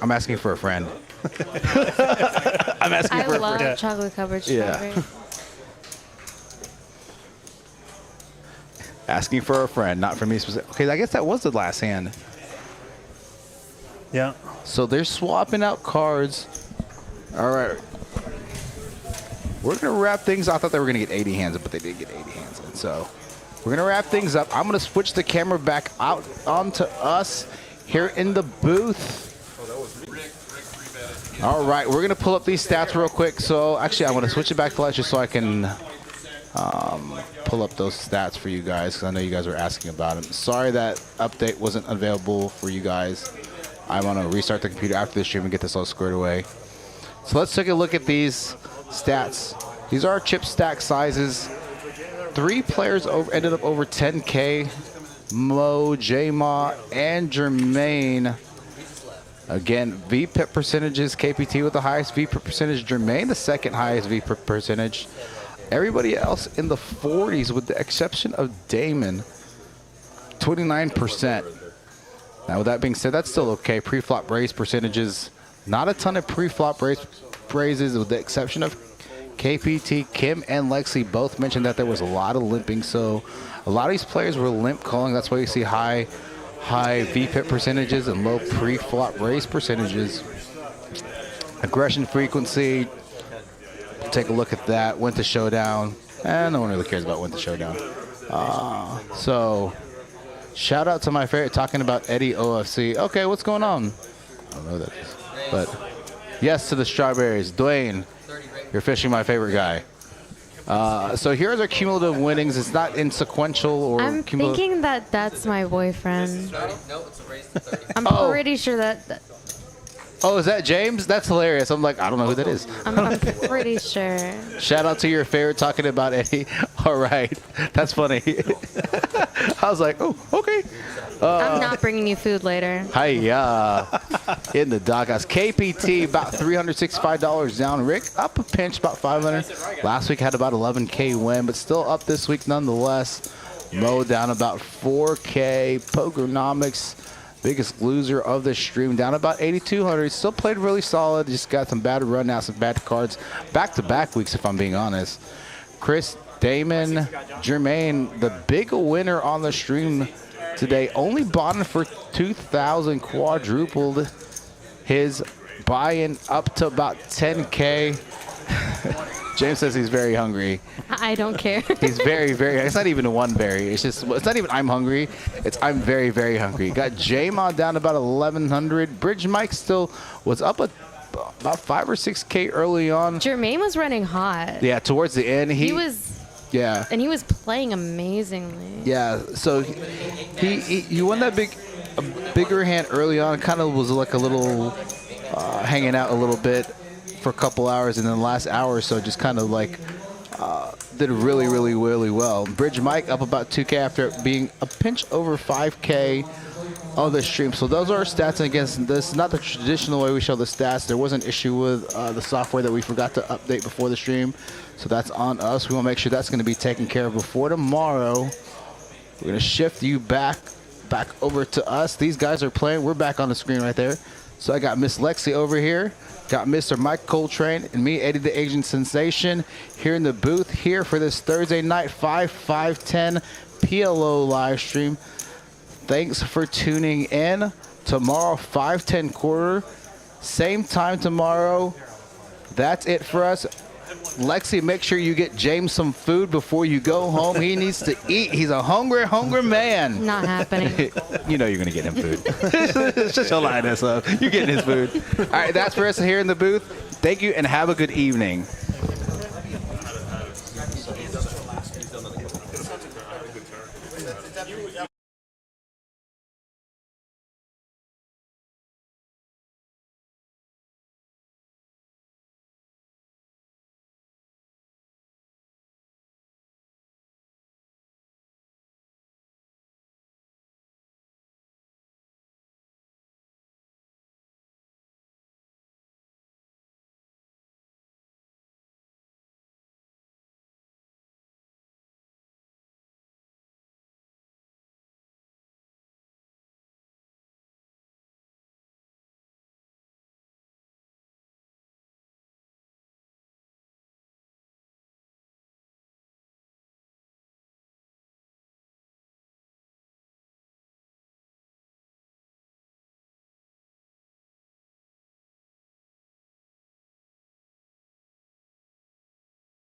I'm asking for a friend. I'm asking for a friend. I love chocolate covered strawberries. Yeah. Asking for a friend, not for me specific. Okay, I guess that was the last hand. Yeah. So they're swapping out cards. All right. We're going to wrap things. I thought they were going to get 80 hands, but they did get 80 hands in. So we're going to wrap things up. I'm going to switch the camera back out onto us here in the booth. All right, we're going to pull up these stats real quick. So actually, I want to switch it back to live just so I can pull up those stats for you guys because I know you guys were asking about them. Sorry that update wasn't available for you guys. I want to restart the computer after the stream and get this all squared away. So let's take a look at these stats. These are our chip stack sizes. 3 players ended up over 10K. Mo, J-Ma, and Jermane. Again, VPIP percentages. KPT with the highest VPIP percentage. Jermane, the second highest VPIP percentage. Everybody else in the 40s with the exception of Damon. 29%. Now, with that being said, that's still okay. Pre-flop raise percentages. Not a ton of pre-flop raises with the exception of KPT. Kim and Lexi both mentioned that there was a lot of limping. So a lot of these players were limp calling. That's why you see high VPIP percentages and low pre-flop raise percentages. Aggression frequency. Take a look at that. Went to showdown. No one really cares about went to showdown. So shout out to my favorite talking about Eddie OFC. Okay, what's going on? I don't know who that is. But yes to the strawberries. Dwayne, you're fishing my favorite guy. So here's our cumulative winnings. It's not in sequential or I'm cumulative. thinking that that's my boyfriend. I'm pretty sure that. Oh, is that James? That's hilarious. I'm like, I don't know who that is. I'm pretty sure. Shout out to your favorite talking about Eddie. All right. That's funny. I was like, oh, okay. I'm not bringing you food later. Hiya. In the doghouse. KPT, about $365 down. Rick, up a pinch, about 500. Last week had about 11K win, but still up this week nonetheless. Mo down about 4K. Pokernomix, biggest loser of the stream, down about 8,200. Still played really solid. Just got some bad run-outs, some bad cards. Back-to-back weeks, if I'm being honest. Chris, Damon, Jermaine, the big winner on the stream today, only bottom for 2,000, quadrupled his buy-in up to about 10K. James says he's very hungry. I don't care. He's very, very. It's not even a one very. It's just. It's not even I'm hungry. It's I'm very, very hungry. Got J-Ma down about 1,100. Bridge Mike still was up about 5 or 6K early on. Jermaine was running hot. Yeah, towards the end He was. Yeah. And he was playing amazingly. Yeah. So he won that bigger hand early on. Kind of was like a little hanging out a little bit for a couple hours, and then the last hour or so just kind of like did really, really, really well. Bridge Mike up about 2K after being a pinch over 5K on the stream. So those are our stats. And again, this is not the traditional way we show the stats. There was an issue with the software that we forgot to update before the stream. So that's on us. We want to make sure that's going to be taken care of before tomorrow. We're going to shift you back back over to us. These guys are playing. We're back on the screen right there. So I got Miss Lexi over here, got Mr. Mike Coltrane, and me, Eddie the Asian Sensation, here in the booth here for this Thursday night 5/5/10 PLO live stream. Thanks for tuning in. Tomorrow 5/10 quarter, same time tomorrow. That's it for us. Lexi, make sure you get James some food before you go home. He needs to eat. He's a hungry man. Not happening. You know you're going to get him food. It's just a line us up. You're getting his food. All right, that's for us here in the booth. Thank you and have a good evening.